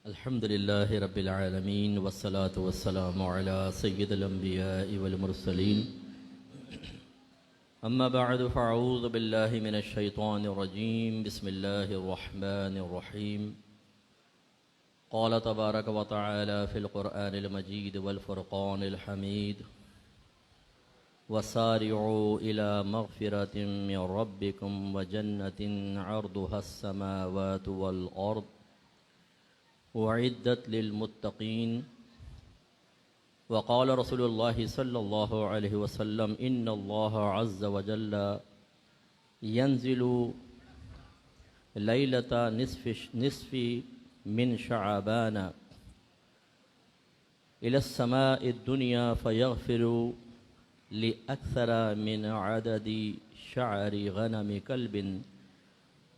الحمد لله رب العالمين والصلاة والسلام على سيد الأنبياء والمرسلين أما بعد فأعوذ بالله من الشيطان الرجيم بسم الله الرحمن الرحيم قال تبارك وتعالى في القرآن المجيد والفرقان الحميد وسارعوا إلى مغفرة من ربكم وجنة عرضها السماوات والأرض وعدت للمتقين وقال رسول الله صلى الله عليه وسلم إن الله عز وجل ينزل ليلة نصف من شعبان إلى السماء الدنيا فيغفر لأكثر من عدد شعر غنم كلب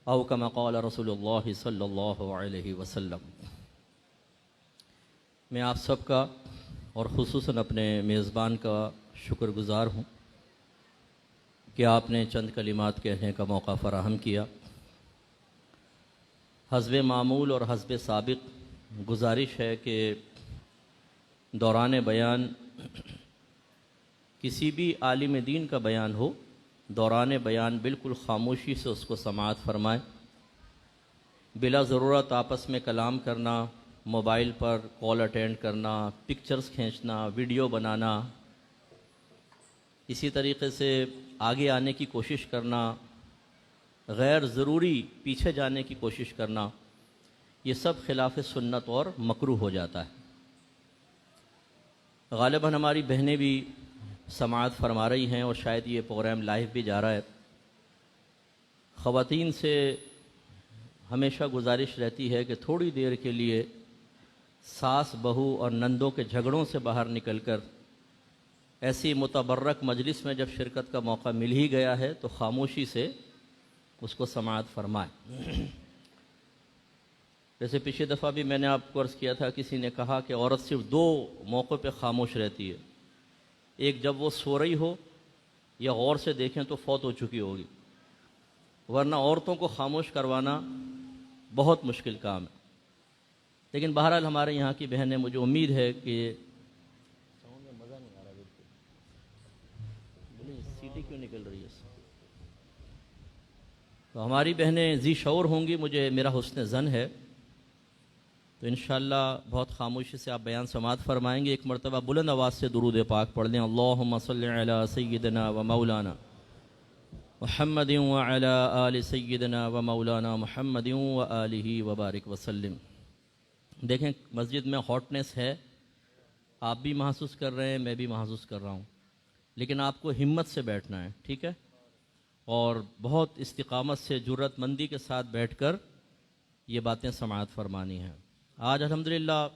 أو كما قال رسول الله صلى الله عليه وسلم۔ میں آپ سب کا اور خصوصاً اپنے میزبان کا شکر گزار ہوں کہ آپ نے چند کلمات کہنے کا موقع فراہم کیا۔ حسب معمول اور حسب سابق گزارش ہے کہ دوران بیان کسی بھی عالم دین کا بیان ہو، دوران بیان بالکل خاموشی سے اس کو سماعت فرمائیں، بلا ضرورت آپس میں کلام کرنا، موبائل پر کال اٹینڈ کرنا، پکچرز کھینچنا، ویڈیو بنانا، اسی طریقے سے آگے آنے کی کوشش کرنا، غیر ضروری پیچھے جانے کی کوشش کرنا، یہ سب خلاف سنت اور مکروہ ہو جاتا ہے۔ غالباً ہماری بہنیں بھی سماعت فرما رہی ہیں اور شاید یہ پروگرام لائیو بھی جا رہا ہے۔ خواتین سے ہمیشہ گزارش رہتی ہے کہ تھوڑی دیر کے لیے ساس بہو اور نندوں کے جھگڑوں سے باہر نکل کر ایسی متبرک مجلس میں جب شرکت کا موقع مل ہی گیا ہے تو خاموشی سے اس کو سماعت فرمائیں۔ جیسے پچھلی دفعہ بھی میں نے آپ کو عرض کیا تھا، کسی نے کہا کہ عورت صرف دو موقع پہ خاموش رہتی ہے، ایک جب وہ سو رہی ہو یا غور سے دیکھیں تو فوت ہو چکی ہوگی، ورنہ عورتوں کو خاموش کروانا بہت مشکل کام ہے۔ لیکن بہرحال ہمارے یہاں کی بہنیں، مجھے امید ہے کہ ساؤنڈ میں مزہ نہیں آ رہا، بالکل سیٹی کیوں نکل رہی ہے، تو ہماری بہنیں ذی شعور ہوں گی، مجھے میرا حسن ظن ہے، تو انشاءاللہ بہت خاموشی سے آپ بیان سماعت فرمائیں گے۔ ایک مرتبہ بلند آواز سے درود پاک پڑھ لیں، اللہم صلی علی سیدنا و مولانا محمد وعلی آل سیدنا و مولانا محمد و آلہ وبارک وسلم۔ دیکھیں مسجد میں ہاٹنس ہے، آپ بھی محسوس کر رہے ہیں، میں بھی محسوس کر رہا ہوں، لیکن آپ کو ہمت سے بیٹھنا ہے، ٹھیک ہے، اور بہت استقامت سے جرأت مندی کے ساتھ بیٹھ کر یہ باتیں سماعت فرمانی ہیں۔ آج الحمدللہ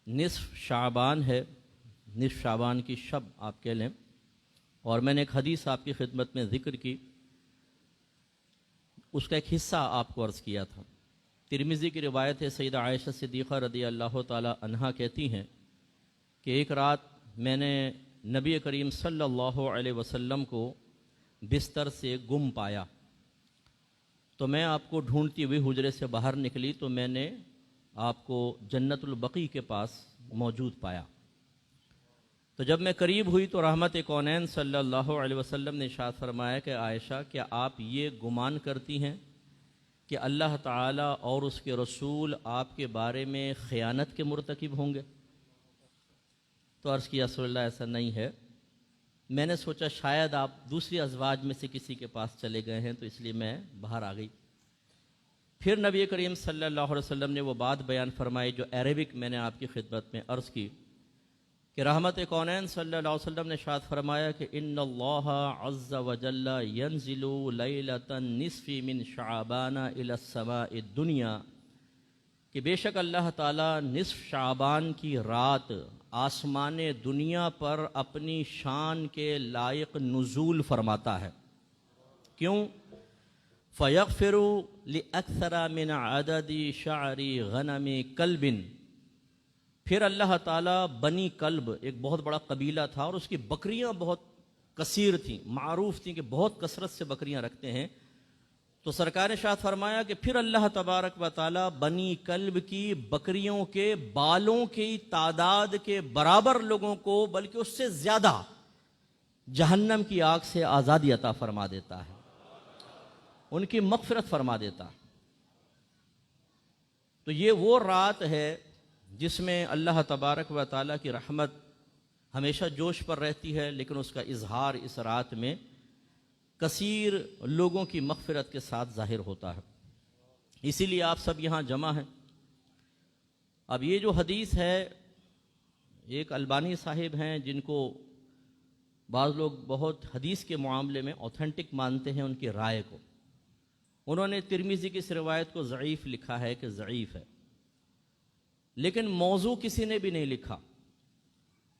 نصف شعبان ہے، نصف شعبان کی شب آپ کہہ لیں، اور میں نے ایک حدیث آپ کی خدمت میں ذکر کی، اس کا ایک حصہ آپ کو عرض کیا تھا۔ ترمذی کی روایت ہے، سیدہ عائشہ صدیقہ رضی اللہ تعالی عنہا کہتی ہیں کہ ایک رات میں نے نبی کریم صلی اللہ علیہ وسلم کو بستر سے گم پایا، تو میں آپ کو ڈھونڈتی ہوئی حجرے سے باہر نکلی تو میں نے آپ کو جنت البقیع کے پاس موجود پایا۔ تو جب میں قریب ہوئی تو رحمت کونین صلی اللہ علیہ وسلم نے ارشاد فرمایا کہ عائشہ، کیا آپ یہ گمان کرتی ہیں کہ اللہ تعالیٰ اور اس کے رسول آپ کے بارے میں خیانت کے مرتکب ہوں گے؟ تو عرض کیا رسول اللہ ایسا نہیں ہے، میں نے سوچا شاید آپ دوسری ازواج میں سے کسی کے پاس چلے گئے ہیں، تو اس لیے میں باہر آ گئی۔ پھر نبی کریم صلی اللہ علیہ وسلم نے وہ بات بیان فرمائی جو عربک میں نے آپ کی خدمت میں عرض کی کہ رحمت کونین صلی اللہ علیہ وسلم نے ارشاد فرمایا کہ ان اللہ عز وجل ینزل لیلۃ نصف من شعبان الی السماء الدنیا، کہ بے شک اللہ تعالیٰ نصف شعبان کی رات آسمان دنیا پر اپنی شان کے لائق نزول فرماتا ہے۔ کیوں؟ فَيَغْفِرُ لِأَكْثَرَ مِنْ عَدَدِ شَعْرِ غَنَمِ كَلْبٍ، پھر اللہ تعالیٰ بنی کلب ایک بہت بڑا قبیلہ تھا اور اس کی بکریاں بہت کثیر تھیں، معروف تھیں کہ بہت کثرت سے بکریاں رکھتے ہیں، تو سرکار نے شاد فرمایا کہ پھر اللہ تبارک و تعالی بنی کلب کی بکریوں کے بالوں کی تعداد کے برابر لوگوں کو بلکہ اس سے زیادہ جہنم کی آگ سے آزادی عطا فرما دیتا ہے، ان کی مغفرت فرما دیتا ہے۔ تو یہ وہ رات ہے جس میں اللہ تبارک و تعالیٰ کی رحمت ہمیشہ جوش پر رہتی ہے، لیکن اس کا اظہار اس رات میں کثیر لوگوں کی مغفرت کے ساتھ ظاہر ہوتا ہے۔ اسی لیے آپ سب یہاں جمع ہیں۔ اب یہ جو حدیث ہے، ایک البانی صاحب ہیں جن کو بعض لوگ بہت حدیث کے معاملے میں اوتھینٹک مانتے ہیں، ان کی رائے کو، انہوں نے ترمذی کی اس روایت کو ضعیف لکھا ہے کہ ضعیف ہے، لیکن موضوع کسی نے بھی نہیں لکھا۔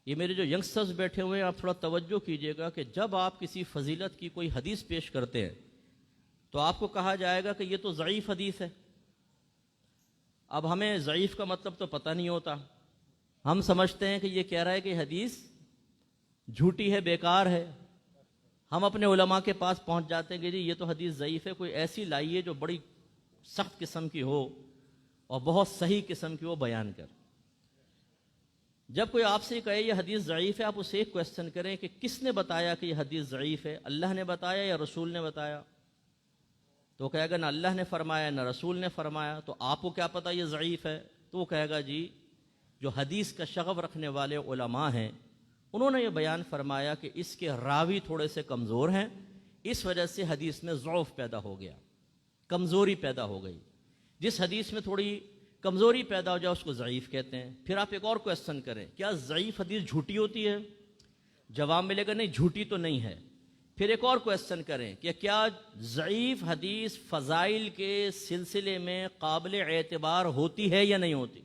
یہ میرے جو ینگسٹرز بیٹھے ہوئے ہیں، آپ تھوڑا توجہ کیجئے گا کہ جب آپ کسی فضیلت کی کوئی حدیث پیش کرتے ہیں تو آپ کو کہا جائے گا کہ یہ تو ضعیف حدیث ہے۔ اب ہمیں ضعیف کا مطلب تو پتہ نہیں ہوتا، ہم سمجھتے ہیں کہ یہ کہہ رہا ہے کہ حدیث جھوٹی ہے، بیکار ہے۔ ہم اپنے علماء کے پاس پہنچ جاتے ہیں کہ جی یہ تو حدیث ضعیف ہے، کوئی ایسی لائیے جو بڑی سخت قسم کی ہو اور بہت صحیح قسم کی وہ بیان کر۔ جب کوئی آپ سے کہے یہ حدیث ضعیف ہے، آپ اسے ایک کویسچن کریں کہ کس نے بتایا کہ یہ حدیث ضعیف ہے؟ اللہ نے بتایا یا رسول نے بتایا؟ تو وہ کہے گا نہ اللہ نے فرمایا نہ رسول نے فرمایا، تو آپ کو کیا پتا یہ ضعیف ہے؟ تو وہ کہے گا جی جو حدیث کا شغف رکھنے والے علماء ہیں انہوں نے یہ بیان فرمایا کہ اس کے راوی تھوڑے سے کمزور ہیں، اس وجہ سے حدیث میں ضعف پیدا ہو گیا، کمزوری پیدا ہو گئی۔ جس حدیث میں تھوڑی کمزوری پیدا ہو جائے اس کو ضعیف کہتے ہیں۔ پھر آپ ایک اور کویسچن کریں، کیا ضعیف حدیث جھوٹی ہوتی ہے؟ جواب ملے گا نہیں، جھوٹی تو نہیں ہے۔ پھر ایک اور کویسچن کریں کہ کیا ضعیف حدیث فضائل کے سلسلے میں قابل اعتبار ہوتی ہے یا نہیں ہوتی؟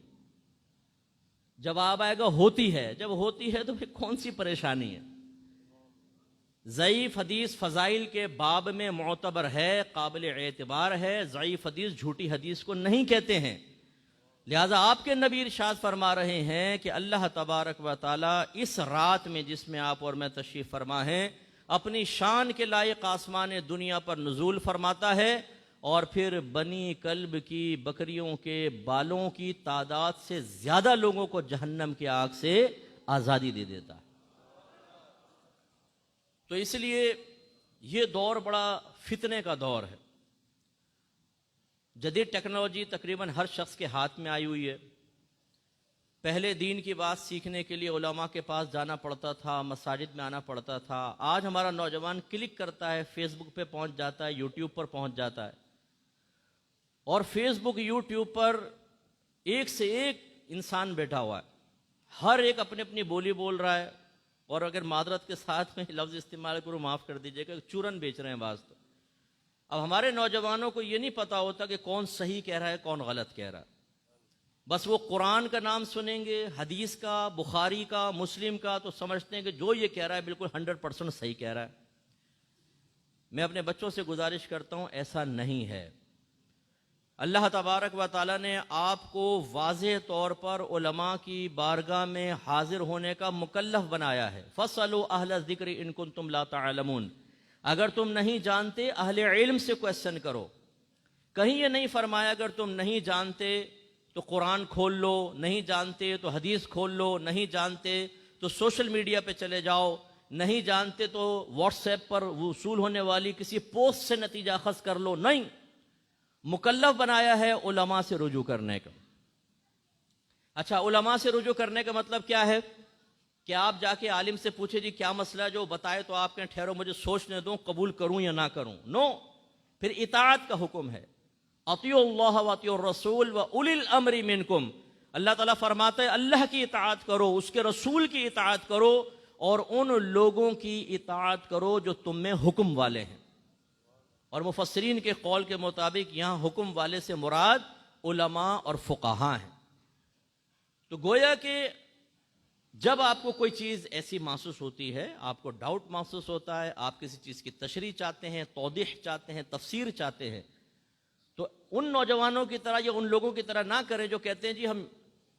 جواب آئے گا ہوتی ہے۔ جب ہوتی ہے تو پھر کون سی پریشانی ہے؟ ضعیف حدیث فضائل کے باب میں معتبر ہے، قابل اعتبار ہے، ضعیف حدیث جھوٹی حدیث کو نہیں کہتے ہیں۔ لہٰذا آپ کے نبی ارشاد فرما رہے ہیں کہ اللہ تبارک و تعالی اس رات میں جس میں آپ اور میں تشریف فرما ہیں اپنی شان کے لائق آسمان دنیا پر نزول فرماتا ہے، اور پھر بنی کلب کی بکریوں کے بالوں کی تعداد سے زیادہ لوگوں کو جہنم کی آگ سے آزادی دے دیتا ہے۔ تو اس لیے یہ دور بڑا فتنے کا دور ہے۔ جدید ٹیکنالوجی تقریباً ہر شخص کے ہاتھ میں آئی ہوئی ہے۔ پہلے دین کی بات سیکھنے کے لیے علماء کے پاس جانا پڑتا تھا، مساجد میں آنا پڑتا تھا۔ آج ہمارا نوجوان کلک کرتا ہے، فیس بک پہ پہنچ جاتا ہے، یوٹیوب پر پہنچ جاتا ہے، اور فیس بک یوٹیوب پر ایک سے ایک انسان بیٹھا ہوا ہے، ہر ایک اپنی اپنی بولی بول رہا ہے، اور اگر معذرت کے ساتھ میں لفظ استعمال کروں معاف کر دیجیے گا، چورن بیچ رہے ہیں بعض تو۔ اب ہمارے نوجوانوں کو یہ نہیں پتا ہوتا کہ کون صحیح کہہ رہا ہے کون غلط کہہ رہا ہے، بس وہ قرآن کا نام سنیں گے، حدیث کا، بخاری کا، مسلم کا، تو سمجھتے ہیں کہ جو یہ کہہ رہا ہے بالکل 100% صحیح کہہ رہا ہے۔ میں اپنے بچوں سے گزارش کرتا ہوں ایسا نہیں ہے۔ اللہ تبارک و تعالیٰ نے آپ کو واضح طور پر علماء کی بارگاہ میں حاضر ہونے کا مکلف بنایا ہے۔ فَاسْأَلُوا أَهْلَ الذِّكْرِ إِن كُنتُمْ لَا تَعْلَمُونَ، اگر تم نہیں جانتے اہل علم سے کویسچن کرو۔ کہیں یہ نہیں فرمایا اگر تم نہیں جانتے تو قرآن کھول لو، نہیں جانتے تو حدیث کھول لو، نہیں جانتے تو سوشل میڈیا پہ چلے جاؤ، نہیں جانتے تو واٹس ایپ پر وصول ہونے والی کسی پوسٹ سے نتیجہ اخذ کر لو۔ نہیں، مکلف بنایا ہے علماء سے رجوع کرنے کا۔ اچھا، علماء سے رجوع کرنے کا مطلب کیا ہے؟ کہ آپ جا کے عالم سے پوچھے جی کیا مسئلہ ہے، جو بتائے تو آپ کہیں ٹھہرو مجھے سوچنے دو، قبول کروں یا نہ کروں۔ نو، پھر اطاعت کا حکم ہے، اطیعوا اللہ واطیعوا الرسول واولی الامر منکم۔ اللہ تعالیٰ فرماتا ہے اللہ کی اطاعت کرو، اس کے رسول کی اطاعت کرو، اور ان لوگوں کی اطاعت کرو جو تم میں حکم والے ہیں۔ اور مفسرین کے قول کے مطابق یہاں حکم والے سے مراد علماء اور فقہاء ہیں۔ تو گویا کہ جب آپ کو کوئی چیز ایسی محسوس ہوتی ہے، آپ کو ڈاؤٹ محسوس ہوتا ہے، آپ کسی چیز کی تشریح چاہتے ہیں، توضیح چاہتے ہیں، تفسیر چاہتے ہیں، تو ان نوجوانوں کی طرح یا ان لوگوں کی طرح نہ کریں جو کہتے ہیں جی ہم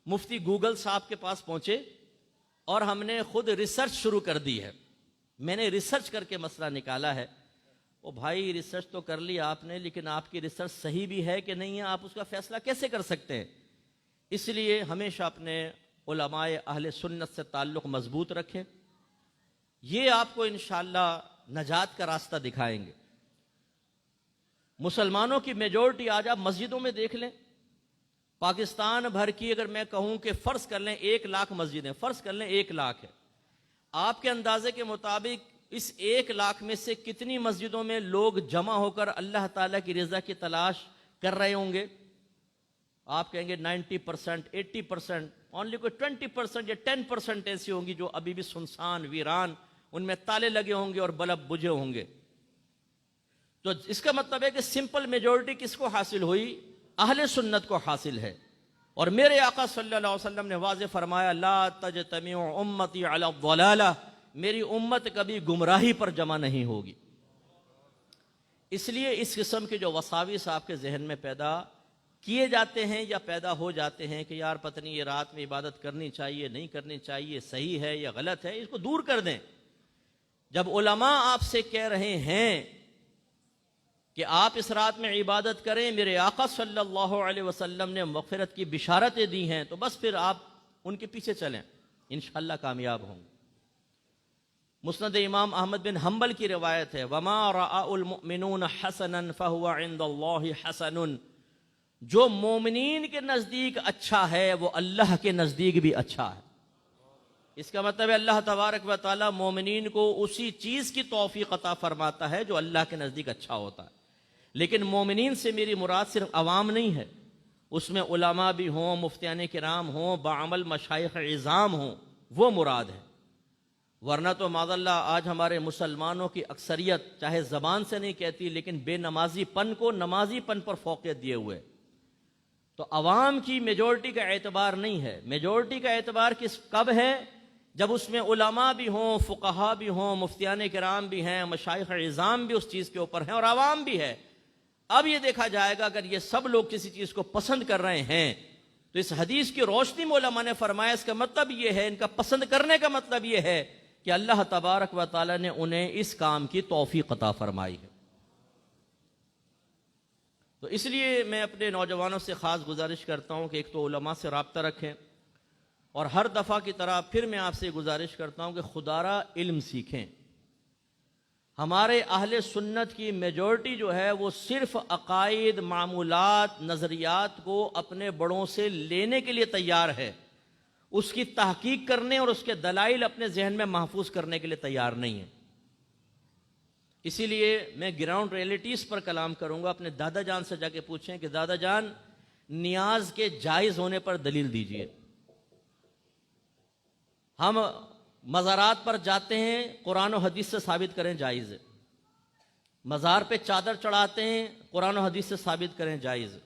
مفتی گوگل صاحب کے پاس پہنچے اور ہم نے خود ریسرچ شروع کر دی ہے، میں نے ریسرچ کر کے مسئلہ نکالا ہے۔ او بھائی ریسرچ تو کر لی آپ نے، لیکن آپ کی ریسرچ صحیح بھی ہے کہ نہیں ہے، آپ اس کا فیصلہ کیسے کر سکتے ہیں؟ اس لیے ہمیشہ اپنے علماء اہل سنت سے تعلق مضبوط رکھیں، یہ آپ کو انشاءاللہ نجات کا راستہ دکھائیں گے۔ مسلمانوں کی میجورٹی آج آپ مسجدوں میں دیکھ لیں، پاکستان بھر کی اگر میں کہوں کہ فرض کر لیں 1,00,000 مسجدیں، فرض کر لیں 1,00,000 ہے، آپ کے اندازے کے مطابق اس 1,00,000 میں سے کتنی مسجدوں میں لوگ جمع ہو کر اللہ تعالیٰ کی رضا کی تلاش کر رہے ہوں گے؟ آپ کہیں گے 90%، 80%، اونلی کوئی 20% یا 10% ایسی ہوں گی جو ابھی بھی سنسان ویران، ان میں تالے لگے ہوں گے اور بلب بجھے ہوں گے۔ تو اس کا مطلب ہے کہ سمپل میجورٹی کس کو حاصل ہوئی؟ اہل سنت کو حاصل ہے۔ اور میرے آقا صلی اللہ علیہ وسلم نے واضح فرمایا لا تجتمع امتی علی الضلالہ، میری امت کبھی گمراہی پر جمع نہیں ہوگی۔ اس لیے اس قسم کے جو وساوس آپ کے ذہن میں پیدا کیے جاتے ہیں یا پیدا ہو جاتے ہیں کہ یار پتہ نہیں یہ رات میں عبادت کرنی چاہیے نہیں کرنی چاہیے، صحیح ہے یا غلط ہے، اس کو دور کر دیں۔ جب علماء آپ سے کہہ رہے ہیں کہ آپ اس رات میں عبادت کریں، میرے آقا صلی اللہ علیہ وسلم نے مغفرت کی بشارتیں دی ہیں، تو بس پھر آپ ان کے پیچھے چلیں، انشاءاللہ کامیاب ہوں گے۔ مسند امام احمد بن حنبل کی روایت ہے وما رأى المؤمنون حسنا فهو عند اللہ حسن، جو مومنین کے نزدیک اچھا ہے وہ اللہ کے نزدیک بھی اچھا ہے۔ اس کا مطلب ہے اللہ تبارک و تعالی مومنین کو اسی چیز کی توفیق عطا فرماتا ہے جو اللہ کے نزدیک اچھا ہوتا ہے۔ لیکن مومنین سے میری مراد صرف عوام نہیں ہے، اس میں علماء بھی ہوں، مفتیان کرام ہوں، باعمل مشائخ عظام ہوں، وہ مراد ہے۔ ورنہ تو معاذ اللہ آج ہمارے مسلمانوں کی اکثریت چاہے زبان سے نہیں کہتی لیکن بے نمازی پن کو نمازی پن پر فوقیت دیے ہوئے۔ تو عوام کی میجورٹی کا اعتبار نہیں ہے، میجورٹی کا اعتبار کب ہے؟ جب اس میں علماء بھی ہوں، فقہا بھی ہوں، مفتیان کرام بھی ہیں، مشائخ عظام بھی اس چیز کے اوپر ہیں اور عوام بھی ہے۔ اب یہ دیکھا جائے گا اگر یہ سب لوگ کسی چیز کو پسند کر رہے ہیں تو اس حدیث کی روشنی میں علماء نے فرمایا اس کا مطلب یہ ہے، ان کا پسند کرنے کا مطلب یہ ہے کہ اللہ تبارک و تعالی نے انہیں اس کام کی توفیق عطا فرمائی ہے۔ تو اس لیے میں اپنے نوجوانوں سے خاص گزارش کرتا ہوں کہ ایک تو علماء سے رابطہ رکھیں، اور ہر دفعہ کی طرح پھر میں آپ سے گزارش کرتا ہوں کہ خدارہ علم سیکھیں۔ ہمارے اہل سنت کی میجورٹی جو ہے وہ صرف عقائد، معمولات، نظریات کو اپنے بڑوں سے لینے کے لیے تیار ہے، اس کی تحقیق کرنے اور اس کے دلائل اپنے ذہن میں محفوظ کرنے کے لیے تیار نہیں ہے۔ اسی لیے میں گراؤنڈ ریئلٹیز پر کلام کروں گا۔ اپنے دادا جان سے جا کے پوچھیں کہ دادا جان نیاز کے جائز ہونے پر دلیل دیجئے۔ ہم مزارات پر جاتے ہیں، قرآن و حدیث سے ثابت کریں جائز ہے۔ مزار پہ چادر چڑھاتے ہیں، قرآن و حدیث سے ثابت کریں جائز ہے۔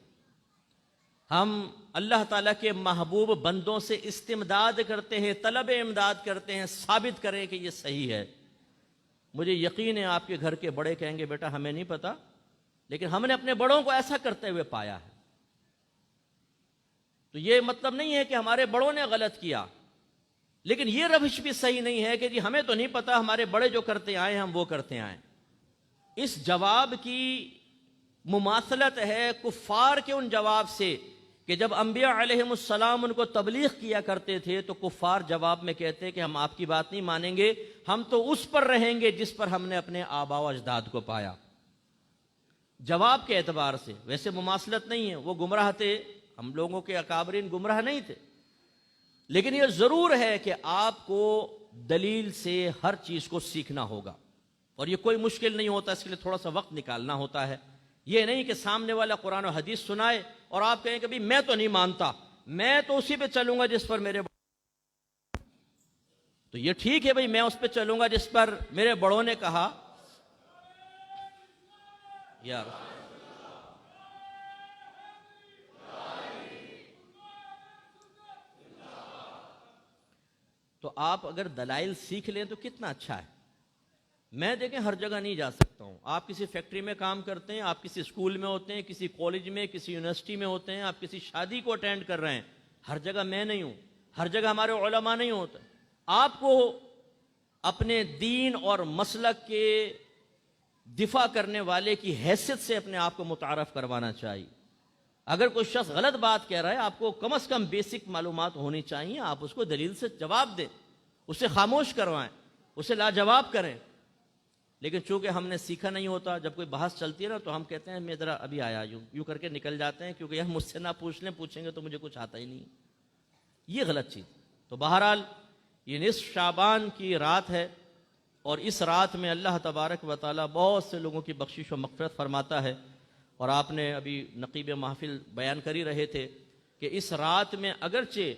ہم اللہ تعالیٰ کے محبوب بندوں سے استمداد کرتے ہیں، طلب امداد کرتے ہیں، ثابت کریں کہ یہ صحیح ہے۔ مجھے یقین ہے آپ کے گھر کے بڑے کہیں گے بیٹا ہمیں نہیں پتا، لیکن ہم نے اپنے بڑوں کو ایسا کرتے ہوئے پایا ہے۔ تو یہ مطلب نہیں ہے کہ ہمارے بڑوں نے غلط کیا، لیکن یہ روش بھی صحیح نہیں ہے کہ جی ہمیں تو نہیں پتا، ہمارے بڑے جو کرتے آئے ہم وہ کرتے آئے۔ اس جواب کی مماثلت ہے کفار کے ان جواب سے کہ جب انبیاء علیہم السلام ان کو تبلیغ کیا کرتے تھے تو کفار جواب میں کہتے کہ ہم آپ کی بات نہیں مانیں گے، ہم تو اس پر رہیں گے جس پر ہم نے اپنے آباء و اجداد کو پایا۔ جواب کے اعتبار سے ویسے مماثلت نہیں ہے، وہ گمراہ تھے، ہم لوگوں کے اکابرین گمراہ نہیں تھے، لیکن یہ ضرور ہے کہ آپ کو دلیل سے ہر چیز کو سیکھنا ہوگا، اور یہ کوئی مشکل نہیں ہوتا، اس کے لیے تھوڑا سا وقت نکالنا ہوتا ہے۔ یہ نہیں کہ سامنے والا قرآن و حدیث سنائے اور آپ کہیں کہ بھی میں تو نہیں مانتا، میں تو اسی پہ چلوں گا جس پر میرے تو یہ ٹھیک ہے بھائی، میں اس پہ چلوں گا جس پر میرے بڑوں نے کہا۔ یار تو آپ اگر دلائل سیکھ لیں تو کتنا اچھا ہے۔ میں دیکھیں ہر جگہ نہیں جا سکتا ہوں، آپ کسی فیکٹری میں کام کرتے ہیں، آپ کسی اسکول میں ہوتے ہیں، کسی کالج میں، کسی یونیورسٹی میں ہوتے ہیں، آپ کسی شادی کو اٹینڈ کر رہے ہیں، ہر جگہ میں نہیں ہوں، ہر جگہ ہمارے علماء نہیں ہوتے۔ آپ کو اپنے دین اور مسلک کے دفاع کرنے والے کی حیثیت سے اپنے آپ کو متعارف کروانا چاہیے۔ اگر کوئی شخص غلط بات کہہ رہا ہے، آپ کو کم از کم بیسک معلومات ہونی چاہیے، آپ اس کو دلیل سے جواب دیں، اسے خاموش کروائیں، اسے لاجواب کریں۔ لیکن چونکہ ہم نے سیکھا نہیں ہوتا، جب کوئی بحث چلتی ہے نا تو ہم کہتے ہیں میں ذرا ابھی آیا یوں کر کے نکل جاتے ہیں، کیونکہ یہ مجھ سے نہ پوچھ لیں، پوچھیں گے تو مجھے کچھ آتا ہی نہیں۔ یہ غلط چیز۔ تو بہرحال یہ نصف شعبان کی رات ہے، اور اس رات میں اللہ تبارک و تعالیٰ بہت سے لوگوں کی بخشش و مغفرت فرماتا ہے۔ اور آپ نے ابھی نقیب محفل بیان کر ہی رہے تھے کہ اس رات میں اگرچہ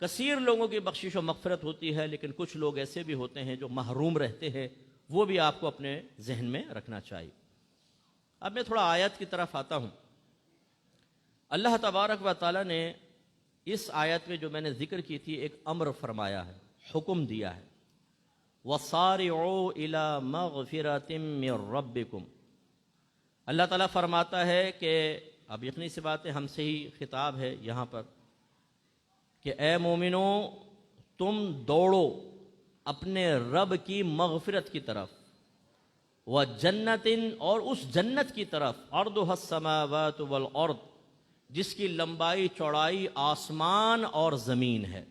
کثیر لوگوں کی بخشش و مغفرت ہوتی ہے، لیکن کچھ لوگ ایسے بھی ہوتے ہیں جو محروم رہتے ہیں، وہ بھی آپ کو اپنے ذہن میں رکھنا چاہیے۔ اب میں تھوڑا آیت کی طرف آتا ہوں۔ اللہ تبارک و تعالیٰ نے اس آیت میں جو میں نے ذکر کی تھی ایک امر فرمایا ہے، حکم دیا ہے، وَصَارِعُوا إِلَى مَغْفِرَةٍ مِّن رَبِّكُمْ۔ اللہ تعالیٰ فرماتا ہے کہ اب یقینی سی بات ہے ہم سے ہی خطاب ہے یہاں پر کہ اے مومنو، تم دوڑو اپنے رب کی مغفرت کی طرف، وَجَنَّةٍ، اور اس جنت کی طرف، عَرْضُهَا السَّمَاوَاتُ وَالْأَرْضُ، جس کی لمبائی چوڑائی آسمان اور زمین ہے۔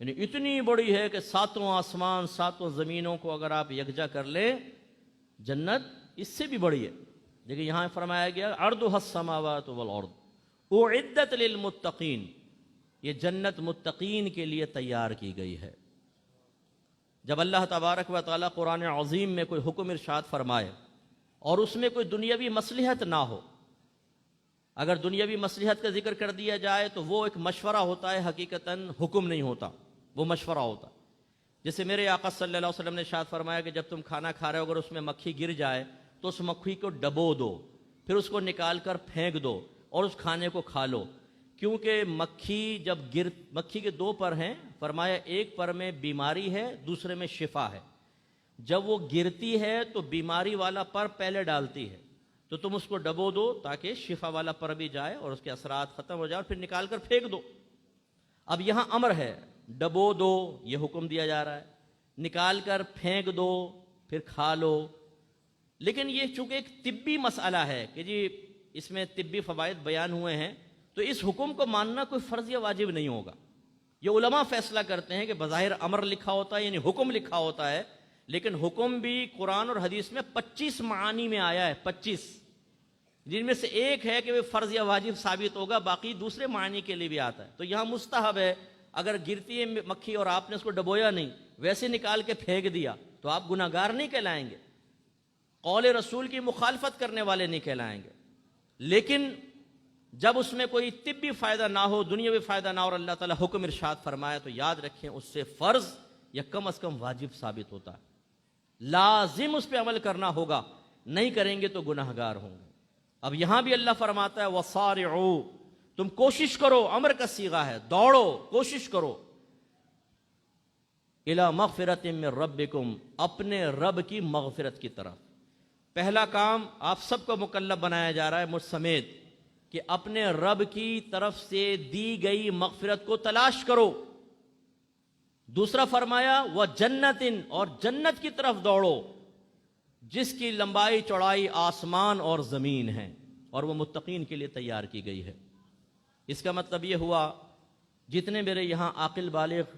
یعنی اتنی بڑی ہے کہ ساتوں آسمان ساتوں زمینوں کو اگر آپ یکجا کر لیں، جنت اس سے بھی بڑی ہے۔ لیکن یہاں فرمایا گیا عرضها السماوات والارض اعدت للمتقین، یہ جنت متقین کے لیے تیار کی گئی ہے۔ جب اللہ تبارک و تعالیٰ قرآن عظیم میں کوئی حکم ارشاد فرمائے اور اس میں کوئی دنیاوی مصلحت نہ ہو، اگر دنیاوی مصلحت کا ذکر کر دیا جائے تو وہ ایک مشورہ ہوتا ہے، حقیقتاً حکم نہیں ہوتا، وہ مشورہ ہوتا۔ جیسے میرے آقا صلی اللہ علیہ وسلم نے ارشاد فرمایا کہ جب تم کھانا کھا رہے ہو، اگر اس میں مکھی گر جائے تو اس مکھی کو ڈبو دو، پھر اس کو نکال کر پھینک دو اور اس کھانے کو کھا لو، کیونکہ مکھی کے دو پر ہیں، فرمایا ایک پر میں بیماری ہے، دوسرے میں شفا ہے۔ جب وہ گرتی ہے تو بیماری والا پر پہلے ڈالتی ہے، تو تم اس کو ڈبو دو تاکہ شفا والا پر بھی جائے اور اس کے اثرات ختم ہو جائے، اور پھر نکال کر پھینک دو۔ اب یہاں امر ہے، ڈبو دو، یہ حکم دیا جا رہا ہے، نکال کر پھینک دو، پھر کھا لو۔ لیکن یہ چونکہ ایک طبی مسئلہ ہے کہ جی اس میں طبی فوائد بیان ہوئے ہیں، تو اس حکم کو ماننا کوئی فرض یا واجب نہیں ہوگا۔ یہ علماء فیصلہ کرتے ہیں کہ بظاہر امر لکھا ہوتا ہے، یعنی حکم لکھا ہوتا ہے، لیکن حکم بھی قرآن اور حدیث میں 25 معانی میں آیا ہے، 25، جن میں سے ایک ہے کہ وہ فرض یا واجب ثابت ہوگا، باقی دوسرے معنی کے لیے بھی آتا ہے۔ تو یہاں مستحب ہے، اگر گرتی ہے مکھی اور آپ نے اس کو ڈبویا نہیں، ویسے نکال کے پھینک دیا تو آپ گناہگار نہیں کہلائیں گے، قول رسول کی مخالفت کرنے والے نہیں کہلائیں گے۔ لیکن جب اس میں کوئی طبی فائدہ نہ ہو، دنیاوی فائدہ نہ ہو، اور اللہ تعالیٰ حکم ارشاد فرمایا، تو یاد رکھیں اس سے فرض یا کم از کم واجب ثابت ہوتا ہے، لازم اس پہ عمل کرنا ہوگا، نہیں کریں گے تو گناہگار ہوں گے۔ اب یہاں بھی اللہ فرماتا ہے وَصَارِعُوا، تم کوشش کرو، امر کا صیغہ ہے، دوڑو، کوشش کرو، إِلَى مَغْفِرَةٍ مِّن رَبِّكُمْ، اپنے رب کی مغفرت کی طرف۔ پہلا کام آپ سب کو مکلف بنایا جا رہا ہے، مجھ سمیت، کہ اپنے رب کی طرف سے دی گئی مغفرت کو تلاش کرو۔ دوسرا فرمایا وَجَنَّةٍ، اور جنت کی طرف دوڑو جس کی لمبائی چوڑائی آسمان اور زمین ہے، اور وہ متقین کے لیے تیار کی گئی ہے۔ اس کا مطلب یہ ہوا جتنے میرے یہاں عاقل بالغ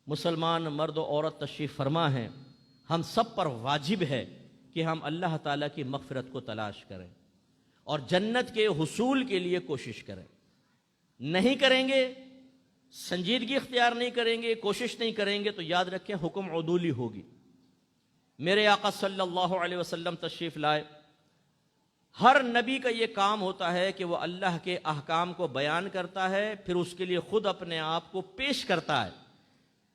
مسلمان مرد و عورت تشریف فرما ہیں، ہم سب پر واجب ہے کہ ہم اللہ تعالیٰ کی مغفرت کو تلاش کریں اور جنت کے حصول کے لیے کوشش کریں۔ نہیں کریں گے، سنجیدگی اختیار نہیں کریں گے، کوشش نہیں کریں گے، تو یاد رکھیں حکم عدولی ہوگی۔ میرے آقا صلی اللہ علیہ وسلم تشریف لائے، ہر نبی کا یہ کام ہوتا ہے کہ وہ اللہ کے احکام کو بیان کرتا ہے، پھر اس کے لیے خود اپنے آپ کو پیش کرتا ہے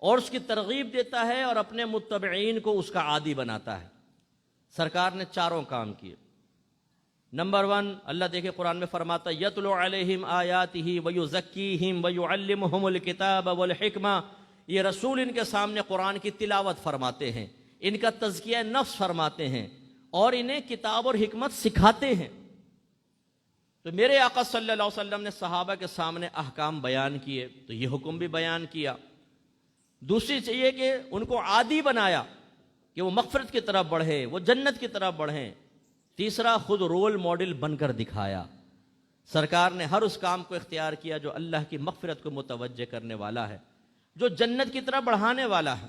اور اس کی ترغیب دیتا ہے اور اپنے متبعین کو اس کا عادی بناتا ہے۔ سرکار نے چاروں کام کیے۔ نمبر 1، اللہ دیکھے قرآن میں فرماتا یتلو علیہم آیاتہ ویزکیہم ویعلمہم الکتاب والحکمہ، یہ رسول ان کے سامنے قرآن کی تلاوت فرماتے ہیں، ان کا تزکیہ نفس فرماتے ہیں اور انہیں کتاب اور حکمت سکھاتے ہیں۔ تو میرے آقا صلی اللہ علیہ وسلم نے صحابہ کے سامنے احکام بیان کیے، تو یہ حکم بھی بیان کیا۔ دوسری چاہیے کہ ان کو عادی بنایا کہ وہ مغفرت کی طرف بڑھے، وہ جنت کی طرف بڑھیں۔ تیسرا، خود رول ماڈل بن کر دکھایا۔ سرکار نے ہر اس کام کو اختیار کیا جو اللہ کی مغفرت کو متوجہ کرنے والا ہے، جو جنت کی طرف بڑھانے والا ہے،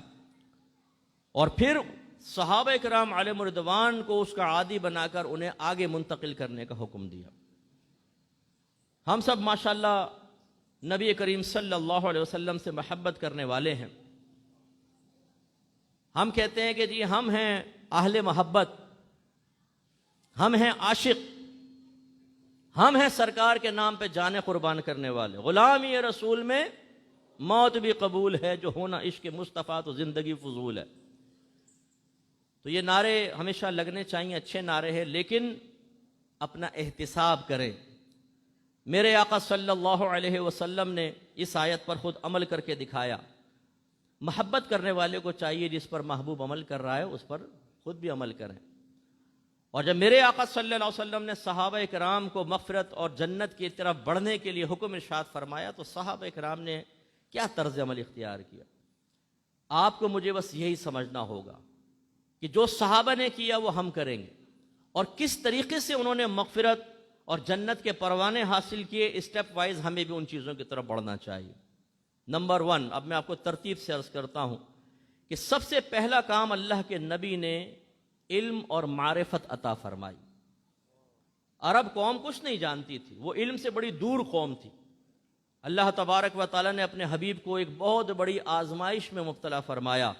اور پھر صحابہ کرام علیہم رضوان کو اس کا عادی بنا کر انہیں آگے منتقل کرنے کا حکم دیا۔ ہم سب ماشاءاللہ نبی کریم صلی اللہ علیہ وسلم سے محبت کرنے والے ہیں۔ ہم کہتے ہیں کہ جی ہم ہیں اہل محبت، ہم ہیں عاشق، ہم ہیں سرکار کے نام پہ جانیں قربان کرنے والے۔ غلامی رسول میں موت بھی قبول ہے، جو ہونا عشق مصطفیٰ تو زندگی فضول ہے۔ تو یہ نعرے ہمیشہ لگنے چاہیے، اچھے نعرے ہیں، لیکن اپنا احتساب کریں۔ میرے آقا صلی اللہ علیہ وسلم نے اس آیت پر خود عمل کر کے دکھایا۔ محبت کرنے والے کو چاہیے جس پر محبوب عمل کر رہا ہے اس پر خود بھی عمل کریں۔ اور جب میرے آقا صلی اللہ علیہ وسلم نے صحابہ کرام کو مغفرت اور جنت کی طرف بڑھنے کے لیے حکم ارشاد فرمایا تو صحابہ کرام نے کیا طرز عمل اختیار کیا؟ آپ کو مجھے بس یہی سمجھنا ہوگا کہ جو صحابہ نے کیا وہ ہم کریں گے، اور کس طریقے سے انہوں نے مغفرت اور جنت کے پروانے حاصل کیے، اسٹیپ وائز ہمیں بھی ان چیزوں کی طرف بڑھنا چاہیے۔ نمبر 1، اب میں آپ کو ترتیب سے عرض کرتا ہوں کہ سب سے پہلا کام اللہ کے نبی نے علم اور معرفت عطا فرمائی۔ عرب قوم کچھ نہیں جانتی تھی، وہ علم سے بڑی دور قوم تھی۔ اللہ تبارک و تعالیٰ نے اپنے حبیب کو ایک بہت بڑی آزمائش میں مبتلا فرمایا،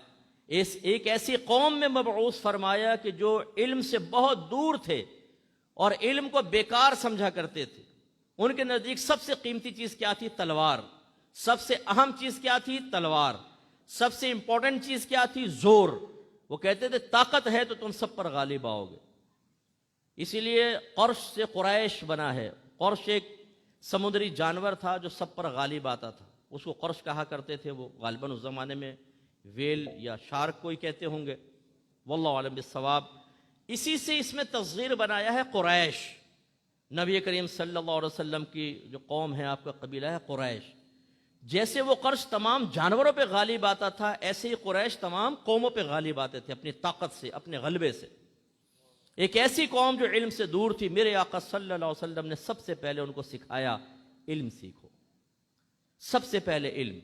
ایک ایسی قوم میں مبعوث فرمایا کہ جو علم سے بہت دور تھے اور علم کو بیکار سمجھا کرتے تھے۔ ان کے نزدیک سب سے قیمتی چیز کیا تھی؟ تلوار۔ سب سے اہم چیز کیا تھی؟ تلوار۔ سب سے امپورٹنٹ چیز کیا تھی؟ زور۔ وہ کہتے تھے طاقت ہے تو تم سب پر غالب آؤ گے۔ اسی لیے قرش سے قریش بنا ہے۔ قرش ایک سمندری جانور تھا جو سب پر غالب آتا تھا، اس کو قرش کہا کرتے تھے۔ وہ غالباً اس زمانے میں ویل یا شارک کوئی کہتے ہوں گے، واللہ عالم بالصواب۔ اسی سے اس میں تصغیر بنایا ہے قریش۔ نبی کریم صلی اللہ علیہ وسلم کی جو قوم ہے، آپ کا قبیلہ ہے قریش۔ جیسے وہ قرش تمام جانوروں پہ غالب آتا تھا، ایسے ہی قریش تمام قوموں پہ غالب آتے تھے اپنی طاقت سے، اپنے غلبے سے۔ ایک ایسی قوم جو علم سے دور تھی، میرے آقا صلی اللہ علیہ وسلم نے سب سے پہلے ان کو سکھایا علم سیکھو۔ سب سے پہلے علم۔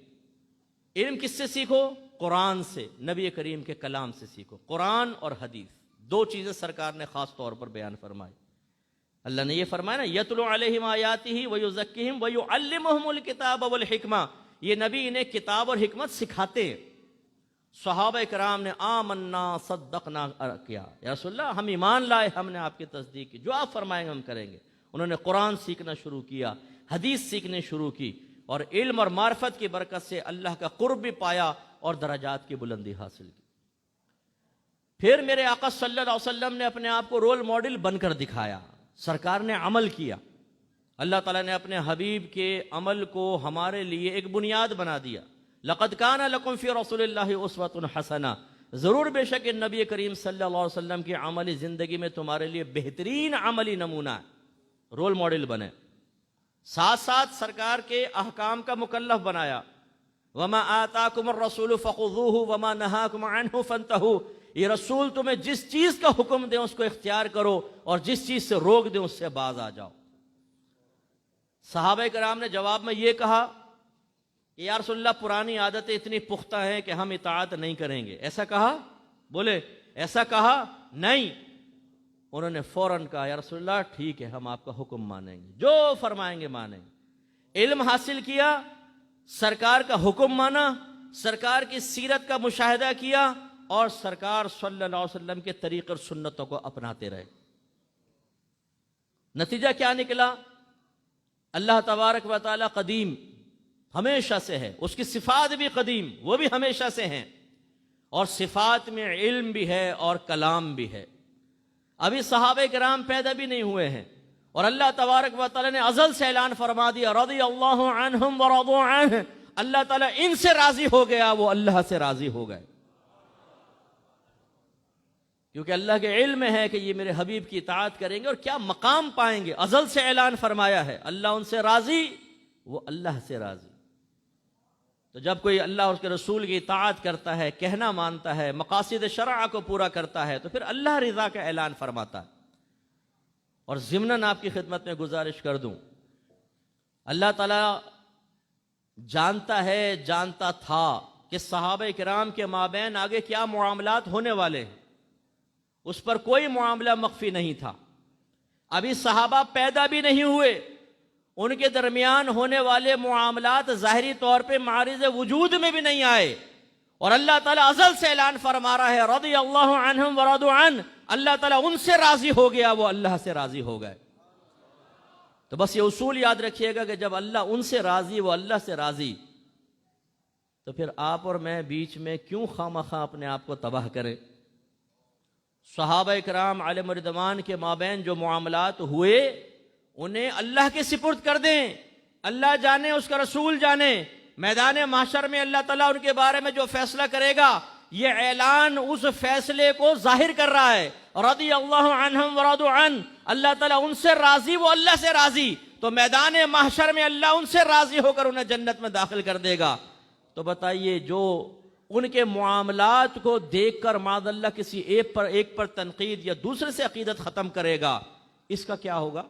علم کس سے سیکھو؟ قرآن سے، نبی کریم کے کلام سے سیکھو۔ قرآن اور حدیث، دو چیزیں سرکار نے خاص طور پر بیان فرمائی۔ اللہ نے یہ فرمایا نا، یتلو علیہم آیاتہ ویزکیہم ویعلمہم الکتاب والحکمہ۔ یہ نبی انہیں کتاب اور حکمت سکھاتے ہیں۔ صحابہ کرام نے آمنا صدقنا کیا، یا رسول اللہ ہم ایمان لائے، ہم نے آپ کی تصدیق کی، جو آپ فرمائیں گے ہم کریں گے۔ انہوں نے قرآن سیکھنا شروع کیا، حدیث سیکھنے شروع کی، اور علم اور معرفت کی برکت سے اللہ کا قرب بھی پایا اور درجات کی بلندی حاصل کی۔ پھر میرے آقا صلی اللہ علیہ وسلم نے اپنے آپ کو رول ماڈل بن کر دکھایا، سرکار نے عمل کیا۔ اللہ تعالیٰ نے اپنے حبیب کے عمل کو ہمارے لیے ایک بنیاد بنا دیا۔ لقد کان لکم فی رسول اللہ اسوۃ حسنہ، ضرور بے شک نبی کریم صلی اللہ علیہ وسلم کی عملی زندگی میں تمہارے لیے بہترین عملی نمونہ ہے، رول ماڈل بنے۔ ساتھ ساتھ سرکار کے احکام کا مکلف بنایا۔ وما آتاکم الرسول فخذوہ وما نہاکم عنہ فانتہوا، یہ رسول تمہیں جس چیز کا حکم دے اس کو اختیار کرو، اور جس چیز سے روک دے اس سے باز آ جاؤ۔ صحابہ کرام نے جواب میں یہ کہا کہ یا رسول اللہ پرانی عادتیں اتنی پختہ ہیں کہ ہم اطاعت نہیں کریں گے، ایسا کہا؟ بولے ایسا کہا؟ نہیں۔ انہوں نے فوراً کہا یا رسول اللہ ٹھیک ہے، ہم آپ کا حکم مانیں گے، جو فرمائیں گے مانیں گے۔ علم حاصل کیا، سرکار کا حکم مانا، سرکار کی سیرت کا مشاہدہ کیا، اور سرکار صلی اللہ علیہ وسلم کے طریق اور سنتوں کو اپناتے رہے۔ نتیجہ کیا نکلا؟ اللہ تبارک و تعالیٰ قدیم ہمیشہ سے ہے، اس کی صفات بھی قدیم، وہ بھی ہمیشہ سے ہیں، اور صفات میں علم بھی ہے اور کلام بھی ہے۔ ابھی صحابہ کرام پیدا بھی نہیں ہوئے ہیں، اور اللہ تبارک و تعالیٰ نے ازل سے اعلان فرما دیا رضی اللہ عنہم ورضوا عنہ، اللہ تعالیٰ ان سے راضی ہو گیا، وہ اللہ سے راضی ہو گئے، کیونکہ اللہ کے علم ہے کہ یہ میرے حبیب کی اطاعت کریں گے اور کیا مقام پائیں گے۔ ازل سے اعلان فرمایا ہے اللہ ان سے راضی، وہ اللہ سے راضی۔ تو جب کوئی اللہ اور اس کے رسول کی اطاعت کرتا ہے، کہنا مانتا ہے، مقاصد شرع کو پورا کرتا ہے، تو پھر اللہ رضا کا اعلان فرماتا ہے۔ اور ضمناً آپ کی خدمت میں گزارش کر دوں، اللہ تعالیٰ جانتا ہے، جانتا تھا کہ صحابہ کرام کے مابین آگے کیا معاملات ہونے والے ہیں، اس پر کوئی معاملہ مخفی نہیں تھا۔ ابھی صحابہ پیدا بھی نہیں ہوئے، ان کے درمیان ہونے والے معاملات ظاہری طور پہ معارض وجود میں بھی نہیں آئے، اور اللہ تعالیٰ ازل سے اعلان فرما رہا ہے رضی اللہ عنہم ورضوا عنہ، اللہ تعالیٰ ان سے راضی ہو گیا، وہ اللہ سے راضی ہو گئے۔ تو بس یہ اصول یاد رکھیے گا کہ جب اللہ ان سے راضی، وہ اللہ سے راضی، تو پھر آپ اور میں بیچ میں کیوں خواہ اپنے آپ کو تباہ کریں؟ صحابہ کرام علیہم رضوان کے مابین جو معاملات ہوئے انہیں اللہ کے سپرد کر دیں، اللہ جانے، اس کا رسول جانے، میدان محشر میں اللہ تعالیٰ ان کے بارے میں جو فیصلہ کرے گا، یہ اعلان اس فیصلے کو ظاہر کر رہا ہے، رضی اللہ عنہم ورضوا عنہ، اللہ تعالیٰ ان سے راضی، وہ اللہ سے راضی، تو میدان محشر میں اللہ ان سے راضی ہو کر انہیں جنت میں داخل کر دے گا۔ تو بتائیے، جو ان کے معاملات کو دیکھ کر معاذ اللہ کسی ایک پر تنقید یا دوسرے سے عقیدت ختم کرے گا، اس کا کیا ہوگا؟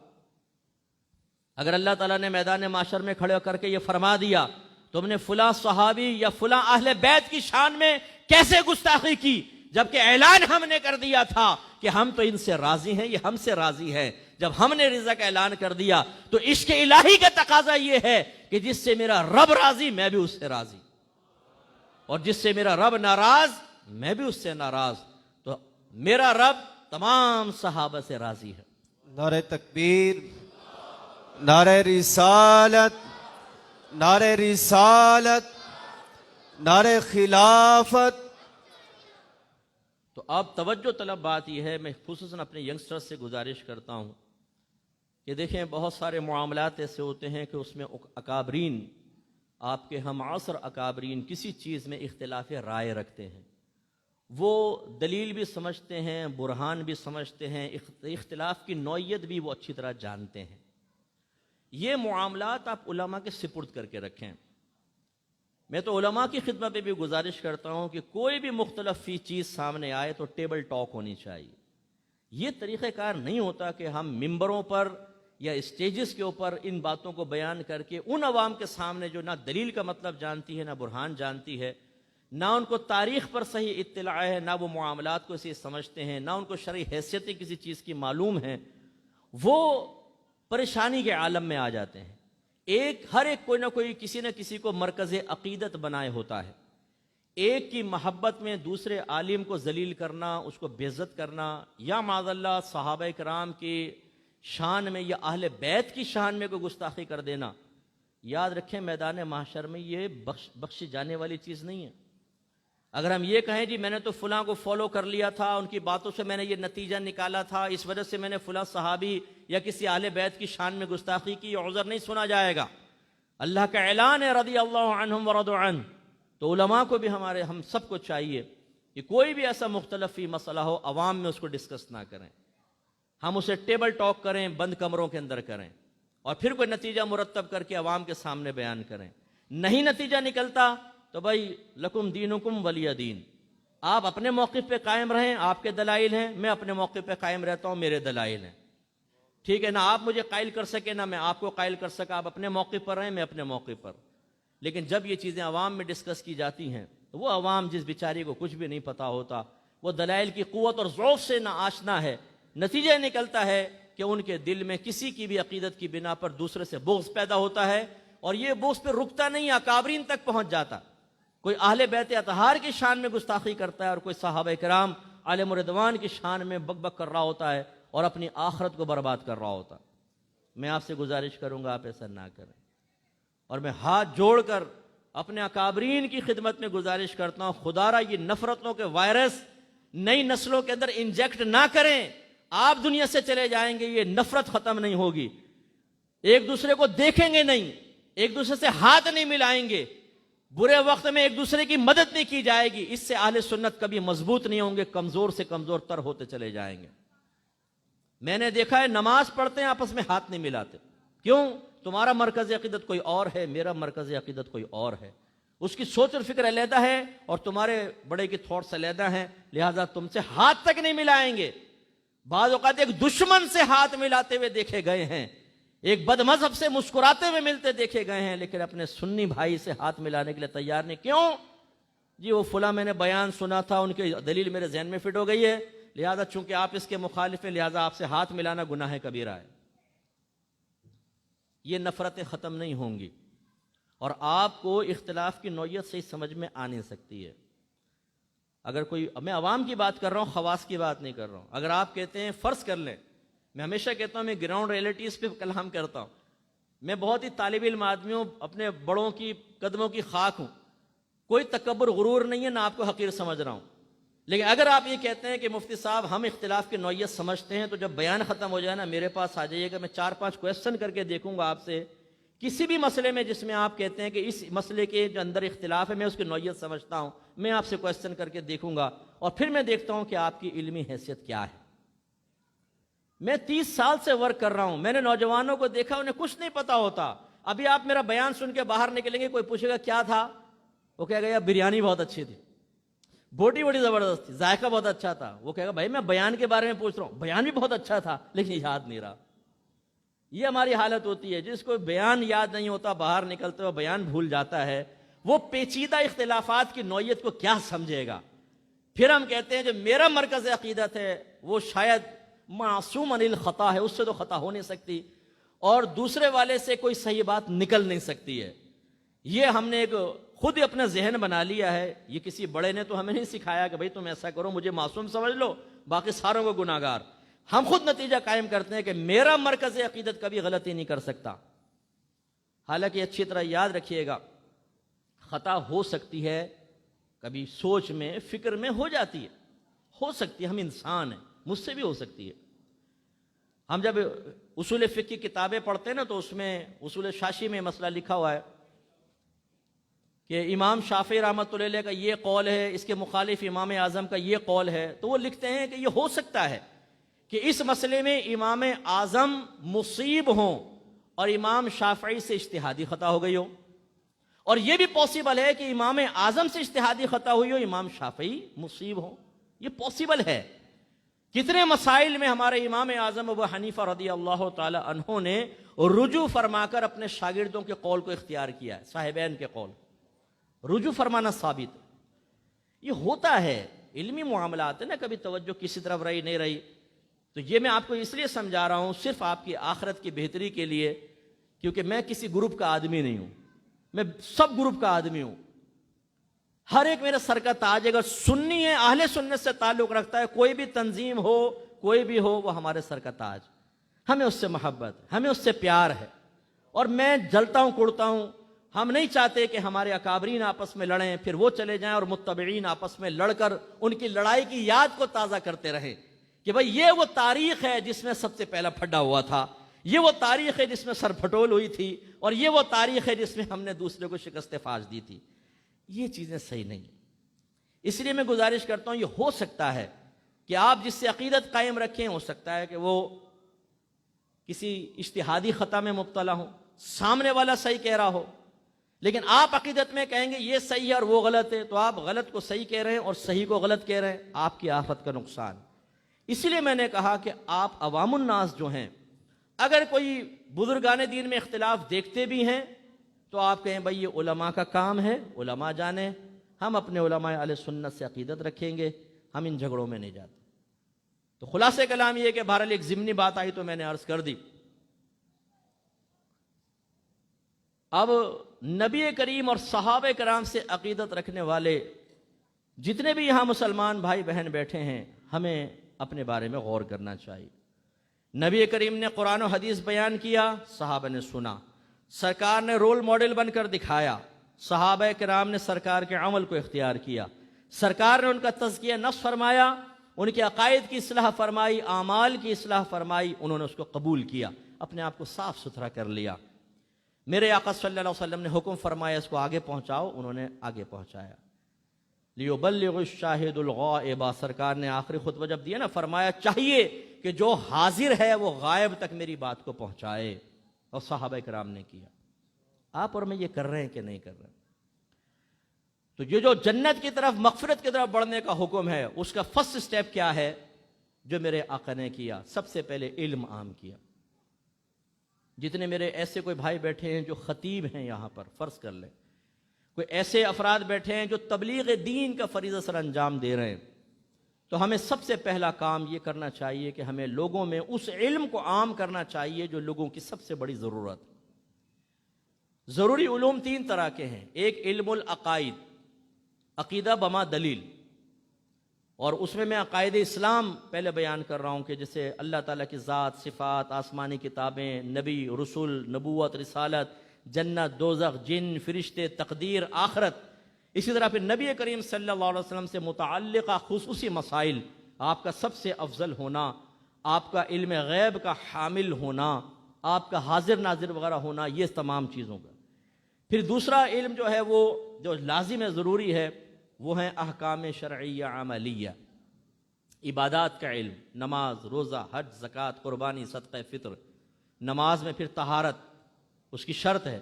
اگر اللہ تعالیٰ نے میدان معاشر میں کھڑے کر کے یہ فرما دیا تم نے فلاں صحابی یا فلاں اہل بیت کی شان میں کیسے گستاخی کی، جبکہ اعلان ہم نے کر دیا تھا کہ ہم تو ان سے راضی ہیں، یہ ہم سے راضی ہیں، جب ہم نے رضا کا اعلان کر دیا تو عشق الہی کا تقاضا یہ ہے کہ جس سے میرا رب راضی میں بھی اس سے راضی، اور جس سے میرا رب ناراض میں بھی اس سے ناراض۔ تو میرا رب تمام صحابہ سے راضی ہے۔ نعرہ تکبیر، نعرہ رسالت، نعرہ رسالت، نعرہ خلافت۔ تو اب توجہ طلب بات یہ ہے، میں خصوصاً اپنے ینگسٹر سے گزارش کرتا ہوں کہ دیکھیں بہت سارے معاملات ایسے ہوتے ہیں کہ اس میں اکابرین، آپ کے ہم عصر اکابرین کسی چیز میں اختلاف رائے رکھتے ہیں، وہ دلیل بھی سمجھتے ہیں، برہان بھی سمجھتے ہیں، اختلاف کی نوعیت بھی وہ اچھی طرح جانتے ہیں۔ یہ معاملات آپ علماء کے سپرد کر کے رکھیں۔ میں تو علماء کی خدمت میں بھی گزارش کرتا ہوں کہ کوئی بھی مختلف فی چیز سامنے آئے تو ٹیبل ٹاک ہونی چاہیے۔ یہ طریقہ کار نہیں ہوتا کہ ہم ممبروں پر یا اسٹیجز کے اوپر ان باتوں کو بیان کر کے ان عوام کے سامنے جو نہ دلیل کا مطلب جانتی ہے، نہ برہان جانتی ہے، نہ ان کو تاریخ پر صحیح اطلاع ہے، نہ وہ معاملات کو صحیح سمجھتے ہیں، نہ ان کو شرعی حیثیتیں کسی چیز کی معلوم ہیں، وہ پریشانی کے عالم میں آ جاتے ہیں۔ ہر ایک کوئی نہ کوئی کسی نہ کسی کو مرکز عقیدت بنائے ہوتا ہے، ایک کی محبت میں دوسرے عالم کو ذلیل کرنا، اس کو بے عزت کرنا، یا معاذ اللہ صحابہ کرام کی شان میں یا اہل بیت کی شان میں کوئی گستاخی کر دینا، یاد رکھیں میدان محشر میں یہ بخشی جانے والی چیز نہیں ہے۔ اگر ہم یہ کہیں جی میں نے تو فلاں کو فالو کر لیا تھا، ان کی باتوں سے میں نے یہ نتیجہ نکالا تھا، اس وجہ سے میں نے فلاں صحابی یا کسی اہل بیت کی شان میں گستاخی کی، یہ عذر نہیں سنا جائے گا۔ اللہ کا اعلان ہے رضی اللہ عنہم ورضوا عنہ۔ تو علماء کو بھی ہم سب کو چاہیے کہ کوئی بھی ایسا مختلف فی مسئلہ ہو عوام میں اس کو ڈسکس نہ کریں، ہم اسے ٹیبل ٹاک کریں، بند کمروں کے اندر کریں، اور پھر کوئی نتیجہ مرتب کر کے عوام کے سامنے بیان کریں۔ نہیں نتیجہ نکلتا تو بھائی لکم دینکم ولی دین، آپ اپنے موقف پہ قائم رہیں، آپ کے دلائل ہیں، میں اپنے موقف پہ قائم رہتا ہوں، میرے دلائل ہیں، ٹھیک ہے؟ نہ آپ مجھے قائل کر سکے نہ میں آپ کو قائل کر سکا، آپ اپنے موقف پر رہیں، میں اپنے موقف پر۔ لیکن جب یہ چیزیں عوام میں ڈسکس کی جاتی ہیں تو وہ عوام جس بیچاری کو کچھ بھی نہیں پتا ہوتا، وہ دلائل کی قوت اور ضعف سے نہ آشنا ہے، نتیجہ نکلتا ہے کہ ان کے دل میں کسی کی بھی عقیدت کی بنا پر دوسرے سے بغض پیدا ہوتا ہے، اور یہ بغض پہ رکتا نہیں، اکابرین تک پہنچ جاتا۔ کوئی اہل بیت اطہار کی شان میں گستاخی کرتا ہے اور کوئی صحابہ کرام علیہم رضوان کی شان میں بک بک کر رہا ہوتا ہے اور اپنی آخرت کو برباد کر رہا ہوتا۔ میں آپ سے گزارش کروں گا آپ ایسا نہ کریں، اور میں ہاتھ جوڑ کر اپنے اکابرین کی خدمت میں گزارش کرتا ہوں، خدا را یہ نفرتوں کے وائرس نئی نسلوں کے اندر انجیکٹ نہ کریں۔ آپ دنیا سے چلے جائیں گے، یہ نفرت ختم نہیں ہوگی، ایک دوسرے کو دیکھیں گے نہیں، ایک دوسرے سے ہاتھ نہیں ملائیں گے، برے وقت میں ایک دوسرے کی مدد نہیں کی جائے گی، اس سے اہل سنت کبھی مضبوط نہیں ہوں گے، کمزور سے کمزور تر ہوتے چلے جائیں گے۔ میں نے دیکھا ہے نماز پڑھتے ہیں آپس میں ہاتھ نہیں ملاتے، کیوں؟ تمہارا مرکز عقیدت کوئی اور ہے، میرا مرکز عقیدت کوئی اور ہے، اس کی سوچ اور فکر علیحدہ ہے اور تمہارے بڑے کی تھاٹس علیحدہ ہیں، لہذا تم سے ہاتھ تک نہیں ملائیں گے۔ بعض اوقات ایک دشمن سے ہاتھ ملاتے ہوئے دیکھے گئے ہیں، ایک بد مذہب سے مسکراتے ہوئے ملتے دیکھے گئے ہیں، لیکن اپنے سنی بھائی سے ہاتھ ملانے کے لیے تیار نہیں۔ کیوں؟ جی وہ فلاں میں نے بیان سنا تھا، ان کی دلیل میرے ذہن میں فٹ ہو گئی ہے، لہذا چونکہ آپ اس کے مخالف ہیں لہذا آپ سے ہاتھ ملانا گناہ کبیرہ ہے۔ یہ نفرتیں ختم نہیں ہوں گی اور آپ کو اختلاف کی نوعیت سے سمجھ میں آ نہیں سکتی ہے۔ اگر کوئی، میں عوام کی بات کر رہا ہوں، خواص کی بات نہیں کر رہا ہوں۔ اگر آپ کہتے ہیں، فرض کر لیں، میں ہمیشہ کہتا ہوں میں گراؤنڈ ریئلٹیز پہ کلام کرتا ہوں، میں بہت ہی طالب علم آدمی ہوں، اپنے بڑوں کی قدموں کی خاک ہوں، کوئی تکبر غرور نہیں ہے، نہ آپ کو حقیر سمجھ رہا ہوں، لیکن اگر آپ یہ کہتے ہیں کہ مفتی صاحب ہم اختلاف کی نوعیت سمجھتے ہیں، تو جب بیان ختم ہو جائے نا میرے پاس آ جائیے گا، میں 4-5 کویسچن کر کے دیکھوں گا آپ سے، کسی بھی مسئلے میں جس میں آپ کہتے ہیں کہ اس مسئلے کے جو اندر اختلاف ہے میں اس کی نوعیت سمجھتا ہوں، میں آپ سے کویسچن کر کے دیکھوں گا اور پھر میں دیکھتا ہوں کہ آپ کی علمی حیثیت کیا ہے۔ میں 30 سال سے ورک کر رہا ہوں، میں نے نوجوانوں کو دیکھا انہیں کچھ نہیں پتا ہوتا۔ ابھی آپ میرا بیان سن کے باہر نکلیں گے، کوئی پوچھے گا کیا تھا، وہ کہے گا یار بریانی بہت اچھی تھی، بوٹی بڑی زبردست تھی، ذائقہ بہت اچھا تھا۔ وہ کہے گا بھائی میں بیان کے بارے میں پوچھ رہا ہوں، بیان بھی بہت اچھا تھا لیکن یاد نہیں رہا۔ یہ ہماری حالت ہوتی ہے، جس کو بیان یاد نہیں ہوتا باہر نکلتے ہوئے بیان بھول جاتا ہے، وہ پیچیدہ اختلافات کی نوعیت کو کیا سمجھے گا۔ پھر ہم کہتے ہیں جو میرا مرکز عقیدت ہے وہ شاید معصوم عن الخطا ہے، اس سے تو خطا ہو نہیں سکتی اور دوسرے والے سے کوئی صحیح بات نکل نہیں سکتی ہے۔ یہ ہم نے ایک خود ہی اپنا ذہن بنا لیا ہے، یہ کسی بڑے نے تو ہمیں نہیں سکھایا کہ بھئی تم ایسا کرو مجھے معصوم سمجھ لو باقی ساروں کو گناہگار۔ ہم خود نتیجہ قائم کرتے ہیں کہ میرا مرکز عقیدت کبھی غلطی نہیں کر سکتا۔ حالانکہ اچھی طرح یاد رکھیے گا، خطا ہو سکتی ہے، کبھی سوچ میں فکر میں ہو جاتی ہے، ہو سکتی ہے، ہم انسان ہیں، مجھ سے بھی ہو سکتی ہے۔ ہم جب اصول فقہ کی کتابیں پڑھتے ہیں نا تو اس میں اصول شاشی میں مسئلہ لکھا ہوا ہے کہ امام شافعی رحمۃ اللہ علیہ کا یہ قول ہے، اس کے مخالف امام اعظم کا یہ قول ہے، تو وہ لکھتے ہیں کہ یہ ہو سکتا ہے کہ اس مسئلے میں امام اعظم مصیب ہوں اور امام شافعی سے اجتہادی خطا ہو گئی ہو، اور یہ بھی پاسبل ہے کہ امام اعظم سے اجتہادی خطا ہوئی ہو، امام شافعی مصیب ہوں، یہ پاسبل ہے۔ کتنے مسائل میں ہمارے امام اعظم ابو حنیفہ رضی اللہ تعالی عنہ نے رجوع فرما کر اپنے شاگردوں کے قول کو اختیار کیا ہے، صاحبین کے قول رجوع فرمانا ثابت۔ یہ ہوتا ہے، علمی معاملات ہے نا، کبھی توجہ کسی طرف رہی نہیں رہی، تو یہ میں آپ کو اس لیے سمجھا رہا ہوں صرف آپ کی آخرت کی بہتری کے لیے، کیونکہ میں کسی گروپ کا آدمی نہیں ہوں، میں سب گروپ کا آدمی ہوں، ہر ایک میرے سر کا تاج ہے۔ اگر سنی ہے، اہل سنت سے تعلق رکھتا ہے، کوئی بھی تنظیم ہو کوئی بھی ہو، وہ ہمارے سر کا تاج، ہمیں اس سے محبت، ہمیں اس سے پیار ہے، اور میں جلتا ہوں کڑتا ہوں۔ ہم نہیں چاہتے کہ ہمارے اکابرین آپس میں لڑیں پھر وہ چلے جائیں اور متبعین آپس میں لڑ کر ان کی لڑائی کی یاد کو تازہ کرتے رہیں کہ بھئی یہ وہ تاریخ ہے جس میں سب سے پہلا پھڈا ہوا تھا، یہ وہ تاریخ ہے جس میں سر پھٹول ہوئی تھی، اور یہ وہ تاریخ ہے جس میں ہم نے دوسرے کو شکست فاش دی تھی۔ یہ چیزیں صحیح نہیں ہیں۔ اس لیے میں گزارش کرتا ہوں، یہ ہو سکتا ہے کہ آپ جس سے عقیدت قائم رکھیں، ہو سکتا ہے کہ وہ کسی اجتہادی خطا میں مبتلا ہو، سامنے والا صحیح کہہ رہا ہو، لیکن آپ عقیدت میں کہیں گے یہ صحیح ہے اور وہ غلط ہے، تو آپ غلط کو صحیح کہہ رہے ہیں اور صحیح کو غلط کہہ رہے ہیں، آپ کی آفت کا نقصان۔ اس لیے میں نے کہا کہ آپ عوام الناس جو ہیں، اگر کوئی بزرگان دین میں اختلاف دیکھتے بھی ہیں تو آپ کہیں بھئی یہ علماء کا کام ہے، علماء جانے، ہم اپنے علماء اہل سنت سے عقیدت رکھیں گے، ہم ان جھگڑوں میں نہیں جاتے۔ تو خلاصہ کلام یہ کہ بہرحال ایک ضمنی بات آئی تو میں نے عرض کر دی۔ اب نبی کریم اور صحابہ کرام سے عقیدت رکھنے والے جتنے بھی یہاں مسلمان بھائی بہن بیٹھے ہیں، ہمیں اپنے بارے میں غور کرنا چاہیے۔ نبی کریم نے قرآن و حدیث بیان کیا، صحابہ نے سنا، سرکار نے رول ماڈل بن کر دکھایا، صحابہ کرام نے سرکار کے عمل کو اختیار کیا، سرکار نے ان کا تزکیہ نفس فرمایا، ان کے عقائد کی اصلاح فرمائی، اعمال کی اصلاح فرمائی، انہوں نے اس کو قبول کیا، اپنے آپ کو صاف ستھرا کر لیا۔ میرے آقا صلی اللہ علیہ وسلم نے حکم فرمایا اس کو آگے پہنچاؤ، انہوں نے آگے پہنچایا۔ لیبلغ الشاہد الغائب، سرکار نے آخری خطبہ جب دیا نا، فرمایا چاہیے کہ جو حاضر ہے وہ غائب تک میری بات کو پہنچائے، اور صحابہ کرام نے کیا۔ آپ اور میں یہ کر رہے ہیں کہ نہیں کر رہے؟ تو یہ جو جنت کی طرف مغفرت کی طرف بڑھنے کا حکم ہے، اس کا فرسٹ سٹیپ کیا ہے جو میرے آقا نے کیا؟ سب سے پہلے علم عام کیا۔ جتنے میرے ایسے کوئی بھائی بیٹھے ہیں جو خطیب ہیں یہاں پر، فرض کر لیں کوئی ایسے افراد بیٹھے ہیں جو تبلیغ دین کا فریضہ سر انجام دے رہے ہیں، تو ہمیں سب سے پہلا کام یہ کرنا چاہیے کہ ہمیں لوگوں میں اس علم کو عام کرنا چاہیے جو لوگوں کی سب سے بڑی ضرورت ہے۔ ضروری علوم تین طرح کے ہیں، ایک علم العقائد، عقیدہ بما دلیل، اور اس میں عقائد اسلام پہلے بیان کر رہا ہوں کہ جیسے اللہ تعالیٰ کی ذات، صفات، آسمانی کتابیں، نبی، رسول، نبوت، رسالت، جنت، دوزخ، جن، فرشتے، تقدیر، آخرت۔ اسی طرح پھر نبی کریم صلی اللہ علیہ وسلم سے متعلقہ خصوصی مسائل، آپ کا سب سے افضل ہونا، آپ کا علم غیب کا حامل ہونا، آپ کا حاضر ناظر وغیرہ ہونا، یہ تمام چیزوں کا۔ پھر دوسرا علم جو ہے وہ جو لازم ہے، ضروری ہے، وہ ہیں احکام شرعیہ عملیہ، عبادات کا علم، نماز، روزہ، حج، زکوٰۃ، قربانی، صدقہ فطر۔ نماز میں پھر طہارت اس کی شرط ہے،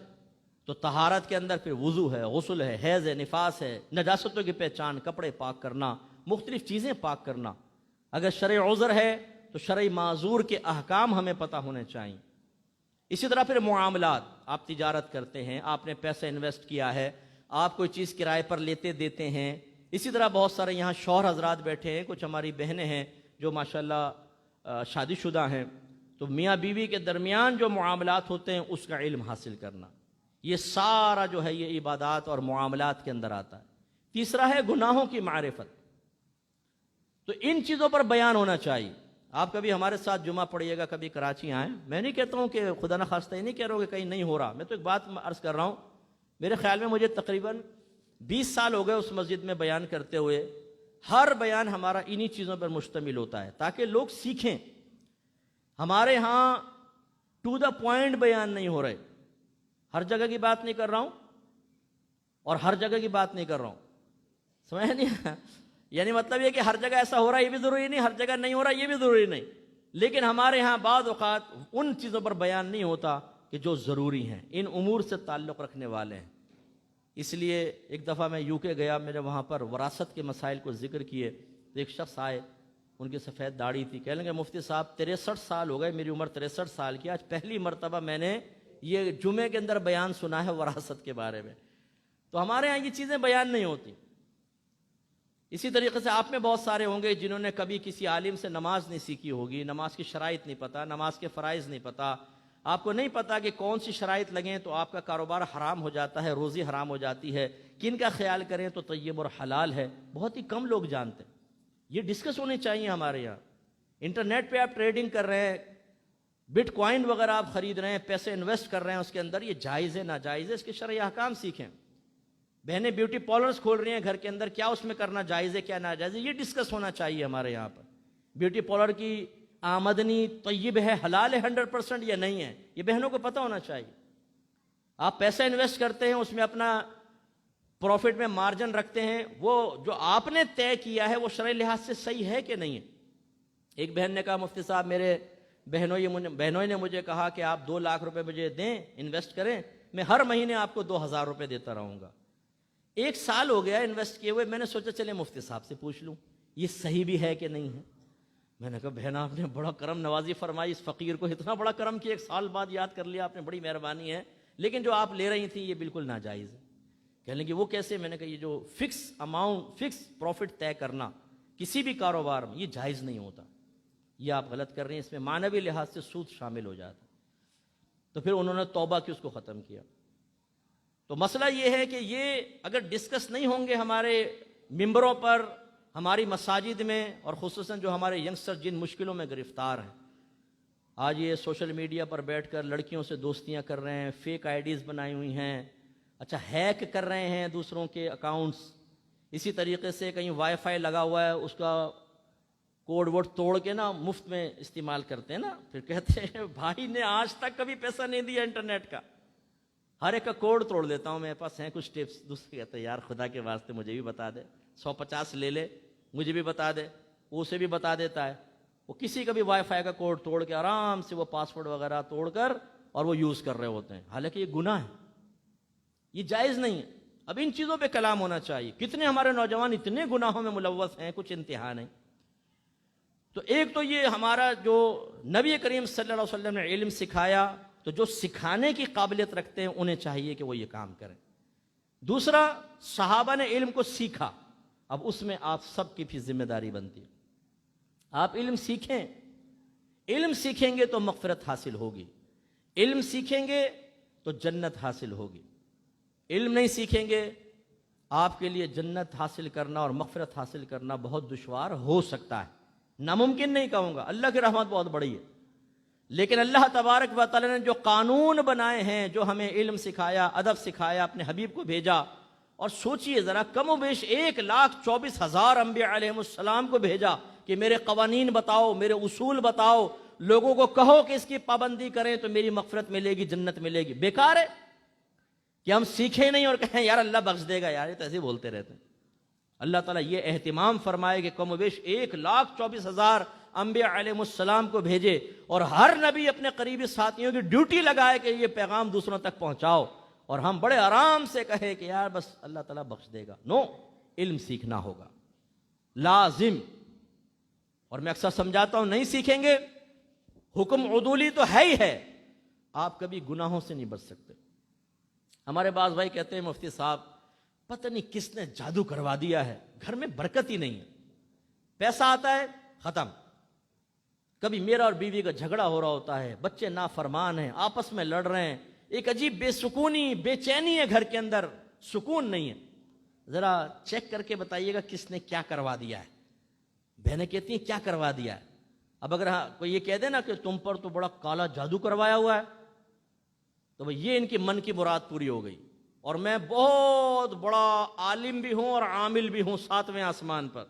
تو طہارت کے اندر پھر وضو ہے، غسل ہے، حیض ہے، نفاس ہے، نجاستوں کی پہچان، کپڑے پاک کرنا، مختلف چیزیں پاک کرنا۔ اگر شرع عذر ہے تو شرع معذور کے احکام ہمیں پتہ ہونے چاہیے۔ اسی طرح پھر معاملات، آپ تجارت کرتے ہیں، آپ نے پیسہ انویسٹ کیا ہے، آپ کوئی چیز کرائے پر لیتے دیتے ہیں۔ اسی طرح بہت سارے یہاں شوہر حضرات بیٹھے ہیں، کچھ ہماری بہنیں ہیں جو ماشاءاللہ شادی شدہ ہیں، تو میاں بیوی کے درمیان جو معاملات ہوتے ہیں اس کا علم حاصل کرنا، یہ سارا جو ہے یہ عبادات اور معاملات کے اندر آتا ہے۔ تیسرا ہے گناہوں کی معرفت، تو ان چیزوں پر بیان ہونا چاہیے۔ آپ کبھی ہمارے ساتھ جمعہ پڑھیے گا، کبھی کراچی آئیں، میں نہیں کہتا ہوں کہ خدا نخواستہ، یہ نہیں کہہ رہا ہوں کہ کہیں نہیں ہو رہا، میں تو ایک بات عرض کر رہا ہوں، میرے خیال میں مجھے تقریباً 20 سال ہو گئے اس مسجد میں بیان کرتے ہوئے، ہر بیان ہمارا انہی چیزوں پر مشتمل ہوتا ہے تاکہ لوگ سیکھیں۔ ہمارے ہاں ٹو دا پوائنٹ بیان نہیں ہو رہے، ہر جگہ کی بات نہیں کر رہا ہوں اور ہر جگہ کی بات نہیں کر رہا ہوں، سمجھ نہیں؟ یعنی مطلب یہ کہ ہر جگہ ایسا ہو رہا ہے یہ بھی ضروری نہیں، ہر جگہ نہیں ہو رہا یہ بھی ضروری نہیں، لیکن ہمارے ہاں بعض اوقات ان چیزوں پر بیان نہیں ہوتا کہ جو ضروری ہیں، ان امور سے تعلق رکھنے والے ہیں۔ اس لیے ایک دفعہ میں UK گیا، میرے وہاں پر وراثت کے مسائل کو ذکر کیے، تو ایک شخص آئے، ان کی سفید داڑھی تھی، کہنے لگے مفتی صاحب 63 سال ہو گئے، میری عمر 63 سال کی، آج پہلی مرتبہ میں نے یہ جمعے کے اندر بیان سنا ہے وراثت کے بارے میں۔ تو ہمارے ہاں یہ چیزیں بیان نہیں ہوتی۔ اسی طریقے سے آپ میں بہت سارے ہوں گے جنہوں نے کبھی کسی عالم سے نماز نہیں سیکھی ہوگی، نماز کی شرائط نہیں پتہ، نماز کے فرائض نہیں پتہ، آپ کو نہیں پتا کہ کون سی شرائط لگیں تو آپ کا کاروبار حرام ہو جاتا ہے، روزی حرام ہو جاتی ہے، کن کا خیال کریں تو طیب اور حلال ہے، بہت ہی کم لوگ جانتے ہیں۔ یہ ڈسکس ہونے چاہیے ہمارے یہاں۔ انٹرنیٹ پہ آپ ٹریڈنگ کر رہے ہیں، بٹ کوائن وغیرہ آپ خرید رہے ہیں، پیسے انویسٹ کر رہے ہیں اس کے اندر، یہ جائز ہے ناجائز ہے، اس کے شرعی احکام سیکھیں۔ بہنیں بیوٹی پارلرز کھول رہی ہیں گھر کے اندر، کیا اس میں کرنا جائز ہے کیا ناجائز ہے، یہ ڈسکس ہونا چاہیے ہمارے یہاں پر۔ بیوٹی پارلر کی آمدنی طیب ہے، حلال ہے 100% یا نہیں ہے، یہ بہنوں کو پتہ ہونا چاہیے۔ آپ پیسہ انویسٹ کرتے ہیں، اس میں اپنا پروفٹ میں مارجن رکھتے ہیں، وہ جو آپ نے طے کیا ہے وہ شرعی لحاظ سے صحیح ہے کہ نہیں ہے۔ ایک بہن نے کہا مفتی صاحب میرے بہنوں نے مجھے کہا کہ آپ 2 لاکھ روپے مجھے دیں، انویسٹ کریں، میں ہر مہینے آپ کو 2000 روپے دیتا رہوں گا۔ 1 سال ہو گیا انویسٹ کیے ہوئے، میں نے سوچا چلے مفتی صاحب سے پوچھ لوں یہ صحیح بھی ہے کہ نہیں ہے۔ میں نے کہا بہن آپ نے بڑا کرم نوازی فرمائی، اس فقیر کو اتنا بڑا کرم کہ 1 سال بعد یاد کر لیا آپ نے، بڑی مہربانی ہے، لیکن جو آپ لے رہی تھیں یہ بالکل ناجائز ہے۔ کہنے لگے وہ کیسے؟ میں نے کہا یہ جو فکس اماؤنٹ، فکس پروفٹ طے کرنا کسی بھی کاروبار میں یہ جائز نہیں ہوتا، یہ آپ غلط کر رہے ہیں، اس میں معنوی لحاظ سے سود شامل ہو جاتا۔ تو پھر انہوں نے توبہ کی، اس کو ختم کیا۔ تو مسئلہ یہ ہے کہ یہ اگر ڈسکس نہیں ہوں گے ہمارے ممبروں پر، ہماری مساجد میں، اور خصوصاً جو ہمارے ینگسٹر جن مشکلوں میں گرفتار ہیں، آج یہ سوشل میڈیا پر بیٹھ کر لڑکیوں سے دوستیاں کر رہے ہیں، فیک آئی ڈیز بنائی ہوئی ہیں، اچھا ہیک کر رہے ہیں دوسروں کے اکاؤنٹس، اسی طریقے سے کہیں وائی فائی لگا ہوا ہے اس کا کوڈ ووڈ توڑ کے نا مفت میں استعمال کرتے ہیں نا، پھر کہتے ہیں بھائی نے آج تک کبھی پیسہ نہیں دیا انٹرنیٹ کا، ہر ایک کا کوڈ توڑ دیتا ہوں، میرے پاس ہیں کچھ ٹپس۔ دوسرے کہتے ہیں یار خدا کے واسطے مجھے بھی بتا دے، 150 لے لے مجھے بھی بتا دے، وہ اسے بھی بتا دیتا ہے، وہ کسی کا بھی وائی فائی کا کوڈ توڑ کے آرام سے وہ پاسورڈ وغیرہ توڑ کر اور وہ یوز کر رہے ہوتے ہیں، حالانکہ یہ گناہ ہے، یہ جائز نہیں ہے۔ اب ان چیزوں پہ کلام ہونا چاہیے. کتنے ہمارے نوجوان اتنے گناہوں میں ملوث ہیں، کچھ انتہا نہیں. تو ایک تو یہ ہمارا جو نبی کریم صلی اللہ علیہ وسلم نے علم سکھایا، تو جو سکھانے کی قابلیت رکھتے ہیں انہیں چاہیے کہ وہ یہ کام کریں. دوسرا، صحابہ نے علم کو سیکھا، اب اس میں آپ سب کی بھی ذمہ داری بنتی ہے. آپ علم سیکھیں. علم سیکھیں گے تو مغفرت حاصل ہوگی، علم سیکھیں گے تو جنت حاصل ہوگی. علم نہیں سیکھیں گے آپ کے لیے جنت حاصل کرنا اور مغفرت حاصل کرنا بہت دشوار ہو سکتا ہے. ناممکن نہیں کہوں گا، اللہ کی رحمت بہت بڑی ہے، لیکن اللہ تبارک و تعالی نے جو قانون بنائے ہیں، جو ہمیں علم سکھایا، ادب سکھایا، اپنے حبیب کو بھیجا. اور سوچئے ذرا، کم و بیش 1,24,000 انبیاء علیہ السلام کو بھیجا کہ میرے قوانین بتاؤ، میرے اصول بتاؤ، لوگوں کو کہو کہ اس کی پابندی کریں تو میری مغفرت ملے گی، جنت ملے گی. بیکار ہے کہ ہم سیکھیں نہیں اور کہیں یار اللہ بخش دے گا، یار یہ تو ایسے بولتے رہتے ہیں. اللہ تعالیٰ یہ اہتمام فرمائے کہ کم و بیش 1,24,000 انبیاء علیہ السلام کو بھیجے، اور ہر نبی اپنے قریبی ساتھیوں کی ڈیوٹی لگائے کہ یہ پیغام دوسروں تک پہنچاؤ، اور ہم بڑے آرام سے کہے کہ یار بس اللہ تعالیٰ بخش دے گا. نو، علم سیکھنا ہوگا لازم. اور میں اکثر سمجھاتا ہوں، نہیں سیکھیں گے، حکم عدولی تو ہے ہی ہے، آپ کبھی گناہوں سے نہیں بچ سکتے. ہمارے بعض بھائی کہتے ہیں مفتی صاحب پتہ نہیں کس نے جادو کروا دیا ہے، گھر میں برکت ہی نہیں ہے، پیسہ آتا ہے ختم. کبھی میرا اور بیوی کا جھگڑا ہو رہا ہوتا ہے، بچے نافرمان ہیں، آپس میں لڑ رہے ہیں، ایک عجیب بے سکونی، بے چینی ہے گھر کے اندر، سکون نہیں ہے. ذرا چیک کر کے بتائیے گا کس نے کیا کروا دیا ہے. بہنیں کہتی ہیں کیا کروا دیا ہے. اب اگر کوئی یہ کہہ دے نا کہ تم پر تو بڑا کالا جادو کروایا ہوا ہے، تو یہ ان کی من کی مراد پوری ہو گئی. اور میں بہت بڑا عالم بھی ہوں اور عامل بھی ہوں 7ویں آسمان پر.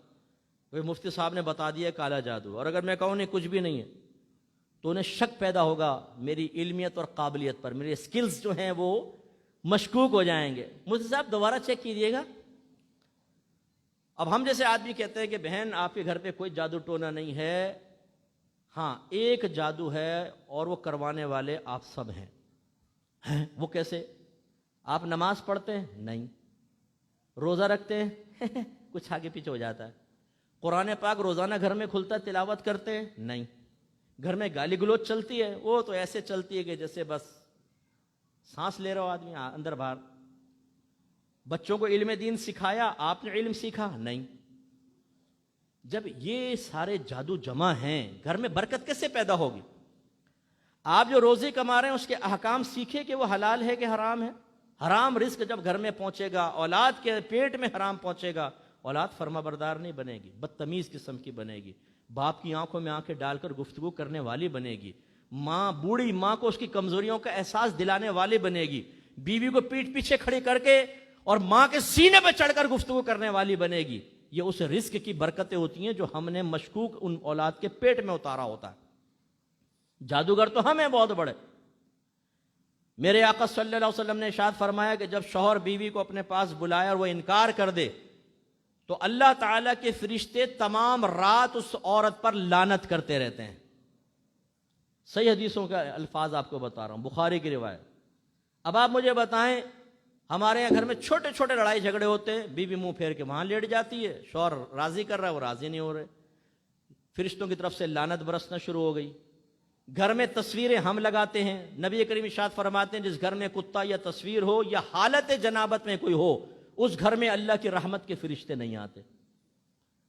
مفتی صاحب نے بتا دیا کالا جادو، اور اگر میں کہوں نہیں کچھ بھی نہیں ہے تو انہیں شک پیدا ہوگا میری علمیت اور قابلیت پر، میرے سکلز جو ہیں وہ مشکوک ہو جائیں گے. مفتی صاحب دوبارہ چیک کیجئے گا. اب ہم جیسے آدمی کہتے ہیں کہ بہن آپ کے گھر پہ کوئی جادو ٹونا نہیں ہے. ہاں، ایک جادو ہے اور وہ کروانے والے آپ سب ہیں. وہ کیسے؟ آپ نماز پڑھتے ہیں؟ نہیں. روزہ رکھتے ہیں؟ کچھ آگے پیچھے ہو جاتا ہے. قرآن پاک روزانہ گھر میں کھلتا ہے، تلاوت کرتے ہیں؟ نہیں. گھر میں گالی گلوچ چلتی ہے؟ وہ تو ایسے چلتی ہے کہ جیسے بس سانس لے رہا ہو آدمی اندر باہر. بچوں کو علم دین سکھایا؟ آپ نے علم سیکھا؟ نہیں. جب یہ سارے جادو جمع ہیں، گھر میں برکت کیسے پیدا ہوگی؟ آپ جو روزی کما رہے ہیں اس کے احکام سیکھے کہ وہ حلال ہے کہ حرام ہے. حرام رزق جب گھر میں پہنچے گا، اولاد کے پیٹ میں حرام پہنچے گا، اولاد فرما بردار نہیں بنے گی، بدتمیز قسم کی بنے گی، باپ کی آنکھوں میں آنکھیں ڈال کر گفتگو کرنے والی بنے گی، ماں بوڑھی ماں کو اس کی کمزوریوں کا احساس دلانے والی بنے گی، بیوی کو پیٹھ پیچھے کھڑی کر کے اور ماں کے سینے پہ چڑھ کر گفتگو کرنے والی بنے گی. یہ اس رزق کی برکتیں ہوتی ہیں جو ہم نے مشکوک ان اولاد کے پیٹ میں اتارا ہوتا ہے. جادوگر تو ہم ہیں بہت بڑے. میرے آقا صلی اللہ علیہ وسلم نے ارشاد فرمایا کہ جب شوہر بیوی کو اپنے پاس بلائے اور وہ انکار کر دے تو اللہ تعالیٰ کے فرشتے تمام رات اس عورت پر لعنت کرتے رہتے ہیں. صحیح حدیثوں کا الفاظ آپ کو بتا رہا ہوں، بخاری کی روایت. اب آپ مجھے بتائیں، ہمارے یہاں گھر میں چھوٹے چھوٹے لڑائی جھگڑے ہوتے ہیں، بیوی منہ پھیر کے وہاں لیٹ جاتی ہے، شوہر راضی کر رہا ہے وہ راضی نہیں ہو رہے، فرشتوں کی طرف سے لعنت برسنا شروع ہو گئی. گھر میں تصویریں ہم لگاتے ہیں. نبی کریم ارشاد فرماتے ہیں جس گھر میں کتا یا تصویر ہو یا حالت جنابت میں کوئی ہو، اس گھر میں اللہ کی رحمت کے فرشتے نہیں آتے.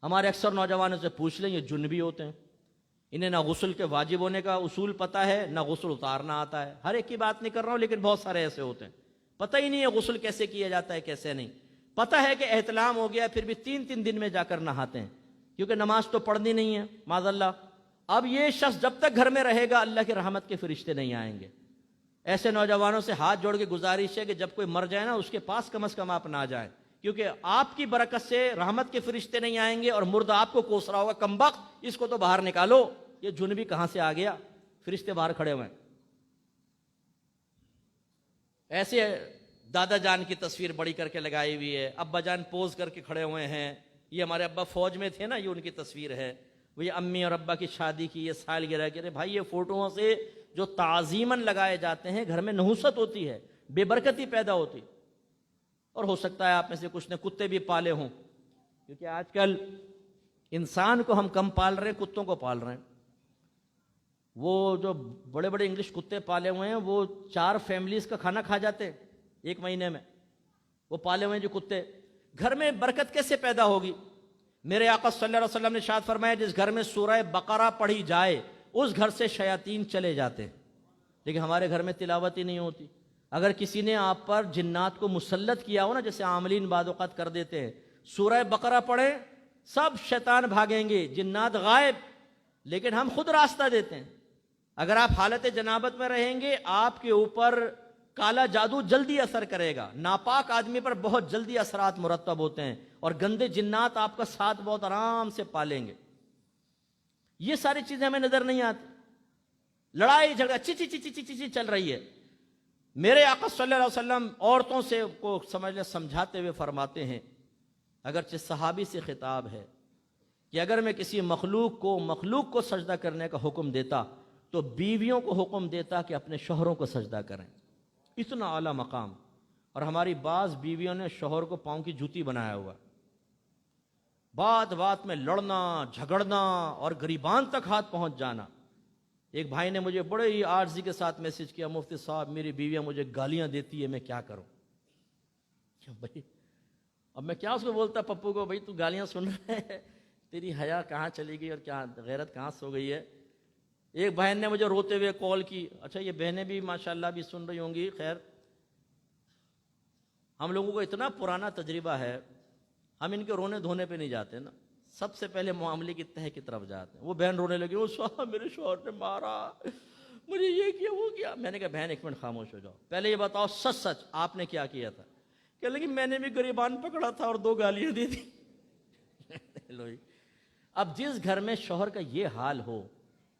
ہمارے اکثر نوجوانوں سے پوچھ لیں، یہ جنبی ہوتے ہیں، انہیں نہ غسل کے واجب ہونے کا اصول پتہ ہے، نہ غسل اتارنا آتا ہے. ہر ایک کی بات نہیں کر رہا ہوں، لیکن بہت سارے ایسے ہوتے ہیں پتہ ہی نہیں ہے غسل کیسے کیا جاتا ہے کیسے نہیں. پتہ ہے کہ احتلام ہو گیا پھر بھی 3 دن میں جا کر نہاتے ہیں، کیونکہ نماز تو پڑھنی نہیں ہے معاذ اللہ. اب یہ شخص جب تک گھر میں رہے گا اللہ کی رحمت کے فرشتے نہیں آئیں گے. ایسے نوجوانوں سے ہاتھ جوڑ کے گزارش ہے کہ جب کوئی مر جائے نا اس کے پاس کم از کم آپ نہ جائیں، کیونکہ آپ کی برکت سے رحمت کے فرشتے نہیں آئیں گے اور مردہ آپ کو کوس رہا ہوگا، کمبخت اس کو تو باہر نکالو، یہ جنبی کہاں سے آ گیا، فرشتے باہر کھڑے ہوئے ہیں. ایسے دادا جان کی تصویر بڑی کر کے لگائی ہوئی ہے، ابا جان پوز کر کے کھڑے ہوئے ہیں، یہ ہمارے ابا فوج میں تھے نا، یہ ان کی تصویر ہے. وہ یہ امی اور ابا کی شادی کی یہ سالگرہ کی. بھائی یہ فوٹوؤں سے جو تعظیماً لگائے جاتے ہیں گھر میں نحوست ہوتی ہے، بے برکتی پیدا ہوتی. اور ہو سکتا ہے آپ میں سے کچھ نے کتے بھی پالے ہوں، کیونکہ آج کل انسان کو ہم کم پال رہے ہیں، کتوں کو پال رہے ہیں۔ وہ جو بڑے بڑے انگلش کتے پالے ہوئے ہیں وہ 4 فیملیز کا کھانا کھا جاتے ہیں ایک مہینے میں، وہ پالے ہوئے ہیں جو کتے۔ گھر میں برکت کیسے پیدا ہوگی؟ میرے آقا صلی اللہ علیہ وسلم نے ارشاد فرمایا جس گھر میں سورہ بقرہ پڑھی جائے اس گھر سے شیاطین چلے جاتے ہیں، لیکن ہمارے گھر میں تلاوت ہی نہیں ہوتی۔ اگر کسی نے آپ پر جنات کو مسلط کیا ہو نا، جیسے عاملین بعض اوقات کر دیتے ہیں، سورہ بقرہ پڑھیں سب شیطان بھاگیں گے، جنات غائب، لیکن ہم خود راستہ دیتے ہیں۔ اگر آپ حالت جنابت میں رہیں گے آپ کے اوپر کالا جادو جلدی اثر کرے گا، ناپاک آدمی پر بہت جلدی اثرات مرتب ہوتے ہیں، اور گندے جنات آپ کا ساتھ بہت آرام سے پالیں گے۔ یہ ساری چیزیں ہمیں نظر نہیں آتی، لڑائی جھگڑا چی چی چی چی چی چی چل رہی ہے۔ میرے آقا صلی اللہ علیہ وسلم عورتوں سے کو سمجھاتے ہوئے فرماتے ہیں، اگرچہ صحابی سے خطاب ہے کہ اگر میں کسی مخلوق کو سجدہ کرنے کا حکم دیتا تو بیویوں کو حکم دیتا کہ اپنے شوہروں کو سجدہ کریں۔ اتنا اعلیٰ مقام، اور ہماری بعض بیویوں نے شوہر کو پاؤں کی جوتی بنایا ہوا، بات بات میں لڑنا جھگڑنا اور گریبان تک ہاتھ پہنچ جانا۔ ایک بھائی نے مجھے بڑے ہی عاجزی کے ساتھ میسج کیا، مفتی صاحب میری بیویاں مجھے گالیاں دیتی ہے، میں کیا کروں؟ بھائی اب میں کیا اس کو بولتا پپو کو، بھائی تو گالیاں سن رہے ہے، تیری حیا کہاں چلی گئی اور کیا غیرت کہاں سو گئی ہے؟ ایک بہن نے مجھے روتے ہوئے کال کی، اچھا یہ بہنیں بھی ماشاءاللہ بھی سن رہی ہوں گی، خیر ہم لوگوں کو اتنا پرانا تجربہ ہے، ہم ان کے رونے دھونے پہ نہیں جاتے نا، سب سے پہلے معاملے کی تہہ کی طرف جاتے ہیں۔ وہ بہن رونے لگی، وہ صاحب میرے شوہر نے مارا، مجھے یہ کیا وہ کیا۔ میں نے کہا بہن ایک منٹ خاموش ہو جاؤ، پہلے یہ بتاؤ سچ سچ آپ نے کیا کیا تھا؟ کہ لیکن میں نے بھی گریبان پکڑا تھا اور 2 گالیاں دی تھی۔ اب جس گھر میں شوہر کا یہ حال ہو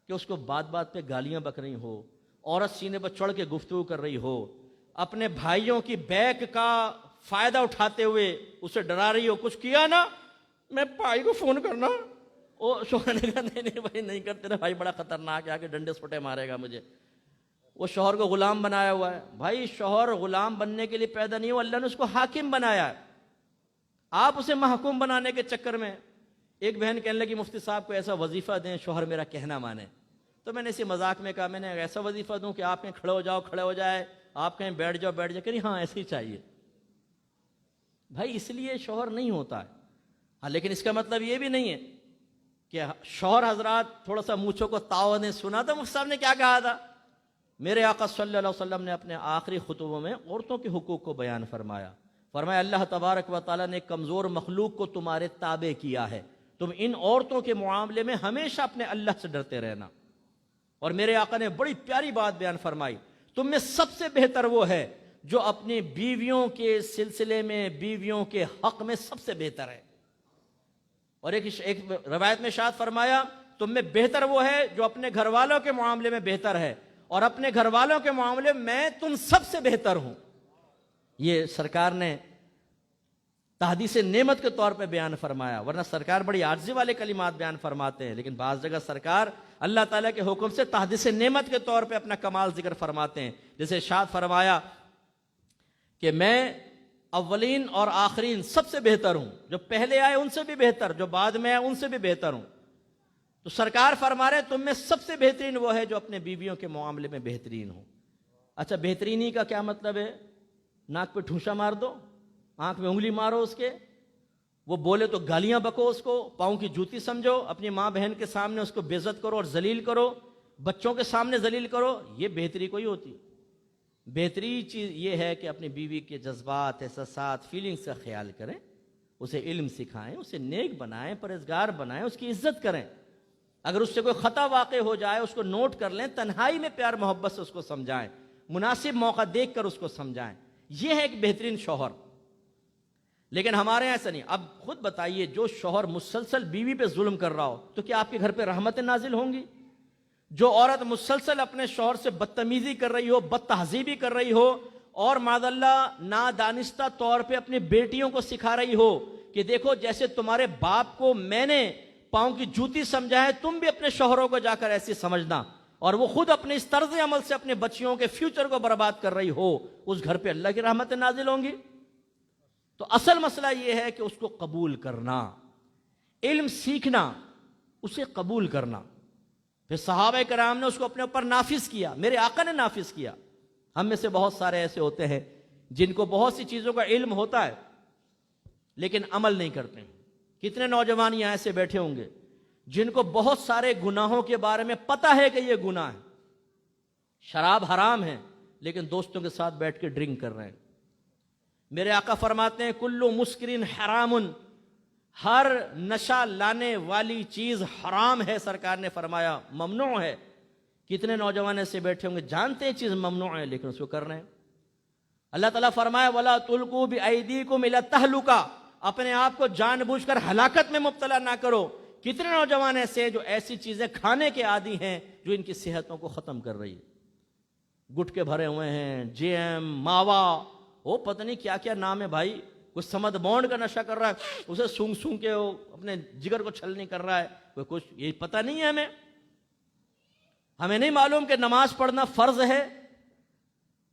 کہ اس کو بات بات پہ گالیاں بک رہی ہو، عورت سینے پر چڑھ کے گفتگو کر رہی ہو، اپنے بھائیوں کی بیک کا فائدہ اٹھاتے ہوئے اسے ڈرا رہی ہو، کچھ کیا نا میں بھائی کو فون کرنا، وہ شوہر نے کہا نہیں بھائی نہیں کرتے نا، بھائی بڑا خطرناک ہے، آ کے ڈنڈے سپٹے مارے گا مجھے۔ وہ شوہر کو غلام بنایا ہوا ہے۔ بھائی شوہر غلام بننے کے لیے پیدا نہیں ہوا، اللہ نے اس کو حاکم بنایا ہے۔ آپ اسے محکوم بنانے کے چکر میں، ایک بہن کہنے لگی مفتی صاحب کو ایسا وظیفہ دیں شوہر میرا کہنا مانے، تو میں نے اسی مذاق میں کہا میں نے ایسا وظیفہ دوں کہ آپ کہیں کھڑے ہو جاؤ کھڑے ہو جائے، آپ کہیں بیٹھ جاؤ بیٹھ جائے، کہ نہیں ہاں ایسے ہی چاہیے۔ بھائی اس لیے شوہر نہیں ہوتا ہے، ہاں لیکن اس کا مطلب یہ بھی نہیں ہے کہ شوہر حضرات تھوڑا سا مونچھوں کو تاؤ نے سنا تھا مفتی صاحب نے کیا کہا تھا۔ میرے آقا صلی اللہ علیہ وسلم نے اپنے آخری خطبوں میں عورتوں کے حقوق کو بیان فرمایا، فرمایا اللہ تبارک و تعالیٰ نے کمزور مخلوق کو تمہارے تابع کیا ہے، تم ان عورتوں کے معاملے میں ہمیشہ اپنے اللہ سے ڈرتے رہنا۔ اور میرے آقا نے بڑی پیاری بات بیان فرمائی، تم میں سب سے بہتر وہ ہے جو اپنی بیویوں کے سلسلے میں بیویوں کے حق میں سب سے بہتر ہے۔ اور ایک روایت میں ارشاد فرمایا تم میں بہتر وہ ہے جو اپنے گھر والوں کے معاملے میں بہتر ہے، اور اپنے گھر والوں کے معاملے میں تم سب سے بہتر ہوں۔ یہ سرکار نے تحدیث نعمت کے طور پہ بیان فرمایا، ورنہ سرکار بڑی عاجزی والے کلمات بیان فرماتے ہیں، لیکن بعض جگہ سرکار اللہ تعالیٰ کے حکم سے تحدیث نعمت کے طور پہ اپنا کمال ذکر فرماتے ہیں۔ جیسے ارشاد فرمایا کہ میں اولین اور آخرین سب سے بہتر ہوں، جو پہلے آئے ان سے بھی بہتر، جو بعد میں آئے ان سے بھی بہتر ہوں۔ تو سرکار فرما رہے تم میں سب سے بہترین وہ ہے جو اپنے بیویوں کے معاملے میں بہترین ہو۔ اچھا بہترینی کا کیا مطلب ہے؟ ناک پہ ٹھونسا مار دو، آنکھ میں انگلی مارو اس کے، وہ بولے تو گالیاں بکو اس کو، پاؤں کی جوتی سمجھو، اپنی ماں بہن کے سامنے اس کو بے عزت کرو اور ذلیل کرو، بچوں کے سامنے ذلیل کرو، یہ بہتری کوئی ہوتی؟ بہتری چیز یہ ہے کہ اپنی بیوی کے جذبات احساسات فیلنگز کا خیال کریں، اسے علم سکھائیں، اسے نیک بنائیں، پرہیزگار بنائیں، اس کی عزت کریں۔ اگر اس سے کوئی خطا واقع ہو جائے اس کو نوٹ کر لیں، تنہائی میں پیار محبت سے اس کو سمجھائیں، مناسب موقع دیکھ کر اس کو سمجھائیں، یہ ہے ایک بہترین شوہر۔ لیکن ہمارے یہاں ایسا نہیں۔ اب خود بتائیے جو شوہر مسلسل بیوی پہ ظلم کر رہا ہو تو کیا آپ کے گھر پہ رحمتیں نازل ہوں گی؟ جو عورت مسلسل اپنے شوہر سے بدتمیزی کر رہی ہو، بد تہذیبی کر رہی ہو، اور معاذ اللہ نادانستہ طور پہ اپنی بیٹیوں کو سکھا رہی ہو کہ دیکھو جیسے تمہارے باپ کو میں نے پاؤں کی جوتی سمجھا ہے تم بھی اپنے شوہروں کو جا کر ایسی سمجھنا، اور وہ خود اپنے اس طرز عمل سے اپنے بچیوں کے فیوچر کو برباد کر رہی ہو، اس گھر پہ اللہ کی رحمتیں نازل ہوں گی؟ تو اصل مسئلہ یہ ہے کہ اس کو قبول کرنا، علم سیکھنا، اسے قبول کرنا۔ پھر صحابہ کرام نے اس کو اپنے اوپر نافذ کیا، میرے آقا نے نافذ کیا۔ ہم میں سے بہت سارے ایسے ہوتے ہیں جن کو بہت سی چیزوں کا علم ہوتا ہے لیکن عمل نہیں کرتے۔ کتنے نوجوان یہاں ایسے بیٹھے ہوں گے جن کو بہت سارے گناہوں کے بارے میں پتہ ہے کہ یہ گناہ ہے، شراب حرام ہے، لیکن دوستوں کے ساتھ بیٹھ کے ڈرنک کر رہے ہیں۔ میرے آقا فرماتے ہیں کلو مسکرین حرام، ہر نشہ لانے والی چیز حرام ہے، سرکار نے فرمایا ممنوع ہے۔ کتنے نوجوان ایسے بیٹھے ہوں گے جانتے ہیں چیز ممنوع ہے لیکن اس کو کر رہے ہیں۔ اللہ تعالیٰ فرمایا وَلَا تُلْقُوا بِأَيْدِيكُمْ إِلَى التَّهْلُكَةِ، اپنے آپ کو جان بوجھ کر ہلاکت میں مبتلا نہ کرو۔ کتنے نوجوان ایسے ہیں جو ایسی چیزیں کھانے کے عادی ہیں جو ان کی صحتوں کو ختم کر رہی ہے، گٹکے بھرے ہوئے ہیں، جے ایم، ماوا، وہ پتہ نہیں کیا کیا نام ہے بھائی، کچھ سمد بونڈ کا نشہ کر رہا ہے، اسے سونگ سونگ کے وہ اپنے جگر کو چھلنی کر رہا ہے، کوئی کچھ یہ پتہ نہیں ہے ہمیں نہیں معلوم کہ نماز پڑھنا فرض ہے،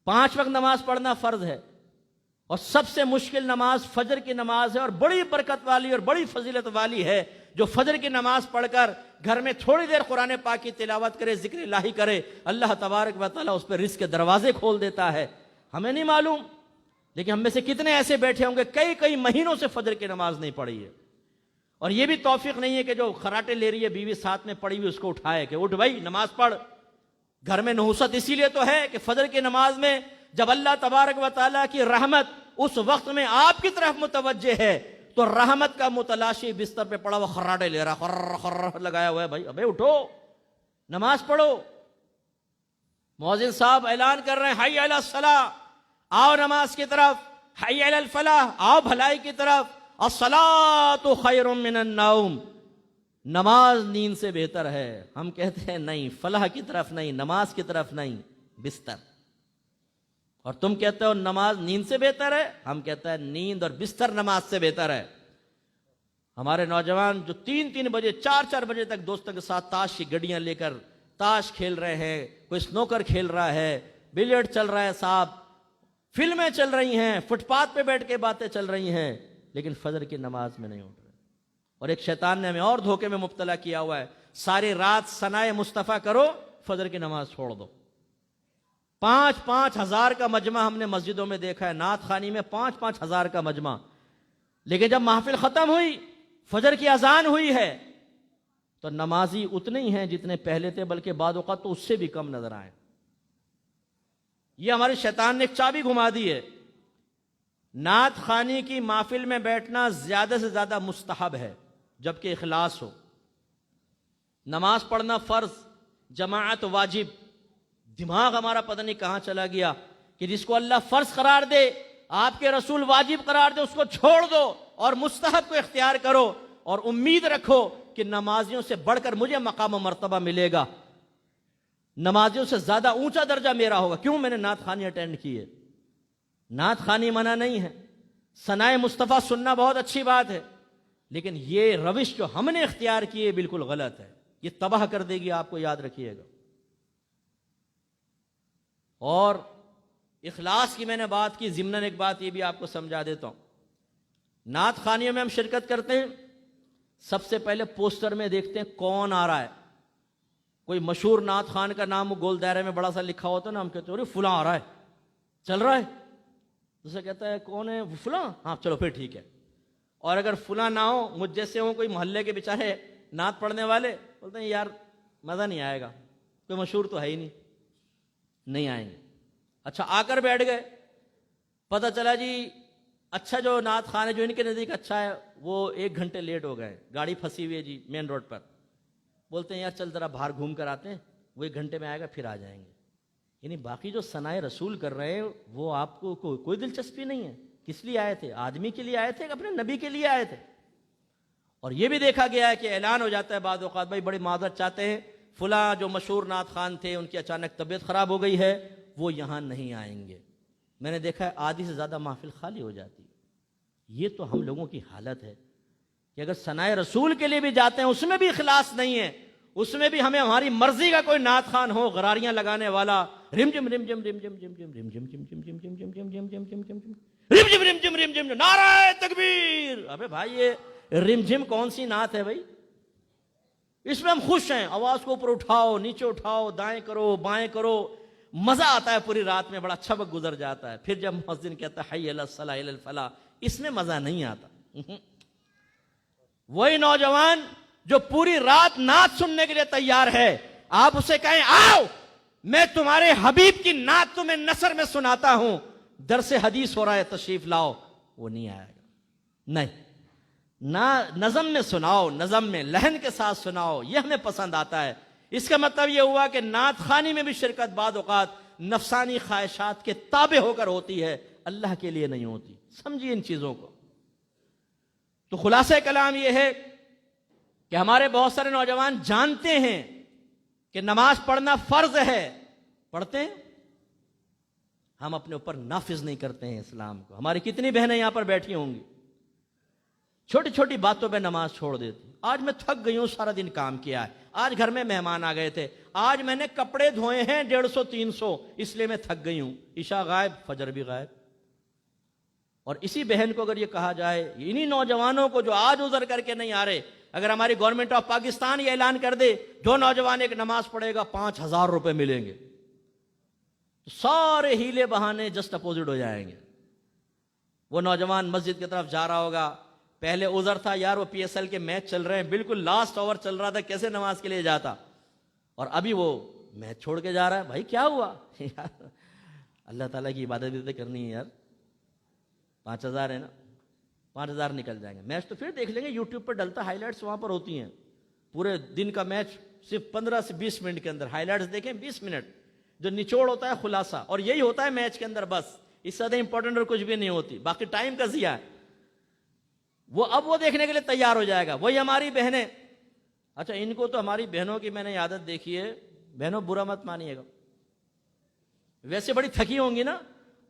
5 وقت نماز پڑھنا فرض ہے، اور سب سے مشکل نماز فجر کی نماز ہے، اور بڑی برکت والی اور بڑی فضیلت والی ہے جو فجر کی نماز پڑھ کر گھر میں تھوڑی دیر قرآن پاک کی تلاوت کرے، ذکر الہی کرے، اللہ تبارک و تعالیٰ اس پہ رزق کے دروازے کھول دیتا ہے۔ ہمیں نہیں معلوم، لیکن ہم میں سے کتنے ایسے بیٹھے ہوں گے کئی مہینوں سے فجر کی نماز نہیں پڑھی ہے، اور یہ بھی توفیق نہیں ہے کہ جو خراٹے لے رہی ہے بیوی ساتھ میں پڑھی ہوئی اس کو اٹھائے کہ اٹھ بھائی نماز پڑھ۔ گھر میں نحوست اسی لیے تو ہے کہ فجر کی نماز میں جب اللہ تبارک و تعالیٰ کی رحمت اس وقت میں آپ کی طرف متوجہ ہے تو رحمت کا متلاشی بستر پہ پڑا ہوا خراٹے لے رہا، خر خر لگایا ہوا ہے، بھائی ابے اٹھو نماز پڑھو۔ مؤذن صاحب اعلان کر رہے ہیں حی علی الصلاۃ، آؤ نماز کی طرف، حی علی الفلاح، آؤ بھلائی کی طرف، الصلاۃ خیر من النوم، نماز نیند سے بہتر ہے۔ ہم کہتے ہیں نہیں، فلاح کی طرف نہیں، نماز کی طرف نہیں، بستر۔ اور تم کہتے ہو نماز نیند سے بہتر ہے، ہم کہتے ہیں نیند اور بستر نماز سے بہتر ہے۔ ہمارے نوجوان جو 3 بجے 4 بجے تک دوستوں کے ساتھ تاش کی گڈیاں لے کر تاش کھیل رہے ہیں، کوئی سنوکر کھیل رہا ہے، بلیئرڈ چل رہا ہے صاحب، فلمیں چل رہی ہیں، فٹ پاتھ پہ بیٹھ کے باتیں چل رہی ہیں، لیکن فجر کی نماز میں نہیں اٹھ رہے۔ اور ایک شیطان نے ہمیں اور دھوکے میں مبتلا کیا ہوا ہے، ساری رات ثنائے مصطفیٰ کرو، فجر کی نماز چھوڑ دو۔ 5-5 ہزار کا مجمع ہم نے مسجدوں میں دیکھا ہے، نعت خوانی میں 5-5 ہزار کا مجمع، لیکن جب محفل ختم ہوئی، فجر کی اذان ہوئی ہے تو نمازی اتنے ہی ہیں جتنے پہلے تھے، بلکہ بعض اوقات تو اس سے بھی کم نظر آئے۔ یہ ہمارے شیطان نے ایک چابی گھما دی ہے۔ نعت خوانی کی محفل میں بیٹھنا زیادہ سے زیادہ مستحب ہے جبکہ اخلاص ہو، نماز پڑھنا فرض، جماعت واجب۔ دماغ ہمارا پتہ نہیں کہاں چلا گیا کہ جس کو اللہ فرض قرار دے، آپ کے رسول واجب قرار دے، اس کو چھوڑ دو اور مستحب کو اختیار کرو، اور امید رکھو کہ نمازیوں سے بڑھ کر مجھے مقام و مرتبہ ملے گا، نمازیوں سے زیادہ اونچا درجہ میرا ہوگا۔ کیوں؟ میں نے نعت خوانی اٹینڈ کی ہے۔ نعت خوانی منع نہیں ہے، ثنائے مصطفیٰ سننا بہت اچھی بات ہے، لیکن یہ روش جو ہم نے اختیار کی ہے بالکل غلط ہے، یہ تباہ کر دے گی، آپ کو یاد رکھیے گا۔ اور اخلاص کی میں نے بات کی، ضمناً ایک بات یہ بھی آپ کو سمجھا دیتا ہوں۔ نعت خوانیوں میں ہم شرکت کرتے ہیں، سب سے پہلے پوسٹر میں دیکھتے ہیں کون آ رہا ہے، کوئی مشہور نعت خوان کا نام گول دائرے میں بڑا سا لکھا ہوتا ہے نا، ہم کہتے ہیں ارے فلاں آ رہا ہے، چل رہا ہے، دوسرا کہتا ہے کون ہے؟ فلاں، ہاں چلو پھر ٹھیک ہے۔ اور اگر فلاں نہ ہو، مجھ جیسے ہوں کوئی محلے کے بیچارے نعت پڑھنے والے، بولتے ہیں یار مزہ نہیں آئے گا، کوئی مشہور تو ہے ہی نہیں آئیں گے۔ اچھا آ کر بیٹھ گئے، پتہ چلا جی اچھا جو نعت خوان ہے جو ان کے نزدیک اچھا ہے وہ 1 گھنٹے لیٹ ہو گئے، گاڑی پھنسی ہوئی ہے جی مین روڈ پر، بولتے ہیں یار چل ذرا باہر گھوم کر آتے ہیں، وہ 1 گھنٹے میں آئے گا پھر آ جائیں گے۔ یعنی باقی جو ثنائے رسول کر رہے ہیں وہ آپ کو کوئی دلچسپی نہیں ہے۔ کس لیے آئے تھے؟ آدمی کے لیے آئے تھے کہ اپنے نبی کے لیے آئے تھے؟ اور یہ بھی دیکھا گیا ہے کہ اعلان ہو جاتا ہے بعض اوقات، بھائی بڑی معذرت چاہتے ہیں، فلاں جو مشہور نعت خوان تھے ان کی اچانک طبیعت خراب ہو گئی ہے، وہ یہاں نہیں آئیں گے۔ میں نے دیکھا ہے آدھی سے زیادہ محفل خالی ہو جاتی ہے۔ یہ تو ہم لوگوں کی حالت ہے کہ اگر ثنائے رسول کے لیے بھی جاتے ہیں اس میں بھی اخلاص نہیں ہے، اس میں بھی ہمیں ہماری مرضی کا کوئی نعت خوان ہو، غراریاں لگانے والا، رم جم رم جم رم جم جم جم رم جم جم جم جم جم جم جم جم جم جم جم رم جم رم جم رم جم جم نعرہ تکبیر. ابے بھائی یہ رم جم کون سی نعت ہے بھائی؟ اس میں ہم خوش ہیں. آواز کو اوپر اٹھاؤ نیچے اٹھاؤ دائیں کرو بائیں کرو, مزہ آتا ہے پوری رات میں, بڑا اچھا وقت گزر جاتا ہے. پھر جب مؤذن کہتا ہے حی علی الصلاۃ علی الفلاح, اس میں مزہ نہیں آتا. وہی نوجوان جو پوری رات نعت سننے کے لیے تیار ہے, آپ اسے کہیں آؤ میں تمہارے حبیب کی نعت تمہیں نثر میں سناتا ہوں, درس حدیث ہو رہا ہے تشریف لاؤ, وہ نہیں آئے گا. نہیں, نہ نظم میں سناؤ, نظم میں لحن کے ساتھ سناؤ, یہ ہمیں پسند آتا ہے. اس کا مطلب یہ ہوا کہ نعت خوانی میں بھی شرکت بعض اوقات نفسانی خواہشات کے تابع ہو کر ہوتی ہے, اللہ کے لیے نہیں ہوتی. سمجھیے ان چیزوں کو. تو خلاصہ کلام یہ ہے کہ ہمارے بہت سارے نوجوان جانتے ہیں کہ نماز پڑھنا فرض ہے, پڑھتے ہیں, ہم اپنے اوپر نافذ نہیں کرتے ہیں اسلام کو. ہماری کتنی بہنیں یہاں پر بیٹھی ہوں گی چھوٹی چھوٹی باتوں پہ نماز چھوڑ دیتی. آج میں تھک گئی ہوں, سارا دن کام کیا ہے, آج گھر میں مہمان آ گئے تھے, آج میں نے کپڑے دھوئے ہیں 150-300, اس لیے میں تھک گئی ہوں. عشاء غائب, فجر بھی غائب. اور اسی بہن کو اگر یہ کہا جائے, انہی نوجوانوں کو جو آج عذر کر کے نہیں آ رہے, اگر ہماری گورنمنٹ آف پاکستان یہ اعلان کر دے جو نوجوان ایک نماز پڑھے گا 5,000 روپے ملیں گے, تو سارے ہیلے بہانے جسٹ اپوزٹ ہو جائیں گے. وہ نوجوان مسجد کی طرف جا رہا ہوگا, پہلے عذر تھا یار وہ پی ایس ایل کے میچ چل رہے ہیں, بالکل لاسٹ اوور چل رہا تھا, کیسے نماز کے لیے جاتا, اور ابھی وہ میچ چھوڑ کے جا رہا ہے. بھائی کیا ہوا یار, اللہ تعالیٰ کی عبادت بھی کرنی ہے یار. 5,000 ہے نا, 5,000 نکل جائیں گے. میچ تو پھر دیکھ لیں گے, یوٹیوب پر ڈلتا, ہائی لائٹس وہاں پر ہوتی ہیں. پورے دن کا میچ صرف 15 سے 20 منٹ کے اندر ہائی لائٹس دیکھیں, 20 منٹ جو نچوڑ ہوتا ہے خلاصہ, اور یہی ہوتا ہے میچ کے اندر بس, اس سے زیادہ امپورٹنٹ اور کچھ بھی نہیں ہوتی, باقی ٹائم کا ضیاع ہے. وہ دیکھنے کے لیے تیار ہو جائے گا. وہی ہماری بہنیں, اچھا ان کو تو ہماری بہنوں کی میں نے عادت دیکھی ہے, بہنوں برا مت مانیے گا, ویسے بڑی تھکی ہوں گی نا,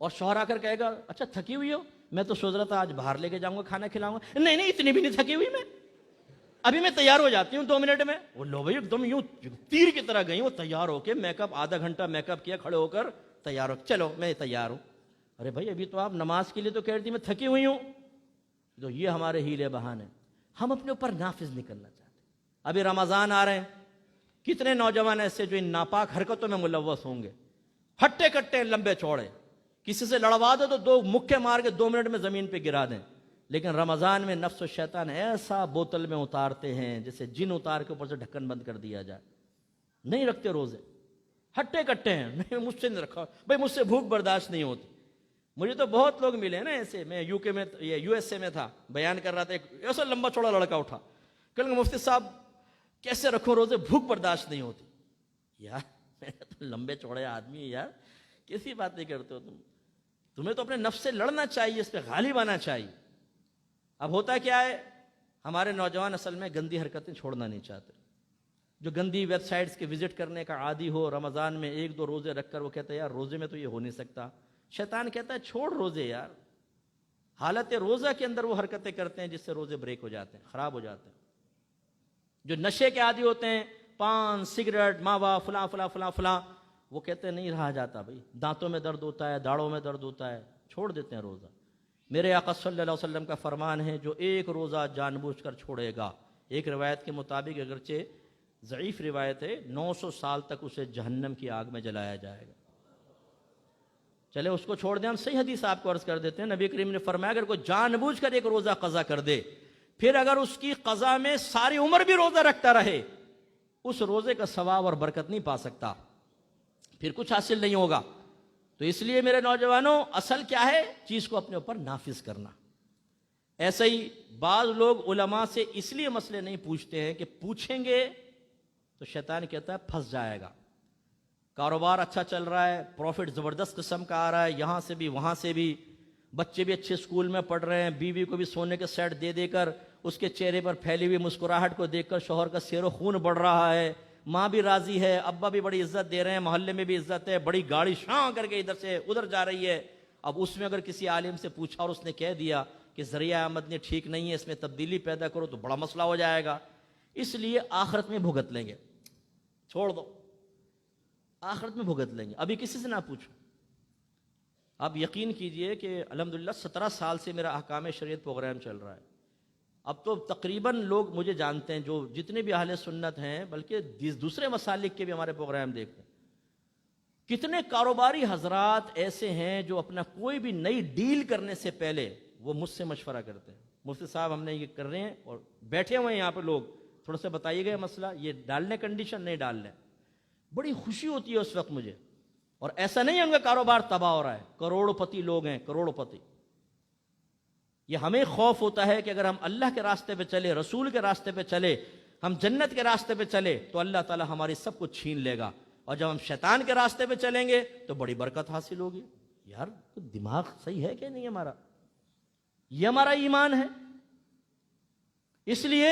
اور شوہر آ کر کہے گا اچھا تھکی ہوئی ہو, میں تو سوچ رہا تھا آج باہر لے کے جاؤں گا کھانا کھلاؤں گا. نہیں نہیں اتنی بھی نہیں تھکی ہوئی میں, ابھی میں تیار ہو جاتی ہوں 2 منٹ میں. وہ لو بھائی ایک دم یوں تیر کی طرح گئی, وہ تیار ہو کے میک اپ, آدھا گھنٹہ میک اپ کیا, کھڑے ہو کر تیار ہو, چلو میں تیار ہوں. ارے بھائی ابھی تو آپ نماز کے لیے تو کہہ رہی تھی میں تھکی ہوئی ہوں. تو یہ ہمارے ہیلے بہانے, ہم اپنے اوپر نافذ نہیں کرنا چاہتے. ابھی رمضان آ رہے ہیں, کتنے نوجوان ایسے جو ان ناپاک حرکتوں میں ملوث ہوں گے, ہٹے کٹے لمبے چوڑے, کسی سے لڑوا دو تو 2 مکے مار کے 2 منٹ میں زمین پہ گرا دیں. لیکن رمضان میں نفس و شیطان ایسا بوتل میں اتارتے ہیں جیسے جن اتار کے اوپر سے ڈھکن بند کر دیا جائے. نہیں رکھتے روزے, ہٹے کٹے ہیں, نہیں مجھ سے نہیں رکھا بھائی, مجھ سے بھوک برداشت نہیں ہوتی. مجھے تو بہت لوگ ملے ہیں نا ایسے, میں UK میں USA میں تھا, بیان کر رہا تھا, ایک ایسا لمبا چوڑا لڑکا اٹھا, کہنے لگا مفتی صاحب کیسے رکھو روزے, بھوک برداشت نہیں ہوتی. یار میں تو لمبے چوڑے آدمی ہے یار, کیسی باتیں کرتے ہو تمہیں تو اپنے نفس سے لڑنا چاہیے, اس پہ غالب آنا چاہیے. اب ہوتا کیا ہے, ہمارے نوجوان اصل میں گندی حرکتیں چھوڑنا نہیں چاہتے. جو گندی ویب سائٹس کے وزٹ کرنے کا عادی ہو, رمضان میں 1-2 روزے رکھ کر وہ کہتا ہے یار روزے میں تو یہ ہو نہیں سکتا. شیطان کہتا ہے چھوڑ روزے یار, حالت روزہ کے اندر وہ حرکتیں کرتے ہیں جس سے روزے بریک ہو جاتے ہیں, خراب ہو جاتے ہیں. جو نشے کے عادی ہوتے ہیں, پان سگریٹ ماوا فلاں فلاں فلاں فلاں, وہ کہتے ہیں نہیں رہا جاتا بھائی, دانتوں میں درد ہوتا ہے, داڑھوں میں درد ہوتا ہے, چھوڑ دیتے ہیں روزہ. میرے آقا صلی اللہ علیہ وسلم کا فرمان ہے جو ایک روزہ جان بوجھ کر چھوڑے گا, ایک روایت کے مطابق اگرچہ ضعیف روایت ہے, 900 سال تک اسے جہنم کی آگ میں جلایا جائے گا. چلے اس کو چھوڑ دیں, ہم صحیح حدیث آپ کو عرض کر دیتے ہیں. نبی کریم نے فرمایا اگر کوئی جان بوجھ کر ایک روزہ قضا کر دے, پھر اگر اس کی قضا میں ساری عمر بھی روزہ رکھتا رہے, اس روزے کا ثواب اور برکت نہیں پا سکتا, پھر کچھ حاصل نہیں ہوگا. تو اس لیے میرے نوجوانوں, اصل کیا ہے, چیز کو اپنے اوپر نافذ کرنا. ایسے ہی بعض لوگ علماء سے اس لیے مسئلے نہیں پوچھتے ہیں کہ پوچھیں گے تو شیطان کہتا ہے پھنس جائے گا. کاروبار اچھا چل رہا ہے, پروفٹ زبردست قسم کا آ رہا ہے, یہاں سے بھی وہاں سے بھی, بچے بھی اچھے اسکول میں پڑھ رہے ہیں, بیوی کو بھی سونے کے سیٹ دے دے کر اس کے چہرے پر پھیلی ہوئی مسکراہٹ کو دیکھ کر شوہر کا سیر و خون بڑھ رہا ہے, ماں بھی راضی ہے, ابا بھی بڑی عزت دے رہے ہیں, محلے میں بھی عزت ہے, بڑی گاڑی شاں کر کے ادھر سے ادھر جا رہی ہے. اب اس میں اگر کسی عالم سے پوچھا اور اس نے کہہ دیا کہ ذریعہ آمدنی ٹھیک نہیں ہے, اس میں تبدیلی پیدا کرو, تو بڑا مسئلہ ہو جائے گا. اس لیے آخرت میں بھگت لیں گے, چھوڑ دو. آخرت میں بھگت لیں گے، ابھی کسی سے نہ پوچھو۔ آپ یقین کیجئے کہ الحمدللہ 17 سال سے میرا احکام شریعت پروگرام چل رہا ہے۔ اب تو تقریباً لوگ مجھے جانتے ہیں، جو جتنے بھی اہل سنت ہیں، بلکہ دوسرے مسالک کے بھی ہمارے پروگرام دیکھتے ہیں۔ کتنے کاروباری حضرات ایسے ہیں جو اپنا کوئی بھی نئی ڈیل کرنے سے پہلے وہ مجھ سے مشورہ کرتے ہیں، مفتی صاحب ہم نے یہ کر رہے ہیں، اور بیٹھے ہوئے ہیں یہاں پہ لوگ، تھوڑا سا بتائیے گا مسئلہ، یہ ڈالنے کنڈیشن نہیں ڈالنے۔ بڑی خوشی ہوتی ہے اس وقت مجھے، اور ایسا نہیں ہے ان کا کاروبار تباہ ہو رہا ہے، کروڑ پتی لوگ ہیں، کروڑ پتی۔ یہ ہمیں خوف ہوتا ہے کہ اگر ہم اللہ کے راستے پہ چلے، رسول کے راستے پہ چلے، ہم جنت کے راستے پہ چلے تو اللہ تعالی ہماری سب کچھ چھین لے گا، اور جب ہم شیطان کے راستے پہ چلیں گے تو بڑی برکت حاصل ہوگی۔ یار دماغ صحیح ہے کہ نہیں ہمارا؟ یہ ہمارا ایمان ہے۔ اس لیے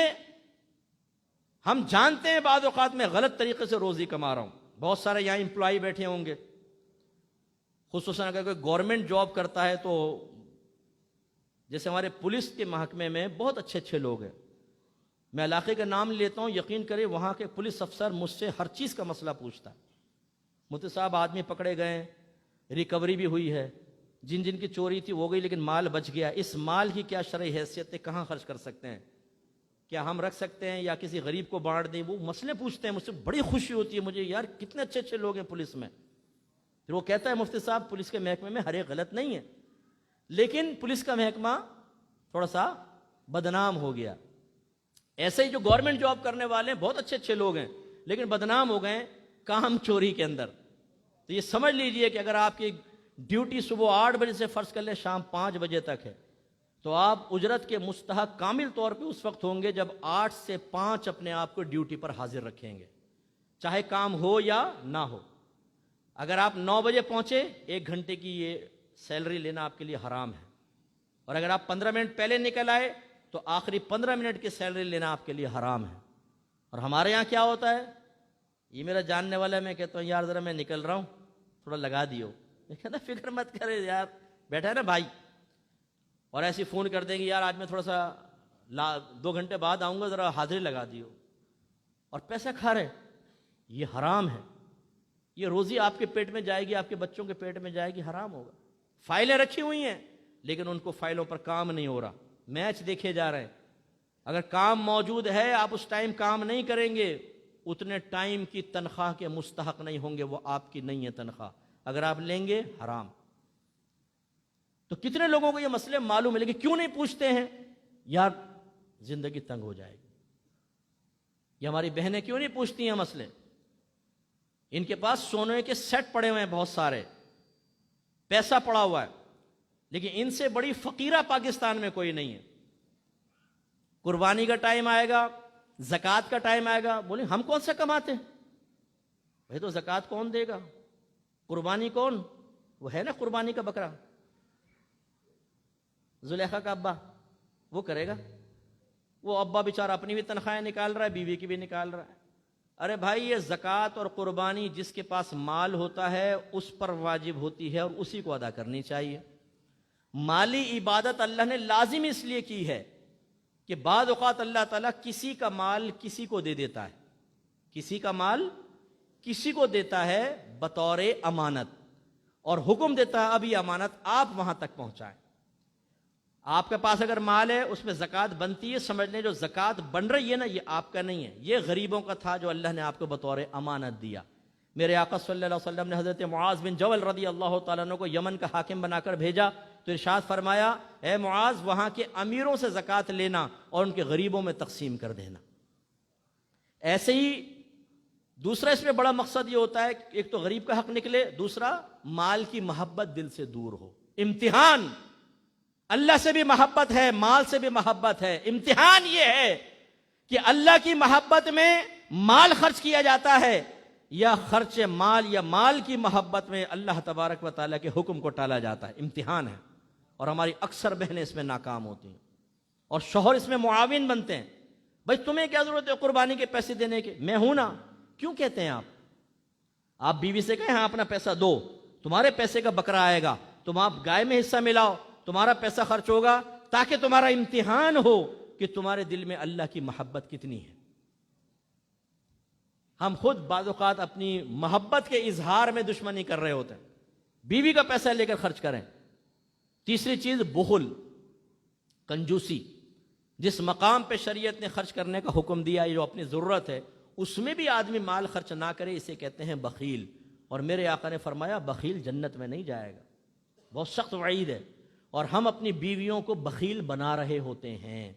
ہم جانتے ہیں بعض اوقات میں غلط طریقے سے روزی کما رہا ہوں۔ بہت سارے یہاں امپلائی بیٹھے ہوں گے، خصوصاً اگر کوئی گورنمنٹ جاب کرتا ہے، تو جیسے ہمارے پولیس کے محکمے میں بہت اچھے اچھے لوگ ہیں، میں علاقے کا نام لیتا ہوں، یقین کریں وہاں کے پولیس افسر مجھ سے ہر چیز کا مسئلہ پوچھتا ہے۔ مفتی صاحب آدمی پکڑے گئے، ریکوری بھی ہوئی ہے، جن جن کی چوری تھی وہ گئی لیکن مال بچ گیا، اس مال کی کیا شرعی حیثیت ہے، کہاں خرچ کر سکتے ہیں، کیا ہم رکھ سکتے ہیں یا کسی غریب کو بانٹ دیں؟ وہ مسئلے پوچھتے ہیں مجھ سے، بڑی خوشی ہوتی ہے مجھے، یار کتنے اچھے اچھے لوگ ہیں پولیس میں۔ پھر وہ کہتا ہے مفتی صاحب پولیس کے محکمے میں ہر ایک غلط نہیں ہے، لیکن پولیس کا محکمہ تھوڑا سا بدنام ہو گیا۔ ایسے ہی جو گورنمنٹ جاب کرنے والے ہیں بہت اچھے اچھے لوگ ہیں، لیکن بدنام ہو گئے کام چوری کے اندر۔ تو یہ سمجھ لیجئے کہ اگر آپ کی ڈیوٹی صبح 8 بجے سے فرض کر لیں شام 5 بجے تک ہے، تو آپ اجرت کے مستحق کامل طور پہ اس وقت ہوں گے جب 8 سے 5 اپنے آپ کو ڈیوٹی پر حاضر رکھیں گے، چاہے کام ہو یا نہ ہو۔ اگر آپ 9 بجے پہنچے، 1 گھنٹے کی یہ سیلری لینا آپ کے لیے حرام ہے، اور اگر آپ 15 منٹ پہلے نکل آئے تو آخری 15 منٹ کی سیلری لینا آپ کے لیے حرام ہے۔ اور ہمارے یہاں کیا ہوتا ہے، یہ میرا جاننے والا ہے، میں کہتا ہوں یار ذرا میں نکل رہا ہوں، تھوڑا لگا دیو، میں کہتا فکر مت کرے یار، بیٹھا ہے نا بھائی، اور ایسے فون کر دیں گے یار آج میں تھوڑا سا 2 گھنٹے بعد آؤں گا، ذرا حاضری لگا دیو، اور پیسہ کھا رہے۔ یہ حرام ہے، یہ روزی آپ کے پیٹ میں جائے گی، آپ کے بچوں کے پیٹ میں جائے گی، حرام ہوگا۔ فائلیں رکھی ہوئی ہیں لیکن ان کو فائلوں پر کام نہیں ہو رہا، میچ دیکھے جا رہے ہیں۔ اگر کام موجود ہے، آپ اس ٹائم کام نہیں کریں گے، اتنے ٹائم کی تنخواہ کے مستحق نہیں ہوں گے، وہ آپ کی نہیں ہے تنخواہ، اگر آپ لیں گے حرام۔ تو کتنے لوگوں کو یہ مسئلے معلوم ہے لیکن کیوں نہیں پوچھتے ہیں؟ یار زندگی تنگ ہو جائے گی۔ یہ ہماری بہنیں کیوں نہیں پوچھتی ہیں مسئلے؟ ان کے پاس سونے کے سیٹ پڑے ہوئے ہیں، بہت سارے پیسہ پڑا ہوا ہے، لیکن ان سے بڑی فقیرہ پاکستان میں کوئی نہیں ہے۔ قربانی کا ٹائم آئے گا، زکوٰۃ کا ٹائم آئے گا، بولیں ہم کون سا کماتے ہیں بھائی، تو زکوٰۃ کون دے گا؟ قربانی کون؟ وہ ہے نا قربانی کا بکرا، زلیخا کا ابا وہ کرے گا۔ وہ ابا بیچارہ اپنی بھی تنخواہیں نکال رہا ہے، بیوی کی بھی نکال رہا ہے۔ ارے بھائی یہ زکوٰۃ اور قربانی جس کے پاس مال ہوتا ہے اس پر واجب ہوتی ہے اور اسی کو ادا کرنی چاہیے۔ مالی عبادت اللہ نے لازم اس لیے کی ہے کہ بعض اوقات اللہ تعالیٰ کسی کا مال کسی کو دے دیتا ہے، کسی کا مال کسی کو دیتا ہے بطور امانت، اور حکم دیتا ہے اب یہ امانت آپ وہاں تک پہنچائیں۔ آپ کے پاس اگر مال ہے اس میں زکوٰۃ بنتی ہے، سمجھ لیں جو زکوٰۃ بن رہی ہے نا یہ آپ کا نہیں ہے، یہ غریبوں کا تھا جو اللہ نے آپ کو بطور امانت دیا۔ میرے آقا صلی اللہ علیہ وسلم نے حضرت معاذ بن جبل رضی اللہ تعالیٰ عنہ کو یمن کا حاکم بنا کر بھیجا تو ارشاد فرمایا، اے معاذ وہاں کے امیروں سے زکوٰۃ لینا اور ان کے غریبوں میں تقسیم کر دینا۔ ایسے ہی دوسرا اس میں بڑا مقصد یہ ہوتا ہے کہ ایک تو غریب کا حق نکلے، دوسرا مال کی محبت دل سے دور ہو۔ امتحان اللہ سے بھی محبت ہے، مال سے بھی محبت ہے، امتحان یہ ہے کہ اللہ کی محبت میں مال خرچ کیا جاتا ہے یا خرچ مال یا مال کی محبت میں اللہ تبارک و تعالیٰ کے حکم کو ٹالا جاتا ہے۔ امتحان ہے، اور ہماری اکثر بہنیں اس میں ناکام ہوتی ہیں اور شوہر اس میں معاون بنتے ہیں۔ بھائی تمہیں کیا ضرورت ہے قربانی کے پیسے دینے کے، میں ہوں نا۔ کیوں کہتے ہیں آپ بیوی سے کہیں ہاں اپنا پیسہ دو، تمہارے پیسے کا بکرا آئے گا، تم آپ گائے میں حصہ ملاؤ، تمہارا پیسہ خرچ ہوگا، تاکہ تمہارا امتحان ہو کہ تمہارے دل میں اللہ کی محبت کتنی ہے۔ ہم خود بعض اوقات اپنی محبت کے اظہار میں دشمنی کر رہے ہوتے ہیں، بیوی کا پیسہ لے کر خرچ کریں۔ تیسری چیز بخل، کنجوسی۔ جس مقام پہ شریعت نے خرچ کرنے کا حکم دیا جو اپنی ضرورت ہے اس میں بھی آدمی مال خرچ نہ کرے، اسے کہتے ہیں بخیل۔ اور میرے آقا نے فرمایا بخیل جنت میں نہیں جائے گا، بہت سخت وعید ہے۔ اور ہم اپنی بیویوں کو بخیل بنا رہے ہوتے ہیں۔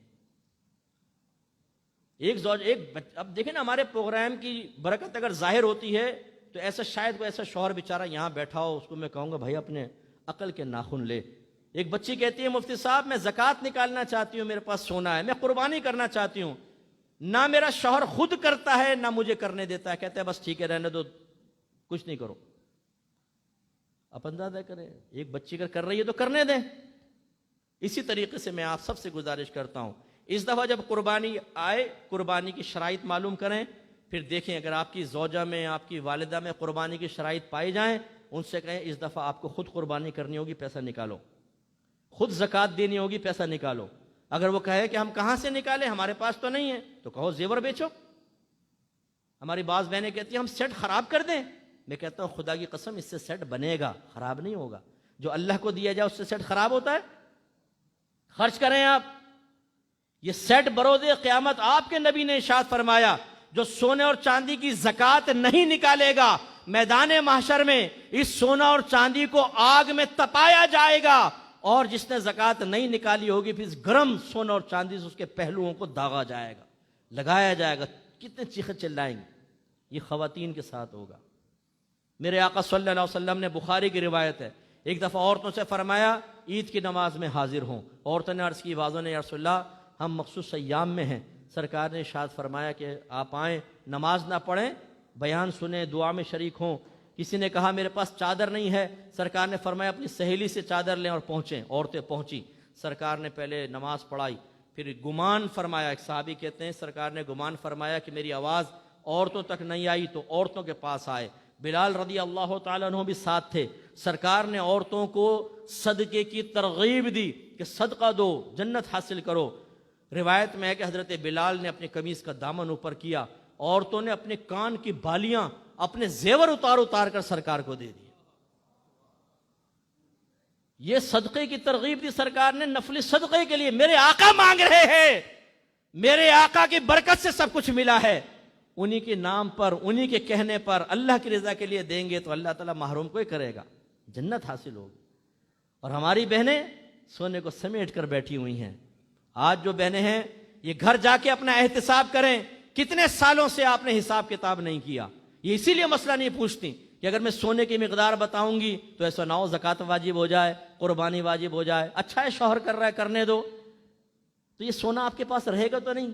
اب دیکھیں نا، ہمارے پروگرام کی برکت اگر ظاہر ہوتی ہے تو ایسا شاید کوئی ایسا شوہر بیچارہ یہاں بیٹھا ہو، اس کو میں کہوں گا بھائی اپنے عقل کے ناخن لے۔ ایک بچی کہتی ہے مفتی صاحب میں زکوٰۃ نکالنا چاہتی ہوں، میرے پاس سونا ہے، میں قربانی کرنا چاہتی ہوں، نہ میرا شوہر خود کرتا ہے نہ مجھے کرنے دیتا ہے، کہتا ہے بس ٹھیک ہے رہنے دو، کچھ نہیں کرو۔ اب اندازہ کریں، ایک بچی اگر کر رہی ہے تو کرنے دیں۔ اسی طریقے سے میں آپ سب سے گزارش کرتا ہوں، اس دفعہ جب قربانی آئے، قربانی کی شرائط معلوم کریں، پھر دیکھیں اگر آپ کی زوجہ میں، آپ کی والدہ میں قربانی کی شرائط پائی جائیں، ان سے کہیں اس دفعہ آپ کو خود قربانی کرنی ہوگی، پیسہ نکالو، خود زکوٰۃ دینی ہوگی، پیسہ نکالو۔ اگر وہ کہے کہ ہم کہاں سے نکالیں، ہمارے پاس تو نہیں ہے، تو کہو زیور بیچو۔ ہماری بعض بہنیں کہتی ہیں ہم سیٹ خراب کر دیں، میں کہتا ہوں خدا کی قسم اس سے سیٹ بنے گا، خراب نہیں ہوگا۔ جو اللہ کو دیا جائے اس سے سیٹ خراب ہوتا ہے؟ خرچ کریں آپ، یہ سیٹ بروز قیامت آپ کے نبی نے ارشاد فرمایا جو سونے اور چاندی کی زکوٰۃ نہیں نکالے گا، میدان محشر میں اس سونا اور چاندی کو آگ میں تپایا جائے گا، اور جس نے زکوٰۃ نہیں نکالی ہوگی پھر اس گرم سونا اور چاندی سے اس کے پہلوؤں کو داغا جائے گا، لگایا جائے گا۔ کتنے چیخیں چلائیں گے۔ یہ خواتین کے ساتھ ہوگا۔ میرے آقا صلی اللہ علیہ وسلم نے، بخاری کی روایت ہے، ایک دفعہ عورتوں سے فرمایا عید کی نماز میں حاضر ہوں۔ عورتوں نے عرض کی، بعضوں نے یا رسول اللہ ہم مخصوص ایام میں ہیں۔ سرکار نے ارشاد فرمایا کہ آپ آئیں، نماز نہ پڑھیں، بیان سنیں، دعا میں شریک ہوں۔ کسی نے کہا میرے پاس چادر نہیں ہے، سرکار نے فرمایا اپنی سہیلی سے چادر لیں اور پہنچیں۔ عورتیں پہنچی، سرکار نے پہلے نماز پڑھائی، پھر گمان فرمایا، ایک صحابی کہتے ہیں سرکار نے گمان فرمایا کہ میری آواز عورتوں تک نہیں آئی تو عورتوں کے پاس آئے۔ بلال رضی اللہ تعالیٰ عنہ بھی ساتھ تھے۔ سرکار نے عورتوں کو صدقے کی ترغیب دی کہ صدقہ دو، جنت حاصل کرو۔ روایت میں ہے کہ حضرت بلال نے اپنی قمیص کا دامن اوپر کیا، عورتوں نے اپنے کان کی بالیاں، اپنے زیور اتار اتار کر سرکار کو دے دی۔ یہ صدقے کی ترغیب دی سرکار نے، نفلی صدقے کے لیے۔ میرے آقا مانگ رہے ہیں، میرے آقا کی برکت سے سب کچھ ملا ہے، انہی کے نام پر، انہی کے کہنے پر اللہ کی رضا کے لیے دیں گے تو اللہ تعالیٰ محروم کوئی کرے گا، جنت حاصل ہوگی۔ اور ہماری بہنیں سونے کو سمیٹ کر بیٹھی ہوئی ہیں۔ آج جو بہنیں ہیں یہ گھر جا کے اپنا احتساب کریں، کتنے سالوں سے آپ نے حساب کتاب نہیں کیا۔ یہ اسی لیے مسئلہ نہیں پوچھتی کہ اگر میں سونے کی مقدار بتاؤں گی تو ایسا نہ ہو زکوٰۃ واجب ہو جائے، قربانی واجب ہو جائے۔ اچھا ہے شوہر کر رہا ہے، کرنے دو، تو یہ سونا آپ کے پاس رہے گا تو نہیں؟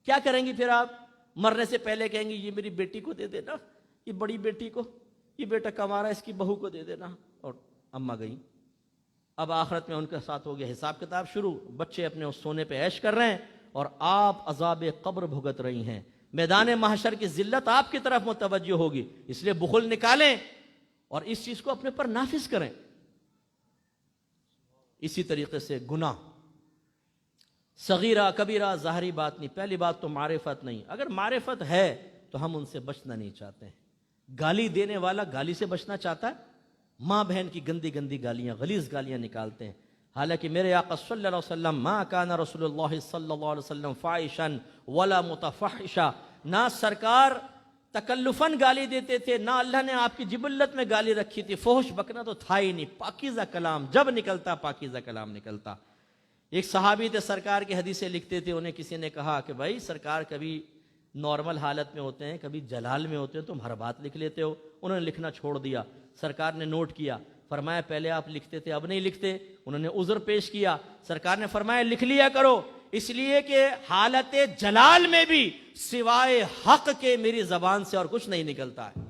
کیا کریں گی پھر آپ؟ مرنے سے پہلے کہیں گی یہ میری بیٹی کو دے دینا، یہ بڑی بیٹی کو، یہ بیٹا کما رہا ہے اس کی بہو کو دے دینا، اور اماں گئی۔ اب آخرت میں ان کے ساتھ ہو گیا حساب کتاب شروع، بچے اپنے اس سونے پہ عیش کر رہے ہیں اور آپ عذاب قبر بھگت رہی ہیں۔ میدان محشر کی ذلت آپ کی طرف متوجہ ہوگی، اس لیے بخل نکالیں اور اس چیز کو اپنے پر نافذ کریں۔ اسی طریقے سے گناہ، صغیرہ کبیرہ ظاہری بات نہیں، پہلی بات تو معرفت نہیں۔ اگر معرفت ہے تو ہم ان سے بچنا نہیں چاہتے ہیں۔ گالی دینے والا گالی سے بچنا چاہتا ہے؟ ماں بہن کی گندی گندی گالیاں، غلیظ گالیاں نکالتے ہیں، حالانکہ میرے آقا صلی اللہ علیہ وسلم ما کان رسول اللہ صلی اللہ علیہ وسلم فاحشا ولا متفحشا، نہ سرکار تکلفاً گالی دیتے تھے، نہ اللہ نے آپ کی جبلت میں گالی رکھی تھی۔ فحش بکنا تو تھا ہی نہیں، پاکیزہ کلام جب نکلتا پاکیزہ کلام نکلتا۔ ایک صحابی تھے، سرکار کی حدیثیں لکھتے تھے، انہیں کسی نے کہا کہ بھائی سرکار کبھی نارمل حالت میں ہوتے ہیں، کبھی جلال میں ہوتے ہیں، تم ہر بات لکھ لیتے ہو۔ انہوں نے لکھنا چھوڑ دیا، سرکار نے نوٹ کیا، فرمایا پہلے آپ لکھتے تھے اب نہیں لکھتے۔ انہوں نے عذر پیش کیا، سرکار نے فرمایا لکھ لیا کرو، اس لیے کہ حالت جلال میں بھی سوائے حق کے میری زبان سے اور کچھ نہیں نکلتا ہے۔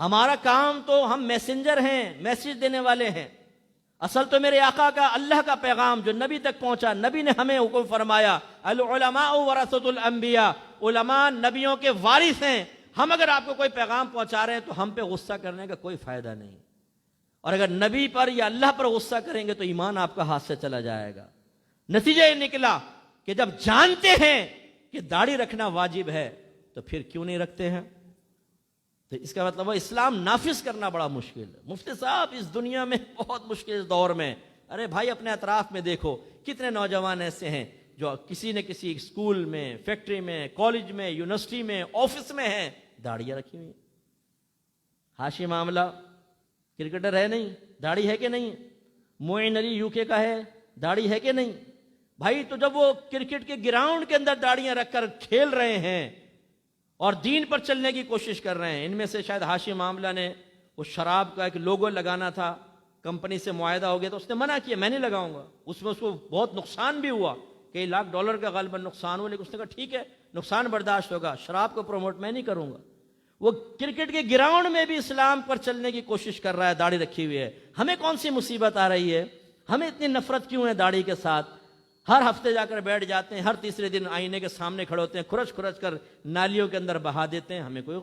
ہمارا کام تو ہم میسنجر ہیں، میسج دینے والے ہیں. اصل تو میرے آقا کا اللہ کا پیغام جو نبی تک پہنچا، نبی نے ہمیں حکم فرمایا العلماء ورثۃ الانبیاء، علماء نبیوں کے وارث ہیں. ہم اگر آپ کو کوئی پیغام پہنچا رہے ہیں تو ہم پہ غصہ کرنے کا کوئی فائدہ نہیں، اور اگر نبی پر یا اللہ پر غصہ کریں گے تو ایمان آپ کا ہاتھ سے چلا جائے گا. نتیجہ یہ نکلا کہ جب جانتے ہیں کہ داڑھی رکھنا واجب ہے تو پھر کیوں نہیں رکھتے ہیں؟ تو اس کا مطلب ہے اسلام نافذ کرنا بڑا مشکل ہے. مفتی صاحب اس دنیا میں بہت مشکل اس دور میں، ارے بھائی اپنے اطراف میں دیکھو کتنے نوجوان ایسے ہیں جو کسی نہ کسی اسکول میں، فیکٹری میں، کالج میں، یونیورسٹی میں، آفس میں ہیں، داڑیاں رکھی ہوئی ہیں. ہاشم معاملہ کرکٹر ہے نہیں، داڑھی ہے کہ نہیں؟ معین علی یو کے کا ہے، داڑھی ہے کہ نہیں؟ بھائی تو جب وہ کرکٹ کے گراؤنڈ کے اندر داڑیاں رکھ کر کھیل رہے ہیں اور دین پر چلنے کی کوشش کر رہے ہیں، ان میں سے شاید ہاشم معاملہ نے وہ شراب کا ایک لوگو لگانا تھا، کمپنی سے معاہدہ ہو گیا تو اس نے منع کیا، میں نہیں لگاؤں گا. اس میں اس کو بہت نقصان بھی ہوا، کئی لاکھ ڈالر کا غالباً نقصان ہوا، لیکن اس نے کہا ٹھیک ہے نقصان برداشت ہوگا، شراب کو پروموٹ میں نہیں کروں گا. وہ کرکٹ کے گراؤنڈ میں بھی اسلام پر چلنے کی کوشش کر رہا ہے، داڑھی رکھی ہوئی ہے. ہمیں کون سی مصیبت آ رہی ہے؟ ہمیں اتنی نفرت کیوں ہے داڑھی کے ساتھ؟ ہر ہفتے جا کر بیٹھ جاتے ہیں، ہر تیسرے دن آئینے کے سامنے کھڑے ہوتے ہیں، کھرچ کھرچ کر نالیوں کے اندر بہا دیتے ہیں. ہمیں کوئی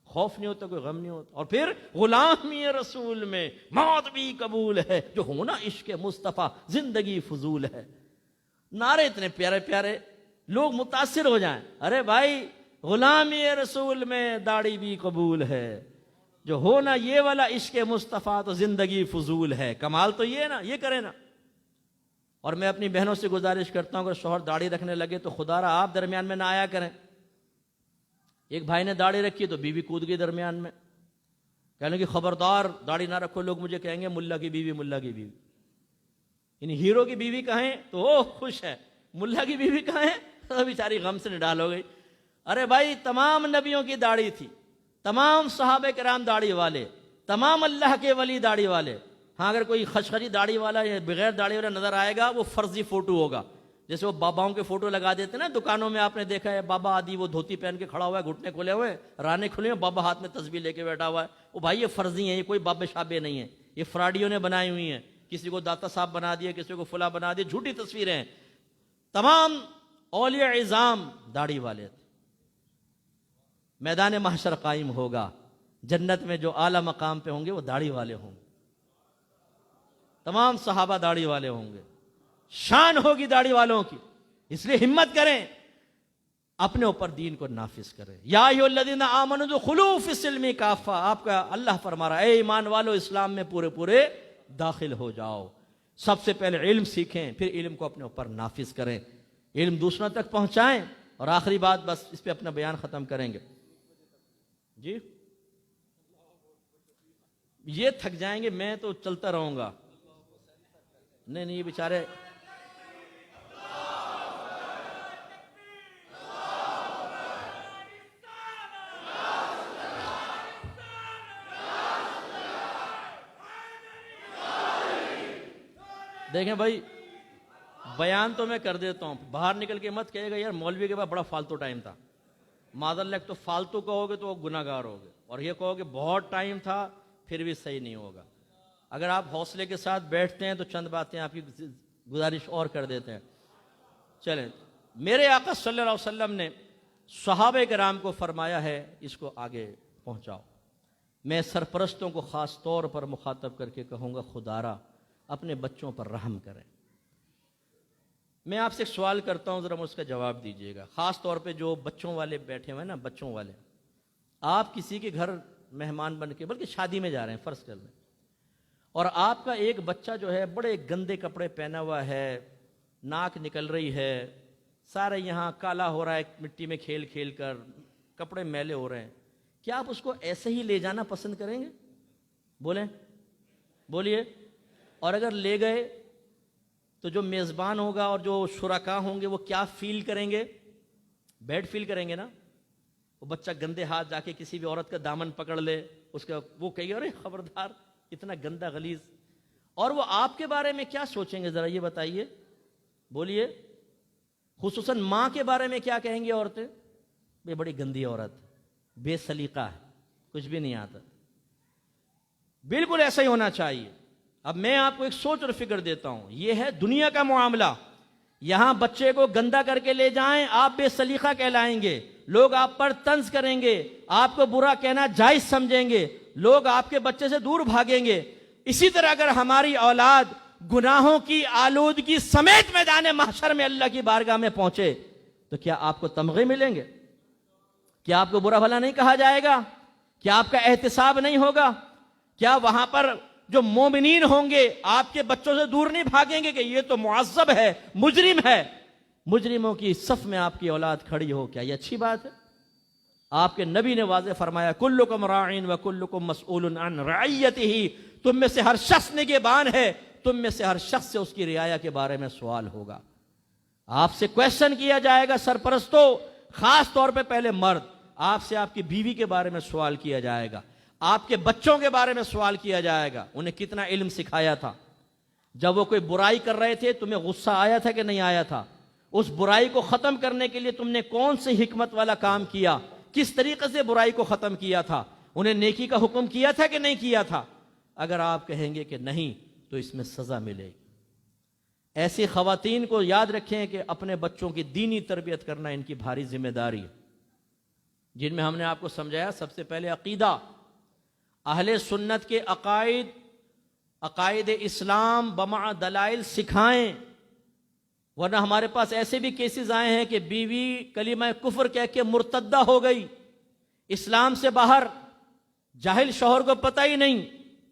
خوف نہیں ہوتا، کوئی غم نہیں ہوتا. اور پھر غلامی رسول میں موت بھی قبول ہے، جو ہونا عشق مصطفیٰ زندگی فضول ہے. نعرے اتنے پیارے پیارے، لوگ متاثر ہو جائیں. ارے بھائی غلامی رسول میں داڑھی بھی قبول ہے، جو ہونا یہ والا عشق مصطفیٰ تو زندگی فضول ہے. کمال تو یہ نا، یہ کرے نا. اور میں اپنی بہنوں سے گزارش کرتا ہوں اگر شوہر داڑھی رکھنے لگے تو خدا را آپ درمیان میں نہ آیا کریں. ایک بھائی نے داڑھی رکھی تو بیوی کود گئی درمیان میں، کہنے کہ خبردار داڑھی نہ رکھو، لوگ مجھے کہیں گے ملا کی بیوی، ملا کی بیوی. یعنی ہیرو کی بیوی کہاں ہے تو وہ خوش ہے، ملا کی بیوی کہاں ہے تو بیچاری غم سے نڈال ہو گئی. ارے بھائی تمام نبیوں کی داڑھی تھی، تمام صحابہ کرام داڑھی والے، تمام اللہ کے ولی داڑھی والے. ہاں اگر کوئی خشخشی داڑھی والا یا بغیر داڑھی والا نظر آئے گا وہ فرضی فوٹو ہوگا. جیسے وہ باباؤں کے فوٹو لگا دیتے نا دکانوں میں، آپ نے دیکھا ہے بابا آدھی وہ دھوتی پہن کے کھڑا ہوا ہے، گھٹنے کھلے ہوئے، رانے کھلے ہیں، بابا ہاتھ میں تسبیح لے کے بیٹھا ہوا ہے. وہ بھائی یہ فرضی ہیں، یہ کوئی بابے شابے نہیں ہیں، یہ فراڈیوں نے بنائی ہوئی ہیں. کسی کو داتا صاحب بنا دیا، کسی کو فلاں بنا دیا، جھوٹی تصویریں ہیں. تمام اولیاء عظام داڑھی والے تھے. میدان محشر قائم ہوگا، جنت میں جو اعلیٰ مقام پہ ہوں گے وہ داڑھی والے ہوں گے. تمام صحابہ داڑھی والے ہوں گے، شان ہوگی داڑھی والوں کی. اس لیے ہمت کریں، اپنے اوپر دین کو نافذ کریں. یا ایھا الذین آمنوا ادخلوا فی السلم کافہ، آپ کا اللہ فرما رہا ہے اے ایمان والو اسلام میں پورے پورے داخل ہو جاؤ. سب سے پہلے علم سیکھیں، پھر علم کو اپنے اوپر نافذ کریں، علم دوسروں تک پہنچائیں. اور آخری بات بس اس پہ اپنا بیان ختم کریں گے. جی یہ تھک جائیں گے، میں تو چلتا رہوں گا. نہیں یہ بیچارے دیکھیں بھائی، بیان تو میں کر دیتا ہوں، باہر نکل کے مت کہے گا یار مولوی کے پاس بڑا فالتو ٹائم تھا. معذاللہ تو فالتو کہو گے تو وہ گناہ گار ہوگے، اور یہ کہو گے بہت ٹائم تھا پھر بھی صحیح نہیں ہوگا. اگر آپ حوصلے کے ساتھ بیٹھتے ہیں تو چند باتیں آپ کی گزارش اور کر دیتے ہیں. چلیں، میرے آقا صلی اللہ علیہ وسلم نے صحابہ کرام کو فرمایا ہے اس کو آگے پہنچاؤ. میں سرپرستوں کو خاص طور پر مخاطب کر کے کہوں گا خدارا اپنے بچوں پر رحم کریں. میں آپ سے ایک سوال کرتا ہوں، ذرا مجھ کا جواب دیجیے گا. خاص طور پہ جو بچوں والے بیٹھے ہوئے نا، بچوں والے، آپ کسی کے گھر مہمان بن کے، بلکہ شادی میں جا رہے ہیں فرض کر لیں، اور آپ کا ایک بچہ جو ہے بڑے گندے کپڑے پہنا ہوا ہے، ناک نکل رہی ہے، سارے یہاں کالا ہو رہا ہے مٹی میں کھیل کھیل کر، کپڑے میلے ہو رہے ہیں، کیا آپ اس کو ایسے ہی لے جانا پسند کریں گے؟ بولیں، بولیے. اور اگر لے گئے تو جو میزبان ہوگا اور جو شرکا ہوں گے وہ کیا فیل کریں گے؟ بیڈ فیل کریں گے نا. وہ بچہ گندے ہاتھ جا کے کسی بھی عورت کا دامن پکڑ لے، اس کا وہ کہے ارے خبردار اتنا گندا غلیظ. اور وہ آپ کے بارے میں کیا سوچیں گے ذرا یہ بتائیے، بولیے. خصوصاً ماں کے بارے میں کیا کہیں گے عورتیں؟ بے بڑی گندی عورت، بے سلیقہ ہے. کچھ بھی نہیں آتا. بالکل ایسا ہی ہونا چاہیے. اب میں آپ کو ایک سوچ اور فکر دیتا ہوں. یہ ہے دنیا کا معاملہ. یہاں بچے کو گندا کر کے لے جائیں، آپ بے سلیقہ کہلائیں گے، لوگ آپ پر طنز کریں گے، آپ کو برا کہنا جائز سمجھیں گے، لوگ آپ کے بچے سے دور بھاگیں گے. اسی طرح اگر ہماری اولاد گناہوں کی آلودگی سمیت میدان محشر میں اللہ کی بارگاہ میں پہنچے تو کیا آپ کو تمغے ملیں گے؟ کیا آپ کو برا بھلا نہیں کہا جائے گا؟ کیا آپ کا احتساب نہیں ہوگا؟ کیا وہاں پر جو مومنین ہوں گے آپ کے بچوں سے دور نہیں بھاگیں گے کہ یہ تو معذب ہے، مجرم ہے؟ مجرموں کی صف میں آپ کی اولاد کھڑی ہو، کیا یہ اچھی بات ہے؟ آپ کے نبی نے واضح فرمایا کلکم راعین وکلکم مسئول عن رعیتہ، تم میں سے ہر شخص نگہبان ہے، تم میں سے ہر شخص سے اس کی رعایا کے بارے میں سوال ہوگا. آپ سے کویسچن کیا جائے گا سرپرستوں، خاص طور پہ پہلے مرد. آپ سے آپ کی بیوی کے بارے میں سوال کیا جائے گا، آپ کے بچوں کے بارے میں سوال کیا جائے گا. انہیں کتنا علم سکھایا تھا؟ جب وہ کوئی برائی کر رہے تھے تمہیں غصہ آیا تھا کہ نہیں آیا تھا؟ اس برائی کو ختم کرنے کے لیے تم نے کون سی حکمت والا کام کیا؟ کس طریقے سے برائی کو ختم کیا تھا؟ انہیں نیکی کا حکم کیا تھا کہ نہیں کیا تھا؟ اگر آپ کہیں گے کہ نہیں تو اس میں سزا ملے گی. ایسی خواتین کو یاد رکھیں کہ اپنے بچوں کی دینی تربیت کرنا ان کی بھاری ذمہ داری ہے، جن میں ہم نے آپ کو سمجھایا. سب سے پہلے عقیدہ، اہل سنت کے عقائد اسلام بمع دلائل سکھائیں. ورنہ ہمارے پاس ایسے بھی کیسز آئے ہیں کہ بیوی کلمہ کفر کہہ کے مرتدہ ہو گئی، اسلام سے باہر، جاہل شوہر کو پتہ ہی نہیں،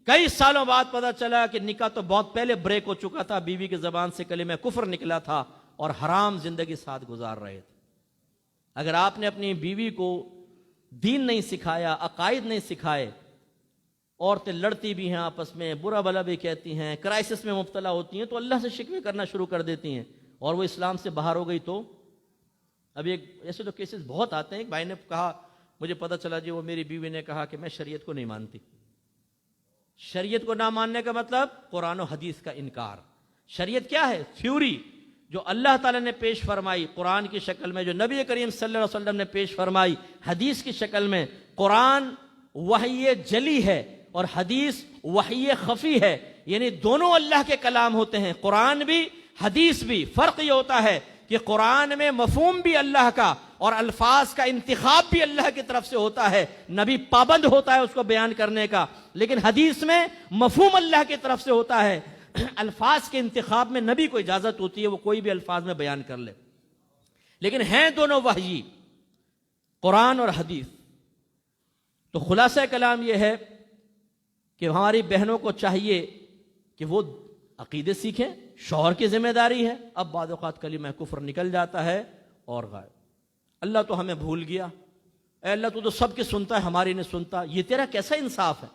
کئی سالوں بعد پتہ چلا کہ نکاح تو بہت پہلے بریک ہو چکا تھا، بیوی کی زبان سے کلمہ کفر نکلا تھا اور حرام زندگی ساتھ گزار رہے تھے. اگر آپ نے اپنی بیوی کو دین نہیں سکھایا، عقائد نہیں سکھائے، عورتیں لڑتی بھی ہیں آپس میں، برا بھلا بھی کہتی ہیں، کرائسس میں مبتلا ہوتی ہیں، تو اللہ سے شکوے کرنا شروع کر دیتی ہیں، اور وہ اسلام سے باہر ہو گئی تو اب ایسے تو کیسز بہت آتے ہیں. ایک بھائی نے کہا مجھے پتہ چلا جی وہ میری بیوی نے کہا کہ میں شریعت کو نہیں مانتی. شریعت کو نہ ماننے کا مطلب قرآن و حدیث کا انکار. شریعت کیا ہے؟ تھیوری جو اللہ تعالیٰ نے پیش فرمائی قرآن کی شکل میں، جو نبی کریم صلی اللہ علیہ وسلم نے پیش فرمائی حدیث کی شکل میں. قرآن وحی جلی ہے اور حدیث وحی خفی ہے، یعنی دونوں اللہ کے کلام ہوتے ہیں، قرآن بھی حدیث بھی. فرق یہ ہوتا ہے کہ قرآن میں مفہوم بھی اللہ کا اور الفاظ کا انتخاب بھی اللہ کی طرف سے ہوتا ہے، نبی پابند ہوتا ہے اس کو بیان کرنے کا. لیکن حدیث میں مفہوم اللہ کی طرف سے ہوتا ہے، الفاظ کے انتخاب میں نبی کو اجازت ہوتی ہے، وہ کوئی بھی الفاظ میں بیان کر لے. لیکن ہیں دونوں وحی، قرآن اور حدیث. تو خلاصہ کلام یہ ہے کہ ہماری بہنوں کو چاہیے کہ وہ عقیدے سیکھیں، شوہر کی ذمہ داری ہے. اب بعض اوقات کلمہ کفر نکل جاتا ہے اور غائب. اللہ تو ہمیں بھول گیا، اے اللہ تو سب کی سنتا ہے، ہماری نہیں سنتا. یہ تیرا کیسا انصاف ہے؟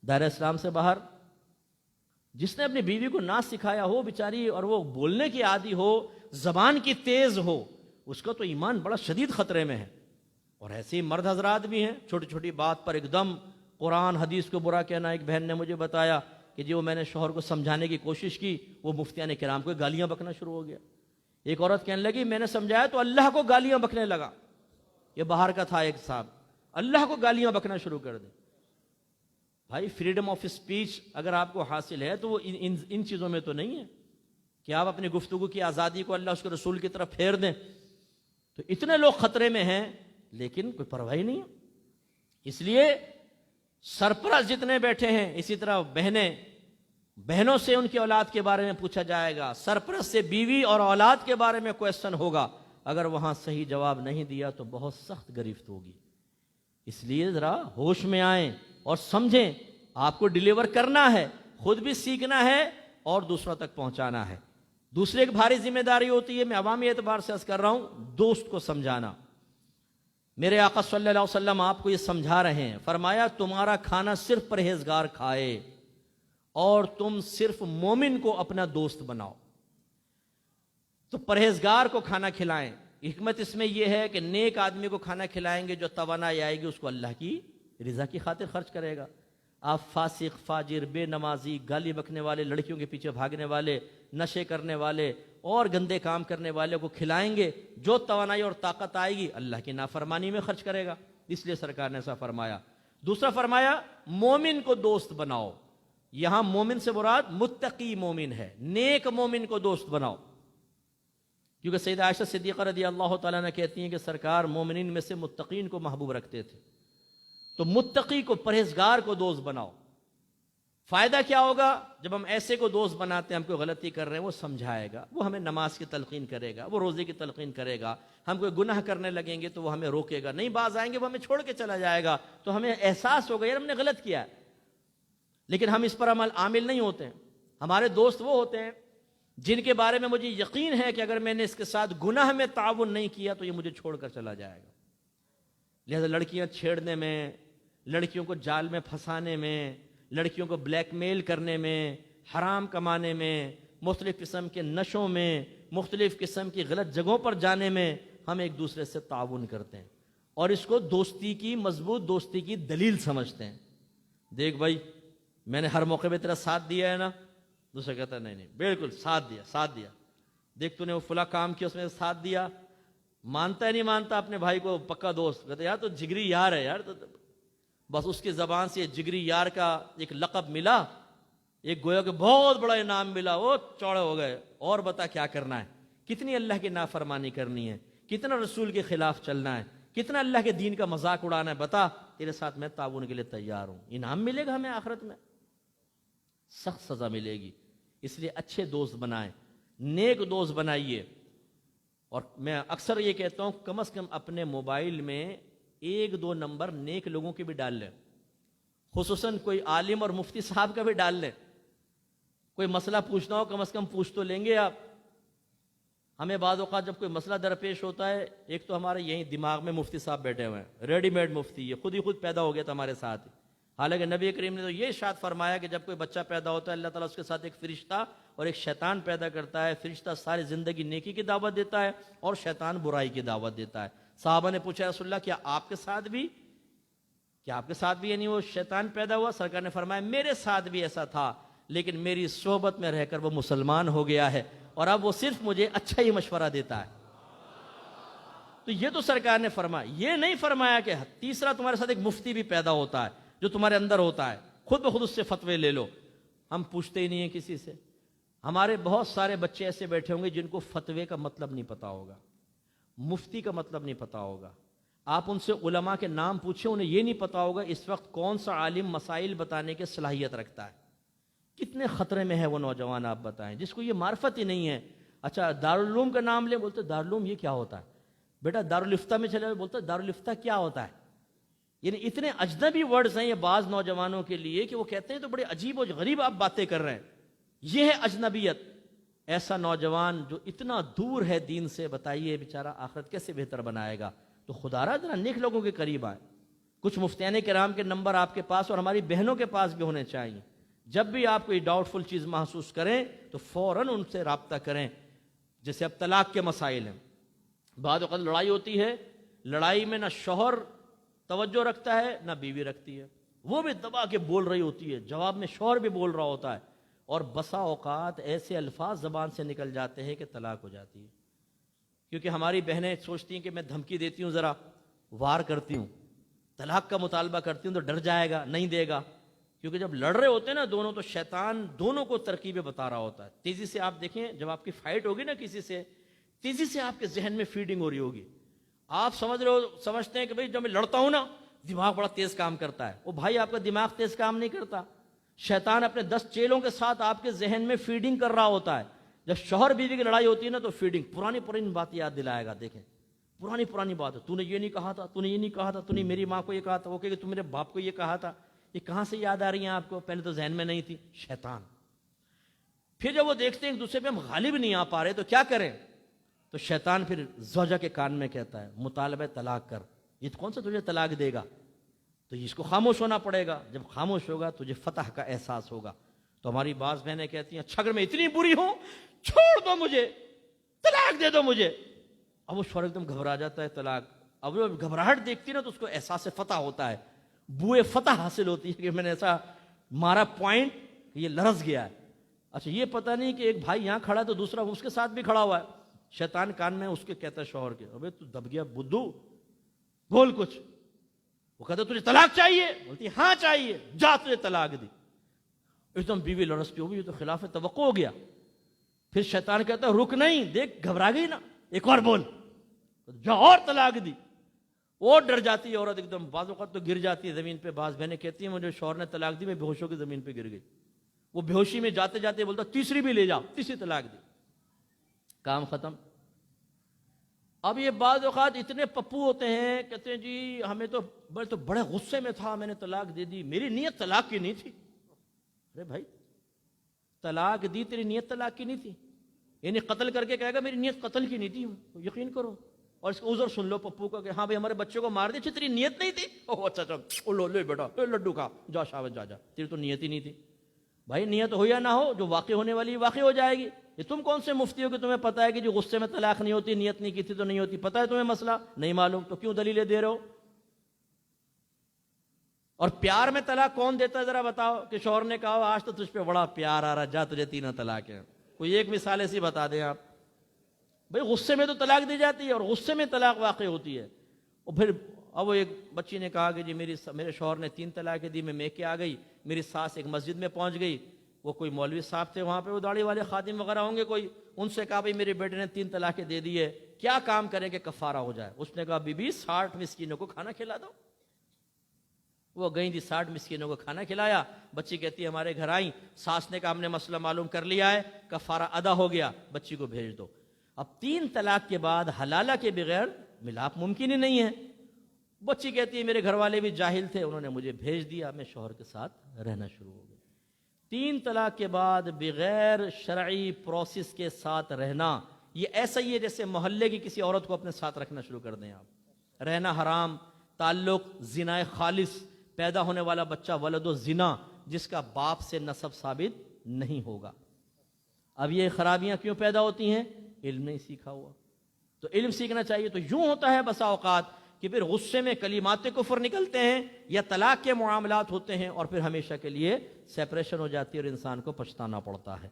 دائرہ اسلام سے باہر جس نے اپنی بیوی کو نہ سکھایا ہو بیچاری، اور وہ بولنے کی عادی ہو، زبان کی تیز ہو، اس کا تو ایمان بڑا شدید خطرے میں ہے. اور ایسے ہی مرد حضرات بھی ہیں، چھوٹی چھوٹی بات پر ایک دم قرآن حدیث کو برا کہنا. ایک بہن نے مجھے بتایا کہ جی وہ میں نے شوہر کو سمجھانے کی کوشش کی، وہ مفتیان کرام کو گالیاں بکنا شروع ہو گیا. ایک عورت کہنے لگی میں نے سمجھایا تو اللہ کو گالیاں بکنے لگا. یہ باہر کا تھا ایک صاحب، اللہ کو گالیاں بکنا شروع کر دے. بھائی فریڈم آف اسپیچ اگر آپ کو حاصل ہے تو وہ ان چیزوں میں تو نہیں ہے کہ آپ اپنی گفتگو کی آزادی کو اللہ اس کے رسول کی طرف پھیر دیں. تو اتنے لوگ خطرے میں ہیں لیکن کوئی پرواہ نہیں ہے. اس لیے سرپرست جتنے بیٹھے ہیں، اسی طرح بہنوں سے ان کی اولاد کے بارے میں پوچھا جائے گا، سرپرست سے بیوی اور اولاد کے بارے میں کویسچن ہوگا. اگر وہاں صحیح جواب نہیں دیا تو بہت سخت گرفت ہوگی. اس لیے ذرا ہوش میں آئیں اور سمجھیں آپ کو ڈیلیور کرنا ہے، خود بھی سیکھنا ہے اور دوسروں تک پہنچانا ہے. دوسرے کی بھاری ذمہ داری ہوتی ہے، میں عوامی اعتبار سے عرض کر رہا ہوں، دوست کو سمجھانا. میرے آقا صلی اللہ علیہ وسلم آپ کو یہ سمجھا رہے ہیں، فرمایا تمہارا کھانا صرف پرہیزگار کھائے اور تم صرف مومن کو اپنا دوست بناؤ. تو پرہیزگار کو کھانا کھلائیں. حکمت اس میں یہ ہے کہ نیک آدمی کو کھانا کھلائیں گے، جو توانائی آئے گی اس کو اللہ کی رضا کی خاطر خرچ کرے گا. آپ فاسق، فاجر، بے نمازی، گالی بکنے والے، لڑکیوں کے پیچھے بھاگنے والے، نشے کرنے والے اور گندے کام کرنے والے کو کھلائیں گے، جو توانائی اور طاقت آئے گی اللہ کی نافرمانی میں خرچ کرے گا. اس لیے سرکار نے ایسا فرمایا. دوسرا فرمایا مومن کو دوست بناؤ. یہاں مومن سے مراد متقی مومن ہے, نیک مومن کو دوست بناؤ. کیونکہ سیدہ عائشہ صدیقہ رضی اللہ تعالیٰ عنہ کہتی ہیں کہ سرکار مومنین میں سے متقین کو محبوب رکھتے تھے. تو متقی کو, پرہیزگار کو دوست بناؤ. فائدہ کیا ہوگا؟ جب ہم ایسے کو دوست بناتے ہیں, ہم کوئی غلطی کر رہے ہیں وہ سمجھائے گا, وہ ہمیں نماز کی تلقین کرے گا, وہ روزے کی تلقین کرے گا. ہم کوئی گناہ کرنے لگیں گے تو وہ ہمیں روکے گا, نہیں باز آئیں گے وہ ہمیں چھوڑ کے چلا جائے گا, تو ہمیں احساس ہوگا یار ہم نے غلط کیا ہے. لیکن ہم اس پر عامل نہیں ہوتے ہیں. ہمارے دوست وہ ہوتے ہیں جن کے بارے میں مجھے یقین ہے کہ اگر میں نے اس کے ساتھ گناہ میں تعاون نہیں کیا تو یہ مجھے چھوڑ کر چلا جائے گا. لہذا لڑکیاں چھیڑنے میں, لڑکیوں کو جال میں پھنسانے میں, لڑکیوں کو بلیک میل کرنے میں, حرام کمانے میں, مختلف قسم کے نشوں میں, مختلف قسم کی غلط جگہوں پر جانے میں ہم ایک دوسرے سے تعاون کرتے ہیں اور اس کو دوستی کی, مضبوط دوستی کی دلیل سمجھتے ہیں. دیکھ بھائی میں نے ہر موقع پہ تیرا ساتھ دیا ہے نا. دوسرا کہتا ہے نہیں بالکل ساتھ دیا. دیکھ تو نے وہ فلاں کام کیا, اس میں ساتھ دیا. مانتا ہے نہیں مانتا اپنے بھائی کو پکا دوست, کہتے یار تو جگری یار ہے یار. تو بس اس کی زبان سے جگری یار کا ایک لقب ملا, ایک گویا کہ بہت بڑا انعام ملا, وہ چوڑے ہو گئے. اور بتا کیا کرنا ہے, کتنی اللہ کی نافرمانی کرنی ہے, کتنا رسول کے خلاف چلنا ہے, کتنا اللہ کے دین کا مذاق اڑانا ہے, بتا تیرے ساتھ میں تعاون کے لیے تیار ہوں. انعام ملے گا ہمیں آخرت میں, سخت سزا ملے گی. اس لیے اچھے دوست بنائیں, نیک دوست بنائیے. اور میں اکثر یہ کہتا ہوں کم از کم اپنے موبائل میں 1-2 نمبر نیک لوگوں کے بھی ڈال لیں, خصوصاً کوئی عالم اور مفتی صاحب کا بھی ڈال لیں. کوئی مسئلہ پوچھنا ہو کم از کم پوچھ تو لیں گے آپ. ہمیں بعض اوقات جب کوئی مسئلہ درپیش ہوتا ہے, ایک تو ہمارے یہیں دماغ میں مفتی صاحب بیٹھے ہوئے ہیں, ریڈی میڈ مفتی, یہ خود ہی خود پیدا ہو گیا تھا ہمارے ساتھ. حالانکہ نبی کریم نے تو یہ ارشاد فرمایا کہ جب کوئی بچہ پیدا ہوتا ہے اللہ تعالیٰ اس کے ساتھ ایک فرشتہ اور ایک شیطان پیدا کرتا ہے. فرشتہ ساری زندگی نیکی کی دعوت دیتا ہے اور شیطان برائی کی دعوت دیتا ہے. صحابہ نے پوچھا رسول اللہ کیا آپ کے ساتھ بھی یعنی وہ شیطان پیدا ہوا؟ سرکار نے فرمایا میرے ساتھ بھی ایسا تھا, لیکن میری صحبت میں رہ کر وہ مسلمان ہو گیا ہے اور اب وہ صرف مجھے اچھا ہی مشورہ دیتا ہے. تو یہ تو سرکار نے فرمایا. یہ نہیں فرمایا کہ تیسرا تمہارے ساتھ ایک مفتی بھی پیدا ہوتا ہے جو تمہارے اندر ہوتا ہے, خود بخود اس سے فتوے لے لو. ہم پوچھتے ہی نہیں ہیں کسی سے. ہمارے بہت سارے بچے ایسے بیٹھے ہوں گے جن کو فتوے کا مطلب نہیں پتا ہوگا, مفتی کا مطلب نہیں پتا ہوگا. آپ ان سے علماء کے نام پوچھیں, انہیں یہ نہیں پتا ہوگا اس وقت کون سا عالم مسائل بتانے کی صلاحیت رکھتا ہے. کتنے خطرے میں ہے وہ نوجوان, آپ بتائیں, جس کو یہ معرفت ہی نہیں ہے. اچھا دارالعلوم کا نام لے, بولتے دارالعلوم یہ کیا ہوتا ہے؟ بیٹا دارالفتہ میں چلے, بولتے دارالفتہ کیا ہوتا ہے؟ یعنی اتنے اجنبی ورڈز ہیں یہ بعض نوجوانوں کے لیے کہ وہ کہتے ہیں تو بڑے عجیب و غریب آپ باتیں کر رہے ہیں. یہ ہے اجنبیت. ایسا نوجوان جو اتنا دور ہے دین سے, بتائیے بیچارہ آخرت کیسے بہتر بنائے گا؟ تو خدا را ذرا نیک لوگوں کے قریب آئے. کچھ مفتیان کرام کے نمبر آپ کے پاس اور ہماری بہنوں کے پاس بھی ہونے چاہیے. جب بھی آپ کوئی ڈاؤٹ فل چیز محسوس کریں تو فوراً ان سے رابطہ کریں. جیسے اب طلاق کے مسائل ہیں, بعض اوقات لڑائی ہوتی ہے, لڑائی میں نہ شوہر توجہ رکھتا ہے نہ بیوی رکھتی ہے, وہ بھی دبا کے بول رہی ہوتی ہے, جواب میں شوہر بھی بول رہا ہوتا ہے, اور بسا اوقات ایسے الفاظ زبان سے نکل جاتے ہیں کہ طلاق ہو جاتی ہے. کیونکہ ہماری بہنیں سوچتی ہیں کہ میں دھمکی دیتی ہوں, ذرا وار کرتی ہوں, طلاق کا مطالبہ کرتی ہوں تو ڈر جائے گا, نہیں دے گا. کیونکہ جب لڑ رہے ہوتے ہیں نا دونوں, تو شیطان دونوں کو ترکیبیں بتا رہا ہوتا ہے. تیزی سے آپ دیکھیں, جب آپ کی فائٹ ہوگی نا کسی سے, تیزی سے آپ کے ذہن میں فیڈنگ ہو رہی ہوگی. آپ سمجھتے ہیں کہ بھئی جب میں لڑتا ہوں نا دماغ بڑا تیز کام کرتا ہے. وہ بھائی آپ کا دماغ تیز کام نہیں کرتا. شیطان اپنے 10 چیلوں کے ساتھ آپ کے ذہن میں فیڈنگ کر رہا ہوتا ہے. جب شوہر بیوی کی لڑائی ہوتی ہے نا تو فیڈنگ, پرانی بات یاد دلائے گا. دیکھیں پرانی بات ہے, تو نے یہ نہیں کہا تھا, تو نے یہ نہیں کہا تھا, تو نے میری ماں کو یہ کہا تھا, وہ کہ تو میرے باپ کو یہ کہا تھا. یہ کہاں سے یاد آ رہی ہیں آپ کو؟ پہلے تو ذہن میں نہیں تھی. شیطان. پھر جب وہ دیکھتے ہیں ایک دوسرے پہ ہم غالب نہیں آ پا رہے تو کیا کریں؟ تو شیطان پھر زوجہ کے کان میں کہتا ہے مطالبہ طلاق کر. یہ کون سا تجھے طلاق دے گا؟ تو اس کو خاموش ہونا پڑے گا. جب خاموش ہوگا تجھے فتح کا احساس ہوگا. تو ہماری بعض بہنیں کہتی ہیں اچھا اگر میں اتنی بری ہوں چھوڑ دو مجھے, طلاق دے دو مجھے. اب وہ شوہر ایک دم گھبرا جاتا ہے طلاق. اب وہ گھبراہٹ دیکھتی نا تو اس کو احساس فتح ہوتا ہے, بوئے فتح حاصل ہوتی ہے کہ میں نے ایسا مارا پوائنٹ کہ یہ لرز گیا ہے. اچھا یہ پتہ نہیں کہ ایک بھائی یہاں کھڑا ہے تو دوسرا اس کے ساتھ بھی کھڑا ہوا ہے. شیطان کان میں اس کے کہتا ہے شوہر کے, ابے تو دب گیا بدھو, بول کچھ. وہ کہتا تجھے طلاق چاہیے؟ بولتی ہاں چاہیے، جا تجھے طلاق دی۔ ایک دم بیوی لڑس پی ہوئی، یہ تو خلاف توقع ہو گیا۔ پھر شیطان کہتا ہے رک نہیں، دیکھ گھبرا گئی نا، ایک اور بول، جا اور طلاق دی۔ اور ڈر جاتی ہے عورت، ایک دم بعض اوقات تو گر جاتی ہے زمین پہ۔ بعض بہنیں کہتی ہیں مجھے شوہر نے طلاق دی، میں بے ہوش ہو کے زمین پہ گر گئی۔ وہ بے ہوشی میں جاتے جاتے بولتا تیسری بھی لے جاؤ، تیسری طلاق دی، کام ختم۔ اب یہ بعض اوقات اتنے پپو ہوتے ہیں، کہتے ہیں جی ہمیں تو بڑے غصے میں تھا، میں نے طلاق دے دی، میری نیت طلاق کی نہیں تھی۔ ارے بھائی طلاق دی، تیری نیت طلاق کی نہیں تھی؟ یعنی قتل کر کے کہے گا میری نیت قتل کی نہیں تھی، یقین کرو۔ اور اس کا عذر سن لو پپو کا کہ ہاں بھائی ہمارے بچے کو مار دیا، تیری نیت نہیں تھی؟ اوہ اچھا اچھا، لو لے بیٹا لڈو کھا، جا شابت جا، تیری تو نیت ہی نہیں تھی۔ بھائی نیت ہو یا نہ ہو، جو واقع ہونے والی واقع ہو جائے گی۔ یہ تم کون سے مفتی ہو کہ تمہیں پتہ ہے کہ جو غصے میں طلاق نہیں ہوتی، نیت نہیں کی تھی تو نہیں ہوتی؟ پتہ ہے تمہیں مسئلہ نہیں معلوم تو کیوں دلیلیں دے رہے ہو؟ اور پیار میں طلاق کون دیتا ہے ذرا بتاؤ؟ کہ شوہر نے کہا آج تو تجھ پہ بڑا پیار آ رہا، جا تجھے 3 طلاق ہے۔ کوئی ایک مثال ایسی بتا دیں آپ۔ بھئی غصے میں تو طلاق دی جاتی ہے اور غصے میں طلاق واقع ہوتی ہے۔ اور پھر اب وہ ایک بچی نے کہا کہ جی میرے شوہر نے 3 طلاقیں دی، میں کے آ گئی، میری ساس ایک مسجد میں پہنچ گئی، وہ کوئی مولوی صاحب تھے وہاں پہ، وہ داڑھی والے خادم وغیرہ ہوں گے کوئی، ان سے کہا بھئی میرے بیٹے نے 3 طلاقیں دے دی ہے، کیا کام کریں کہ کفارہ ہو جائے؟ اس نے کہا بی بی 60 مسکینوں کو کھانا کھلا دو۔ وہ گئیں جی 60 مسکینوں کو کھانا کھلایا۔ بچی کہتی ہے ہمارے گھر آئیں، ساس نے کہا ہم نے مسئلہ معلوم کر لیا ہے، کفارہ ادا ہو گیا، بچی کو بھیج دو۔ اب 3 طلاق کے بعد حلالہ کے بغیر ملاپ ممکن ہی نہیں ہے۔ بچی کہتی ہے میرے گھر والے بھی جاہل تھے، انہوں نے مجھے بھیج دیا، میں شوہر کے ساتھ رہنا شروع ہو گیا۔ 3 طلاق کے بعد بغیر شرعی پروسیس کے ساتھ رہنا، یہ ایسا ہی ہے جیسے محلے کی کسی عورت کو اپنے ساتھ رکھنا شروع کر دیں آپ۔ رہنا حرام، تعلق زنا خالص، پیدا ہونے والا بچہ ولد و زنا، جس کا باپ سے نسب ثابت نہیں ہوگا۔ اب یہ خرابیاں کیوں پیدا ہوتی ہیں؟ علم نہیں سیکھا ہوا۔ تو علم سیکھنا چاہیے۔ تو یوں ہوتا ہے بسا اوقات کہ پھر غصے میں کلمات کفر نکلتے ہیں یا طلاق کے معاملات ہوتے ہیں اور پھر ہمیشہ کے لیے سیپریشن ہو جاتی ہے اور انسان کو پچھتانا پڑتا ہے۔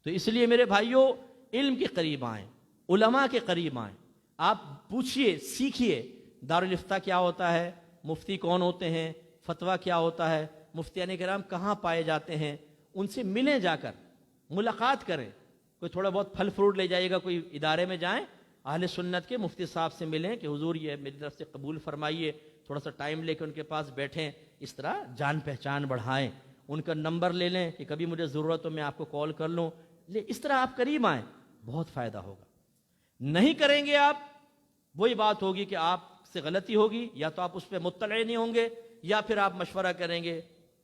تو اس لیے میرے بھائیوں علم کے قریب آئیں، علماء کے قریب آئیں، آپ پوچھئے، سیکھیے دارالافتاء کیا ہوتا ہے، مفتی کون ہوتے ہیں، فتویٰ کیا ہوتا ہے، مفتیان کرام کہاں پائے جاتے ہیں، ان سے ملیں، جا کر ملاقات کریں۔ کوئی تھوڑا بہت پھل فروٹ لے جائیے گا، کوئی ادارے میں جائیں، اہل سنت کے مفتی صاحب سے ملیں کہ حضور یہ میری طرف سے قبول فرمائیے، تھوڑا سا ٹائم لے کے ان کے پاس بیٹھیں، اس طرح جان پہچان بڑھائیں، ان کا نمبر لے لیں کہ کبھی مجھے ضرورت ہو میں آپ کو کال کر لوں، اس طرح آپ قریب آئیں، بہت فائدہ ہوگا۔ نہیں کریں گے آپ، وہی بات ہوگی کہ آپ سے غلطی ہوگی، یا تو آپ اس پہ مطلع نہیں ہوں گے، یا پھر آپ مشورہ کریں گے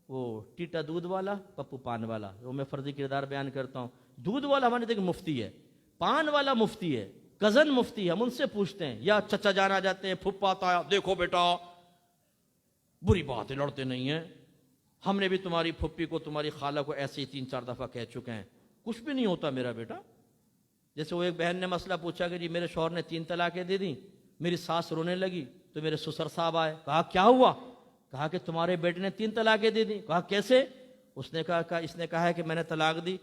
وہ ٹیٹا دودھ والا پپو پان والا، وہ میں فرضی کردار بیان کرتا ہوں۔ دودھ والا ہمارے دیکھ مفتی ہے، پان والا مفتی ہے، کزن مفتی ہے، ہم ان سے پوچھتے ہیں، یا چچا جان آ جاتے ہیں، پھپھا آتا، دیکھو بیٹا بری بات ہے، لڑتے نہیں ہیں، ہم نے بھی تمہاری پھپھی کو تمہاری خالہ کو ایسے ہی 3-4 دفعہ کہہ چکے ہیں، کچھ بھی نہیں ہوتا میرا بیٹا۔ جیسے وہ ایک بہن نے مسئلہ پوچھا کہ جی میرے شوہر نے 3 طلاقیں دے دیں، میری ساس رونے لگی تو میرے سسر صاحب آئے، کہا کیا ہوا؟ کہا کہ تمہارے بیٹے نے 3 طلاقیں دے دی۔ کہا کیسے؟ اس نے کہا ہے کہ میں نے طلاق دی۔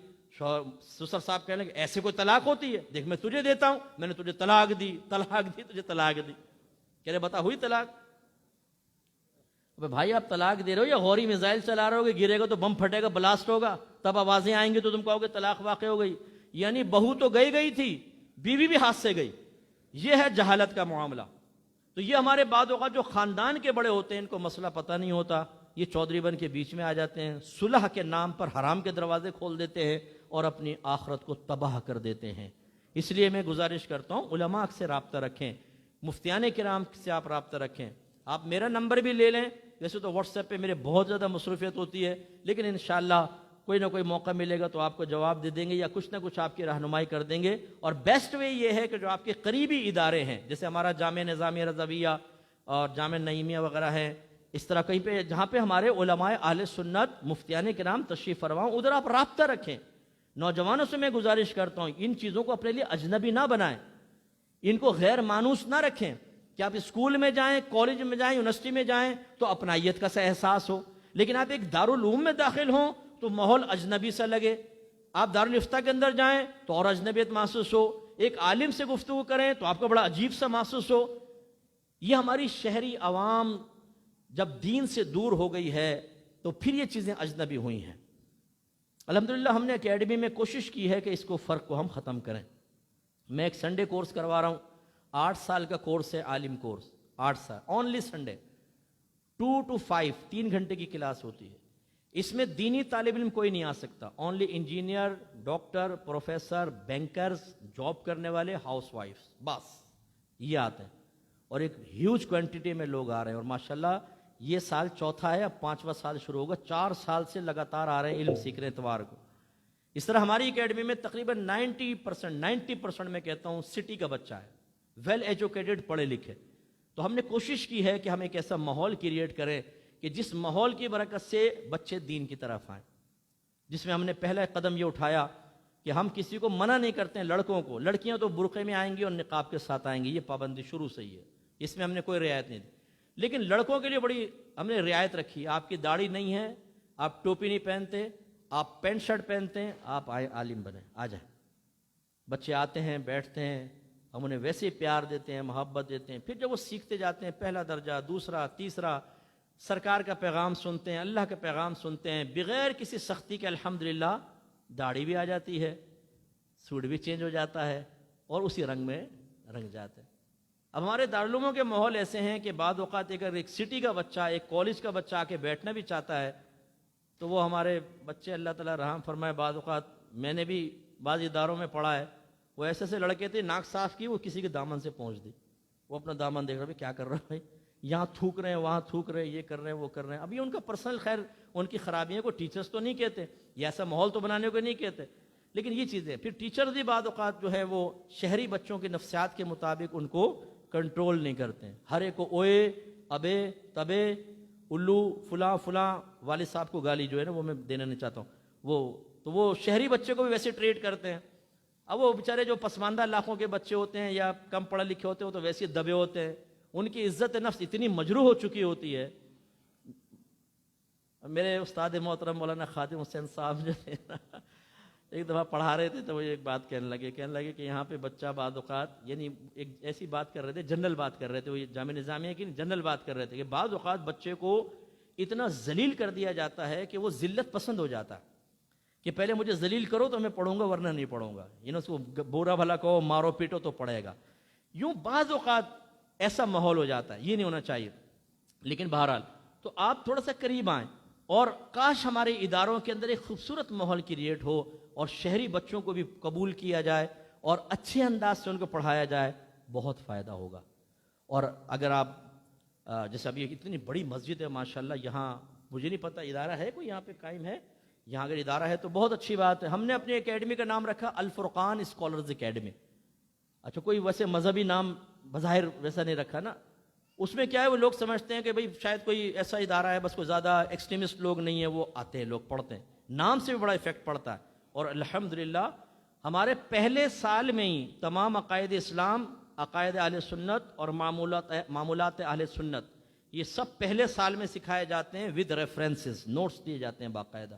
سسر صاحب کہنے لگے ایسے کوئی طلاق ہوتی ہے؟ دیکھ میں تجھے دیتا ہوں، میں نے تجھے طلاق دی تجھے طلاق دی۔ کہہ رہے بتا ہوئی طلاق؟ بھائی آپ طلاق دے رہے ہو یا غوری میزائل چلا رہے ہو کہ گرے گا تو بم پھٹے گا، بلاسٹ ہوگا، تب آوازیں آئیں گی تو تم کہو گے طلاق واقع ہو گئی؟ یعنی بہو تو گئی تھی، بیوی بھی ہاتھ سے گئی۔ یہ ہے جہالت کا معاملہ۔ تو یہ ہمارے بعض اوقات جو خاندان کے بڑے ہوتے ہیں ان کو مسئلہ پتہ نہیں ہوتا، یہ چودھری بن کے بیچ میں آ جاتے ہیں، صلح کے نام پر حرام کے دروازے کھول دیتے ہیں اور اپنی آخرت کو تباہ کر دیتے ہیں۔ اس لیے میں گزارش کرتا ہوں علماء سے رابطہ رکھیں، مفتیان کرام سے آپ رابطہ رکھیں۔ آپ میرا نمبر بھی لے لیں، ویسے تو واٹس ایپ پہ میرے بہت زیادہ مصروفیت ہوتی ہے، لیکن انشاءاللہ کوئی نہ کوئی موقع ملے گا تو آپ کو جواب دے دیں گے یا کچھ نہ کچھ آپ کی رہنمائی کر دیں گے۔ اور بیسٹ وے یہ ہے کہ جو آپ کے قریبی ادارے ہیں، جیسے ہمارا جامعہ نظامیہ رضویہ اور جامعہ نعیمیہ وغیرہ ہیں، اس طرح کہیں پہ جہاں پہ ہمارے علماء اہل سنت مفتیان کرام تشریف فرما، ادھر آپ رابطہ رکھیں۔ نوجوانوں سے میں گزارش کرتا ہوں ان چیزوں کو اپنے لیے اجنبی نہ بنائیں، ان کو غیر مانوس نہ رکھیں کہ آپ اسکول میں جائیں، کالج میں جائیں، یونیورسٹی میں جائیں تو اپنائیت کا سا احساس ہو، لیکن آپ ایک دارالعلوم میں داخل ہوں تو ماحول اجنبی سا لگے۔ آپ دارالافتاء کے اندر جائیں تو اور اجنبیت محسوس ہو، ایک عالم سے گفتگو کریں تو آپ کو بڑا عجیب سا محسوس ہو۔ یہ ہماری شہری عوام جب دین سے دور ہو گئی ہے تو پھر یہ چیزیں اجنبی ہوئی ہیں۔ الحمدللہ ہم نے اکیڈمی میں کوشش کی ہے کہ اس کو فرق کو ہم ختم کریں۔ میں ایک سنڈے کورس کروا رہا ہوں، 8 سال کا کورس ہے، عالم کورس، 8 سال، اونلی سنڈے، 2 to 5، 3 گھنٹے کی کلاس ہوتی ہے۔ اس میں دینی طالب علم کوئی نہیں آ سکتا، only engineer, doctor, professor, bankers, job کرنے والے، ہاؤس وائفز، بس یہ آتے ہیں، اور ایک ہیوج کوانٹٹی میں لوگ آ رہے ہیں، اور ماشاءاللہ یہ سال چوتھا ہے، اب 5واں سال شروع ہوگا، 4 سال سے لگاتار آ رہے ہیں، علم سیکھ رہے ہیں اتوار کو۔ اس طرح ہماری اکیڈمی میں تقریباً 90% میں کہتا ہوں سٹی کا بچہ ہے، ویل ایجوکیٹڈ، پڑھے لکھے۔ تو ہم نے کوشش کی ہے کہ ہم ایک ایسا ماحول کریٹ کریں کہ جس ماحول کی برکت سے بچے دین کی طرف آئیں، جس میں ہم نے پہلا قدم یہ اٹھایا کہ ہم کسی کو منع نہیں کرتے ہیں، لڑکوں کو، لڑکیاں تو برقعے میں آئیں گی اور نقاب کے ساتھ آئیں گی، یہ پابندی شروع سے ہی ہے، اس میں ہم نے کوئی رعایت نہیں دی، لیکن لڑکوں کے لیے بڑی ہم نے رعایت رکھی، آپ کی داڑھی نہیں ہے، آپ ٹوپی نہیں پہنتے، آپ پینٹ شرٹ پہنتے ہیں، آپ آئے عالم بنیں، آ جائیں۔ بچے آتے ہیں، بیٹھتے ہیں، ہم انہیں ویسے ہی پیار دیتے ہیں، محبت دیتے ہیں، پھر جب وہ سیکھتے جاتے ہیں، پہلا درجہ، دوسرا، تیسرا، سرکار کا پیغام سنتے ہیں، اللہ کا پیغام سنتے ہیں، بغیر کسی سختی کے الحمدللہ داڑھی بھی آ جاتی ہے، سوٹ بھی چینج ہو جاتا ہے، اور اسی رنگ میں رنگ جاتے ہیں۔ اب ہمارے دارالعلوموں کے ماحول ایسے ہیں کہ بعض اوقات اگر ایک سٹی کا بچہ، ایک کالج کا بچہ آ کے بیٹھنا بھی چاہتا ہے تو وہ ہمارے بچے، اللہ تعالیٰ رحم فرمائے، بعض اوقات میں نے بھی بعض اداروں میں پڑھا ہے، وہ ایسے ایسے لڑکے تھے، ناک صاف کی، وہ کسی کے دامن سے پہنچ دی، وہ اپنا دامن دیکھ رہا ہے، کیا کر رہا ہے بھائی، یہاں تھوک رہے ہیں، وہاں تھوک رہے ہیں، یہ کر رہے ہیں، وہ کر رہے ہیں۔ اب یہ ان کا پرسنل، خیر ان کی خرابیوں کو ٹیچرز تو نہیں کہتے، یہ ایسا ماحول تو بنانے کو نہیں کہتے، لیکن یہ چیزیں پھر ٹیچرز بھی بعض اوقات جو ہے وہ شہری بچوں کے نفسیات کے مطابق ان کو کنٹرول نہیں کرتے ہیں، ہر ایک کو اوئے، ابے، تبے، الو، فلاں فلاں، والد صاحب کو گالی جو ہے نا وہ میں دینا نہیں چاہتا ہوں، وہ شہری بچے کو بھی ویسے ٹریٹ کرتے ہیں۔ اب وہ بیچارے جو پسماندہ علاقوں کے بچے ہوتے ہیں یا کم پڑھے لکھے ہوتے ہیں، تو ویسے دبے ہوتے ہیں، ان کی عزت نفس اتنی مجروح ہو چکی ہوتی ہے۔ میرے استاد محترم مولانا خادم حسین صاحب جو ہے نا، ایک دفعہ پڑھا رہے تھے تو وہ ایک بات کہنے لگے کہ یہاں پہ بچہ بعض اوقات، یعنی ایک ایسی بات کر رہے تھے، جنرل بات کر رہے تھے، وہ جامعہ نظامیہ کی جنرل بات کر رہے تھے کہ بعض اوقات بچے کو اتنا ذلیل کر دیا جاتا ہے کہ وہ ذلت پسند ہو جاتا ہے، کہ پہلے مجھے ذلیل کرو تو میں پڑھوں گا ورنہ نہیں پڑھوں گا، یعنی اس کو برا بھلا کہو، مارو پیٹو تو پڑھے گا، یوں بعض اوقات ایسا ماحول ہو جاتا ہے، یہ نہیں ہونا چاہیے۔ لیکن بہرحال تو آپ تھوڑا سا قریب آئیں، اور کاش ہمارے اداروں کے اندر ایک خوبصورت ماحول کریٹ ہو اور شہری بچوں کو بھی قبول کیا جائے اور اچھے انداز سے ان کو پڑھایا جائے، بہت فائدہ ہوگا۔ اور اگر آپ جیسے ابھی اتنی بڑی مسجد ہے ماشاءاللہ، یہاں مجھے نہیں پتہ ادارہ ہے کوئی یہاں پہ قائم ہے، یہاں اگر ادارہ ہے تو بہت اچھی بات ہے۔ ہم نے اپنی اکیڈمی کا نام رکھا الفرقان اسکالرز اکیڈمی۔ اچھا، کوئی ویسے مذہبی نام بظاہر ویسا نہیں رکھا نا، اس میں کیا ہے، وہ لوگ سمجھتے ہیں کہ بھئی شاید کوئی ایسا ادارہ ہے، بس کوئی زیادہ ایکسٹریمسٹ لوگ نہیں ہیں، وہ آتے ہیں، لوگ پڑھتے ہیں، نام سے بھی بڑا ایفیکٹ پڑتا ہے۔ اور الحمدللہ ہمارے پہلے سال میں ہی تمام عقائد اسلام، عقائد اہل سنت اور معمولات اہل سنت، یہ سب پہلے سال میں سکھائے جاتے ہیں، ود ریفرنسز، نوٹس دیے جاتے ہیں باقاعدہ۔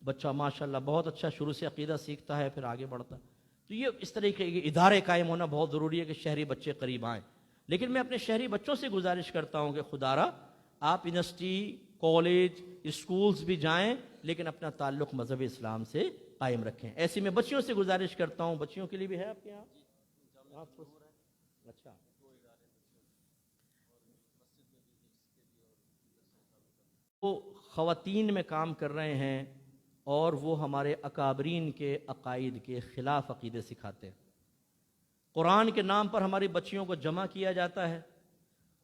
بچہ ماشاءاللہ بہت اچھا شروع سے عقیدہ سیکھتا ہے، پھر آگے بڑھتا ہے۔ تو یہ اس طریقے کے ادارے قائم ہونا بہت ضروری ہے کہ شہری بچے قریب آئیں۔ لیکن میں اپنے شہری بچوں سے گزارش کرتا ہوں کہ خدا را آپ یونیورسٹی، کالج، اسکولز بھی جائیں، لیکن اپنا تعلق مذہب اسلام سے قائم رکھیں۔ ایسی میں بچیوں سے گزارش کرتا ہوں، بچیوں کے لیے بھی ہے آپ کے یہاں؟ اچھا، وہ خواتین میں کام کر رہے ہیں اور وہ ہمارے اکابرین کے عقائد کے خلاف عقیدے سکھاتے ہیں۔ قرآن کے نام پر ہماری بچیوں کو جمع کیا جاتا ہے،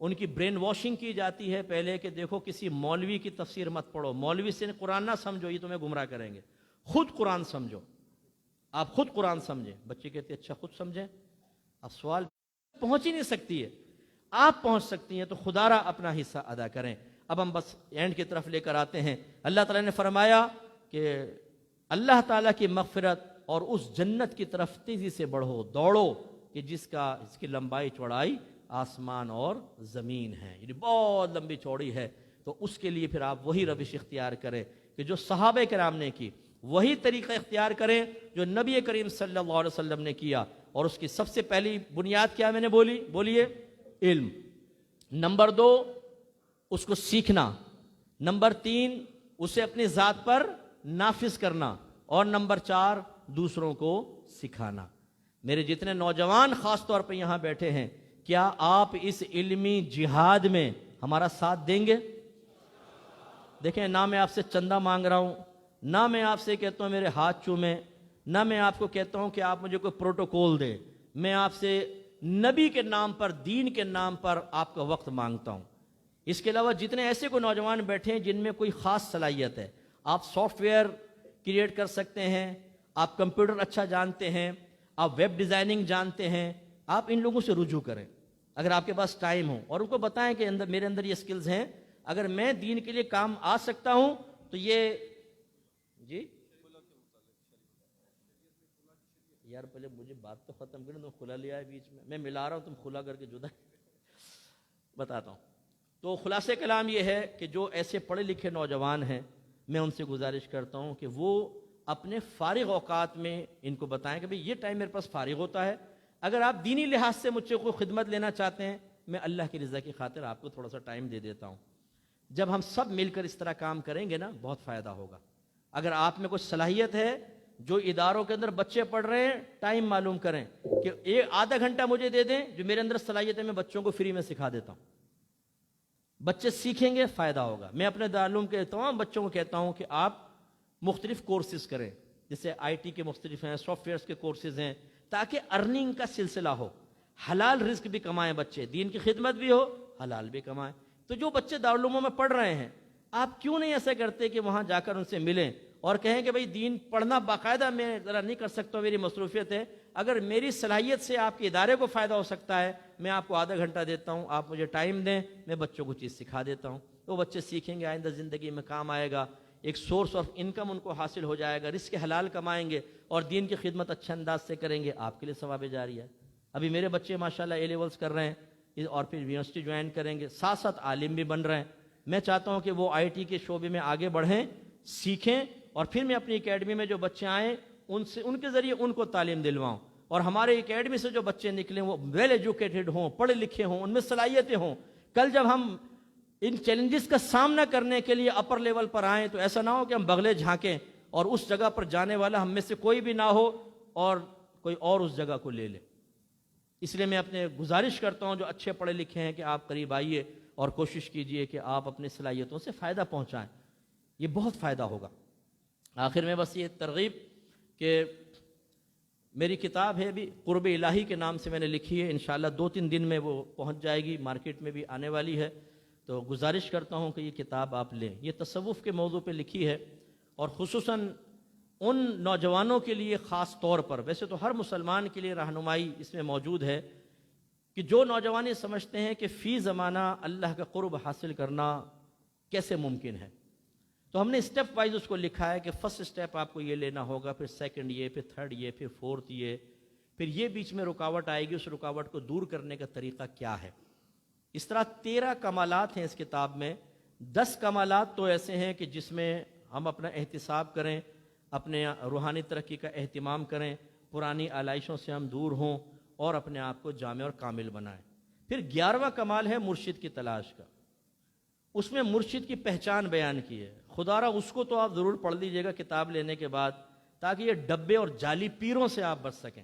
ان کی برین واشنگ کی جاتی ہے پہلے کہ دیکھو کسی مولوی کی تفسیر مت پڑھو، مولوی سے قرآن نہ سمجھو، یہ تمہیں گمراہ کریں گے، خود قرآن سمجھو، آپ خود قرآن سمجھیں۔ بچے کہتے ہیں اچھا خود سمجھیں، اب سوال پہنچ ہی نہیں سکتی ہے، آپ پہنچ سکتی ہیں، تو خدا را اپنا حصہ ادا کریں۔ اب ہم بس اینڈ کی طرف لے کر آتے ہیں۔ اللہ تعالیٰ نے فرمایا کہ اللہ تعالیٰ کی مغفرت اور اس جنت کی طرف تیزی سے بڑھو، دوڑو، کہ جس کی لمبائی چوڑائی آسمان اور زمین ہے، یعنی بہت لمبی چوڑی ہے۔ تو اس کے لیے پھر آپ وہی روش اختیار کریں کہ جو صحابہ کرام نے کی، وہی طریقہ اختیار کریں جو نبی کریم صلی اللہ علیہ وسلم نے کیا۔ اور اس کی سب سے پہلی بنیاد کیا میں نے بولیے، علم۔ نمبر 2، اس کو سیکھنا، نمبر 3 اسے اپنی ذات پر نافذ کرنا، اور نمبر 4 دوسروں کو سکھانا۔ میرے جتنے نوجوان خاص طور پہ یہاں بیٹھے ہیں، کیا آپ اس علمی جہاد میں ہمارا ساتھ دیں گے؟ دیکھیں، نہ میں آپ سے چندہ مانگ رہا ہوں، نہ میں آپ سے کہتا ہوں میرے ہاتھ چومیں، نہ میں آپ کو کہتا ہوں کہ آپ مجھے کوئی پروٹوکول دیں، میں آپ سے نبی کے نام پر، دین کے نام پر آپ کا وقت مانگتا ہوں۔ اس کے علاوہ جتنے ایسے کوئی نوجوان بیٹھے ہیں جن میں کوئی خاص صلاحیت ہے، آپ سافٹ ویئر کریٹ کر سکتے ہیں، آپ کمپیوٹر اچھا جانتے ہیں، آپ ویب ڈیزائننگ جانتے ہیں، آپ ان لوگوں سے رجوع کریں اگر آپ کے پاس ٹائم ہو، اور ان کو بتائیں کہ میرے اندر یہ سکلز ہیں، اگر میں دین کے لیے کام آ سکتا ہوں تو یہ جی یار پہلے مجھے بات تو ختم کریں، تم کھلا لیا ہے بیچ میں ملا رہا ہوں، تم کھلا کر کے جدا بتاتا ہوں۔ تو خلاصہ کلام یہ ہے کہ جو ایسے پڑھے لکھے نوجوان ہیں، میں ان سے گزارش کرتا ہوں کہ وہ اپنے فارغ اوقات میں ان کو بتائیں کہ بھئی یہ ٹائم میرے پاس فارغ ہوتا ہے، اگر آپ دینی لحاظ سے مجھ سے کوئی خدمت لینا چاہتے ہیں، میں اللہ کی رضا کی خاطر آپ کو تھوڑا سا ٹائم دے دیتا ہوں۔ جب ہم سب مل کر اس طرح کام کریں گے نا، بہت فائدہ ہوگا۔ اگر آپ میں کوئی صلاحیت ہے، جو اداروں کے اندر بچے پڑھ رہے ہیں، ٹائم معلوم کریں کہ آدھا گھنٹہ مجھے دے دیں، جو میرے اندر صلاحیت ہے میں بچوں کو فری میں سکھا دیتا ہوں۔ بچے سیکھیں گے، فائدہ ہوگا۔ میں اپنے دارالعلوم کے تمام بچوں کو کہتا ہوں کہ آپ مختلف کورسز کریں، جیسے آئی ٹی کے مختلف ہیں، سافٹ ویئرس کے کورسز ہیں، تاکہ ارننگ کا سلسلہ ہو، حلال رزق بھی کمائیں بچے، دین کی خدمت بھی ہو، حلال بھی کمائیں۔ تو جو بچے دارالعلوموں میں پڑھ رہے ہیں، آپ کیوں نہیں ایسا کرتے کہ وہاں جا کر ان سے ملیں اور کہیں کہ بھئی دین پڑھنا باقاعدہ میں ذرا نہیں کر سکتا ہوں، میری مصروفیت ہے، اگر میری صلاحیت سے آپ کے ادارے کو فائدہ ہو سکتا ہے، میں آپ کو آدھا گھنٹہ دیتا ہوں، آپ مجھے ٹائم دیں، میں بچوں کو چیز سکھا دیتا ہوں۔ وہ بچے سیکھیں گے، آئندہ زندگی میں کام آئے گا، ایک سورس آف انکم ان کو حاصل ہو جائے گا، رزق حلال کمائیں گے اور دین کی خدمت اچھے انداز سے کریں گے، آپ کے لیے ثواب جاری ہے۔ ابھی میرے بچے ماشاءاللہ اے لیولز کر رہے ہیں اور پھر یونیورسٹی جوائن کریں گے، ساتھ ساتھ عالم بھی بن رہے ہیں۔ میں چاہتا ہوں کہ وہ آئی ٹی کے شعبے میں آگے بڑھیں، سیکھیں، اور پھر میں اپنی اکیڈمی میں جو بچے آئیں ان کے ذریعے ان کو تعلیم دلواؤں، اور ہمارے اکیڈمی سے جو بچے نکلیں وہ ویل ایجوکیٹڈ ہوں، پڑھے لکھے ہوں، ان میں صلاحیتیں ہوں۔ کل جب ہم ان چیلنجز کا سامنا کرنے کے لیے اپر لیول پر آئیں تو ایسا نہ ہو کہ ہم بغلے جھانکیں اور اس جگہ پر جانے والا ہم میں سے کوئی بھی نہ ہو اور کوئی اور اس جگہ کو لے لے۔ اس لیے میں اپنے گزارش کرتا ہوں جو اچھے پڑھے لکھے ہیں کہ آپ قریب آئیے اور کوشش کیجئے کہ آپ اپنی صلاحیتوں سے فائدہ پہنچائیں، یہ بہت فائدہ ہوگا۔ آخر میں بس یہ ترغیب کہ میری کتاب ہے بھی قرب الہی کے نام سے میں نے لکھی ہے، انشاءاللہ 2-3 دن میں وہ پہنچ جائے گی، مارکیٹ میں بھی آنے والی ہے، تو گزارش کرتا ہوں کہ یہ کتاب آپ لیں۔ یہ تصوف کے موضوع پہ لکھی ہے، اور خصوصاً ان نوجوانوں کے لیے خاص طور پر، ویسے تو ہر مسلمان کے لیے رہنمائی اس میں موجود ہے، کہ جو نوجوان یہ سمجھتے ہیں کہ فی زمانہ اللہ کا قرب حاصل کرنا کیسے ممکن ہے، تو ہم نے اسٹیپ وائز اس کو لکھا ہے کہ فرسٹ اسٹیپ آپ کو یہ لینا ہوگا، پھر سیکنڈ یہ، پھر تھرڈ یہ، پھر فورتھ یہ، پھر یہ بیچ میں رکاوٹ آئے گی، اس رکاوٹ کو دور کرنے کا طریقہ کیا ہے۔ اس طرح 13 کمالات ہیں اس کتاب میں۔ 10 کمالات تو ایسے ہیں کہ جس میں ہم اپنا احتساب کریں، اپنے روحانی ترقی کا اہتمام کریں، پرانی آلائشوں سے ہم دور ہوں اور اپنے آپ کو جامع اور کامل بنائیں۔ پھر 11واں کمال ہے مرشد کی تلاش کا، اس میں مرشد کی پہچان بیان کی ہے۔ خدا را اس کو تو آپ ضرور پڑھ لیجئے گا کتاب لینے کے بعد، تاکہ یہ ڈبے اور جعلی پیروں سے آپ بچ سکیں۔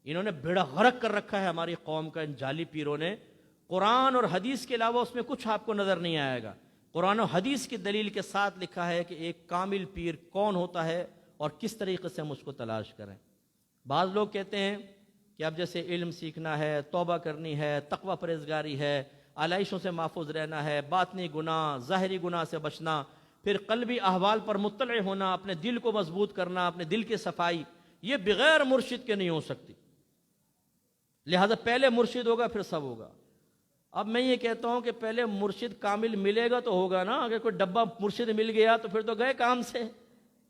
انہوں نے بیڑا غرق کر رکھا ہے ہماری قوم کا، ان جعلی پیروں نے۔ قرآن اور حدیث کے علاوہ اس میں کچھ آپ کو نظر نہیں آئے گا۔ قرآن و حدیث کی دلیل کے ساتھ لکھا ہے کہ ایک کامل پیر کون ہوتا ہے اور کس طریقے سے ہم اس کو تلاش کریں۔ بعض لوگ کہتے ہیں کہ اب جیسے علم سیکھنا ہے، توبہ کرنی ہے، تقوی پرہیزگاری ہے، آلائشوں سے محفوظ رہنا ہے، باطنی گناہ، ظاہری گناہ سے بچنا، پھر قلبی احوال پر مطلع ہونا، اپنے دل کو مضبوط کرنا، اپنے دل کی صفائی، یہ بغیر مرشد کے نہیں ہو سکتی۔ لہذا پہلے مرشد ہوگا پھر سب ہوگا۔ اب میں یہ کہتا ہوں کہ پہلے مرشد کامل ملے گا تو ہوگا نا، اگر کوئی ڈبہ مرشد مل گیا تو پھر تو گئے کام سے۔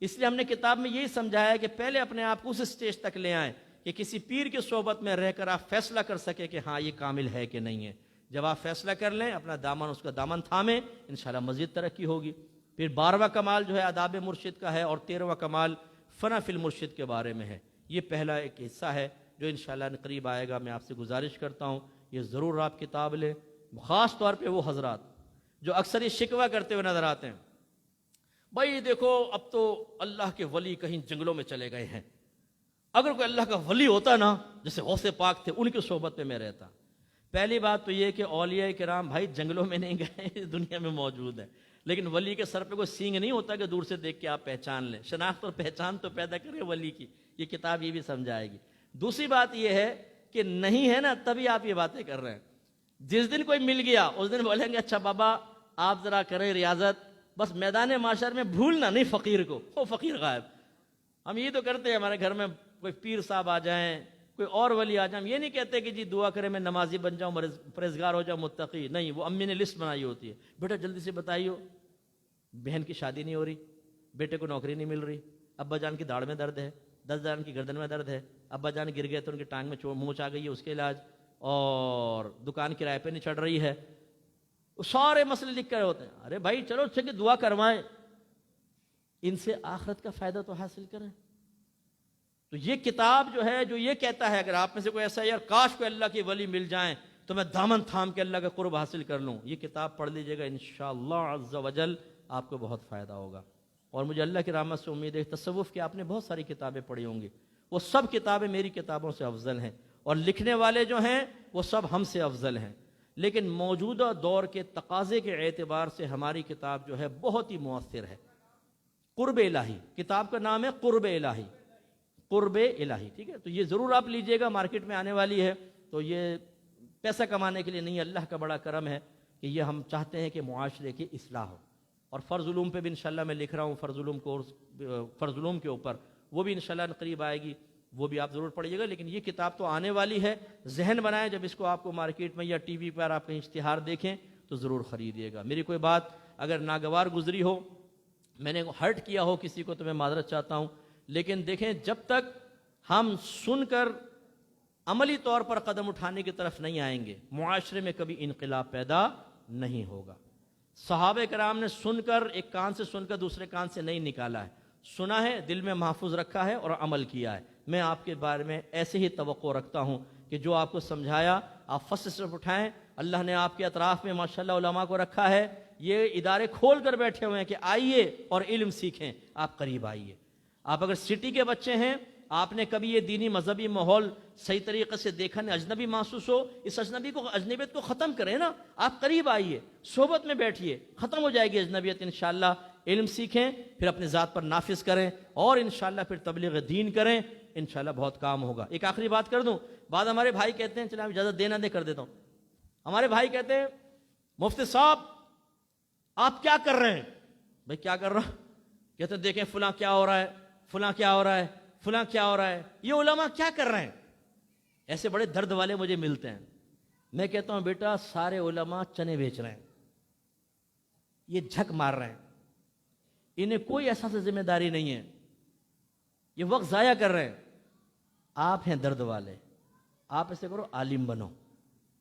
اس لیے ہم نے کتاب میں یہی سمجھایا ہے کہ پہلے اپنے آپ کو اس سٹیج تک لے آئیں کہ کسی پیر کی صحبت میں رہ کر آپ فیصلہ کر سکیں کہ ہاں یہ کامل ہے کہ نہیں ہے۔ جب آپ فیصلہ کر لیں، اپنا دامن اس کا دامن تھامیں، انشاءاللہ مزید ترقی ہوگی۔ پھر 12واں کمال جو ہے آداب مرشد کا ہے، اور 13واں کمال فنا فی المرشد کے بارے میں ہے۔ یہ پہلا ایک حصہ ہے جو انشاءاللہ قریب آئے گا۔ میں آپ سے گزارش کرتا ہوں یہ ضرور آپ کتاب لیں، خاص طور پہ وہ حضرات جو اکثر یہ شکوہ کرتے ہوئے نظر آتے ہیں، بھائی دیکھو اب تو اللہ کے ولی کہیں جنگلوں میں چلے گئے ہیں، اگر کوئی اللہ کا ولی ہوتا نا جیسے غوث پاک تھے، ان کی صحبت میں رہتا۔ پہلی بات تو یہ کہ اولیاء کرام بھائی جنگلوں میں نہیں گئے، اس دنیا میں موجود ہیں، لیکن ولی کے سر پہ کوئی سینگ نہیں ہوتا کہ دور سے دیکھ کے آپ پہچان لیں۔ شناخت اور پہچان تو پیدا کرے ولی کی، یہ کتاب یہ بھی سمجھائے گی۔ دوسری بات یہ ہے کہ نہیں ہے نا تبھی آپ یہ باتیں کر رہے ہیں۔ جس دن کوئی مل گیا اس دن بولیں گے اچھا بابا آپ ذرا کریں ریاضت، بس میدان معاشر میں بھولنا نہیں فقیر کو، وہ فقیر غائب۔ ہم یہ تو کرتے ہیں، ہمارے گھر میں کوئی پیر صاحب آ جائیں، کوئی اور ولی آ جائیں، ہم یہ نہیں کہتے کہ جی دعا کریں میں نمازی بن جاؤں، پرہیزگار ہو جاؤں، متقی نہیں۔ وہ امی نے لسٹ بنائی ہوتی ہے، بیٹا جلدی سے بتائیے بہن کی شادی نہیں ہو رہی، بیٹے کو نوکری نہیں مل رہی، ابا جان کی داڑھ میں درد ہے، دس جان کی گردن میں درد ہے، ابا جان گر گئے تو ان کی ٹانگ میں مونچھ آ گئی ہے، اس کے علاج، اور دکان کرائے پہ نہیں چڑھ رہی ہے، وہ سارے مسئلے لکھ کر ہوتے ہیں۔ ارے بھائی چلو کہ دعا کروائیں، ان سے آخرت کا فائدہ تو حاصل کریں۔ تو یہ کتاب جو ہے جو یہ کہتا ہے، اگر آپ میں سے کوئی ایسا ہے یار کاش کوئی اللہ کی ولی مل جائیں تو میں دامن تھام کے اللہ کا قرب حاصل کر لوں، یہ کتاب پڑھ لیجئے گا، انشاءاللہ عز و جل آپ کو بہت فائدہ ہوگا۔ اور مجھے اللہ کی رحمت سے امید ہے، تصوف کی آپ نے بہت ساری کتابیں پڑھی ہوں گی، وہ سب کتابیں میری کتابوں سے افضل ہیں، اور لکھنے والے جو ہیں وہ سب ہم سے افضل ہیں، لیکن موجودہ دور کے تقاضے کے اعتبار سے ہماری کتاب جو ہے بہت ہی مؤثر ہے۔ قرب الہی کتاب کا نام ہے، قرب الہی، قرب الہی، ٹھیک ہے؟ تو یہ ضرور آپ لیجئے گا، مارکیٹ میں آنے والی ہے، تو یہ پیسہ کمانے کے لیے نہیں، اللہ کا بڑا کرم ہے کہ یہ ہم چاہتے ہیں کہ معاشرے کی اصلاح ہو۔ اور فرض علوم پہ بھی انشاءاللہ میں لکھ رہا ہوں، فرض علوم کورس، فرض علوم کے اوپر، وہ بھی انشاءاللہ قریب آئے گی، وہ بھی آپ ضرور پڑھیے گا۔ لیکن یہ کتاب تو آنے والی ہے، ذہن بنائیں جب اس کو آپ کو مارکیٹ میں یا ٹی وی پر آپ کہیں اشتہار دیکھیں تو ضرور خریدیے گا۔ میری کوئی بات اگر ناگوار گزری ہو، میں نے ہرٹ کیا ہو کسی کو، تو میں معذرت چاہتا ہوں، لیکن دیکھیں جب تک ہم سن کر عملی طور پر قدم اٹھانے کی طرف نہیں آئیں گے، معاشرے میں کبھی انقلاب پیدا نہیں ہوگا۔ صحابہ کرام نے سن کر، ایک کان سے سن کر دوسرے کان سے نہیں نکالا ہے، سنا ہے، دل میں محفوظ رکھا ہے اور عمل کیا ہے۔ میں آپ کے بارے میں ایسے ہی توقع رکھتا ہوں کہ جو آپ کو سمجھایا آپ فرسٹ اسٹیپ اٹھائیں۔ اللہ نے آپ کے اطراف میں ماشاءاللہ علماء کو رکھا ہے، یہ ادارے کھول کر بیٹھے ہوئے ہیں کہ آئیے اور علم سیکھیں، آپ قریب آئیے۔ آپ اگر سٹی کے بچے ہیں، آپ نے کبھی یہ دینی مذہبی ماحول صحیح طریقے سے دیکھا نہیں، اجنبی محسوس ہو، اس اجنبیت کو ختم کریں نا، آپ قریب آئیے، صحبت میں بیٹھیے، ختم ہو جائے گی اجنبیت انشاءاللہ۔ علم سیکھیں، پھر اپنے ذات پر نافذ کریں، اور انشاءاللہ پھر تبلیغ دین کریں، انشاءاللہ بہت کام ہوگا۔ ایک آخری بات کر دوں، بعد ہمارے بھائی کہتے ہیں، چلیں آپ اجازت دینا دے کر دیتا ہوں، ہمارے بھائی کہتے ہیں مفتی صاحب آپ کیا کر رہے ہیں؟ بھائی کیا کر رہا؟ کہتے ہیں دیکھیں فلاں کیا ہو رہا ہے، فلاں کیا ہو رہا ہے، فلاں کیا ہو رہا ہے، یہ علماء کیا کر رہے ہیں؟ ایسے بڑے درد والے مجھے ملتے ہیں۔ میں کہتا ہوں بیٹا سارے علماء چنے بیچ رہے ہیں، یہ جھک مار رہے ہیں، انہیں کوئی احساس ذمہ داری نہیں ہے، یہ وقت ضائع کر رہے ہیں۔ آپ ہیں درد والے، آپ ایسے کرو عالم بنو،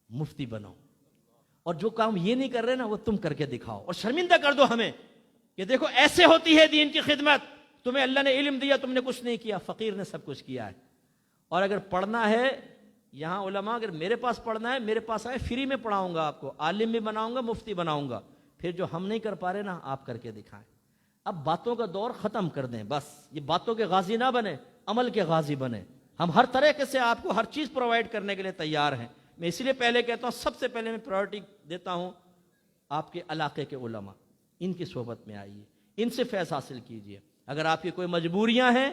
مفتی بنو، اور جو کام یہ نہیں کر رہے نا وہ تم کر کے دکھاؤ، اور شرمندہ کر دو ہمیں کہ دیکھو ایسے ہوتی ہے دین کی خدمت، تمہیں اللہ نے علم دیا تم نے کچھ نہیں کیا، فقیر نے سب کچھ کیا ہے۔ اور اگر پڑھنا ہے یہاں علماء، اگر میرے پاس پڑھنا ہے میرے پاس آئے، فری میں پڑھاؤں گا آپ کو، عالم بھی بناؤں گا، مفتی بناؤں گا۔ پھر جو ہم نہیں کر پا رہے نا آپ کر کے دکھائیں۔ اب باتوں کا دور ختم کر دیں، بس یہ باتوں کے غازی نہ بنے، عمل کے غازی بنے۔ ہم ہر طریقے سے آپ کو ہر چیز پرووائڈ کرنے کے لیے تیار ہیں۔ میں اسی لیے پہلے کہتا ہوں، سب سے پہلے میں پرائورٹی دیتا ہوں آپ کے علاقے کے علماء، ان کی صحبت میں آئیے، ان سے فیض حاصل کیجئے۔ اگر آپ کی کوئی مجبوریاں ہیں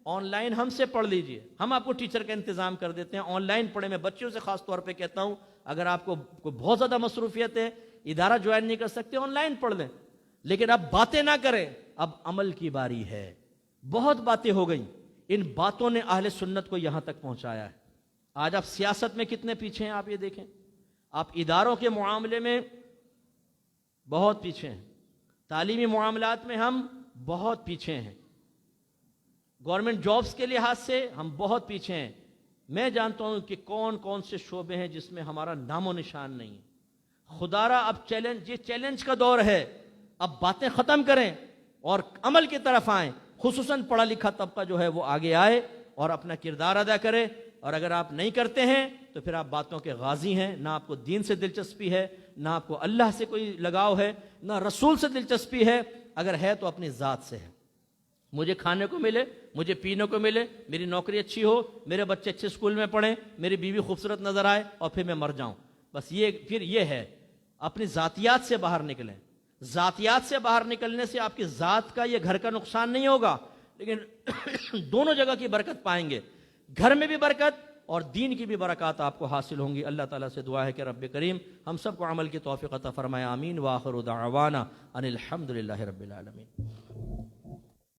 آن لائن ہم سے پڑھ لیجئے، ہم آپ کو ٹیچر کا انتظام کر دیتے ہیں، آن لائن پڑھیں۔ میں بچوں سے خاص طور پہ کہتا ہوں اگر آپ کو کوئی بہت زیادہ مصروفیت ہے، ادارہ جوائن نہیں کر سکتے، آن لائن پڑھ لیں، لیکن اب باتیں نہ کریں، اب عمل کی باری ہے۔ بہت باتیں ہو گئیں، ان باتوں نے اہل سنت کو یہاں تک پہنچایا ہے۔ آج آپ سیاست میں کتنے پیچھے ہیں آپ یہ دیکھیں، آپ اداروں کے معاملے میں بہت پیچھے ہیں، تعلیمی معاملات میں ہم بہت پیچھے ہیں، گورنمنٹ جابز کے لحاظ سے ہم بہت پیچھے ہیں۔ میں جانتا ہوں کہ کون کون سے شعبے ہیں جس میں ہمارا نام و نشان نہیں ہے۔ خدا را اب یہ چیلنج کا دور ہے، اب باتیں ختم کریں اور عمل کی طرف آئیں، خصوصاً پڑھا لکھا طبقہ جو ہے وہ آگے آئے اور اپنا کردار ادا کرے۔ اور اگر آپ نہیں کرتے ہیں تو پھر آپ باتوں کے غازی ہیں، نہ آپ کو دین سے دلچسپی ہے، نہ آپ کو اللہ سے کوئی لگاؤ ہے، نہ رسول سے دلچسپی ہے، اگر ہے تو اپنی ذات سے ہے۔ مجھے کھانے کو ملے، مجھے پینے کو ملے، میری نوکری اچھی ہو، میرے بچے اچھے اسکول میں پڑھیں، میری بیوی خوبصورت نظر آئے، اور پھر میں مر جاؤں، بس یہ ہے۔ اپنی ذاتیات سے باہر نکلیں۔ ذاتیات سے باہر نکلنے سے آپ کی ذات کا یہ گھر کا نقصان نہیں ہوگا، لیکن دونوں جگہ کی برکت پائیں گے، گھر میں بھی برکت اور دین کی بھی برکات آپ کو حاصل ہوں گی۔ اللہ تعالیٰ سے دعا ہے کہ رب کریم ہم سب کو عمل کی توفیق عطا فرمائے، آمین۔ وآخر دعوانا ان الحمد للہ رب العالمین۔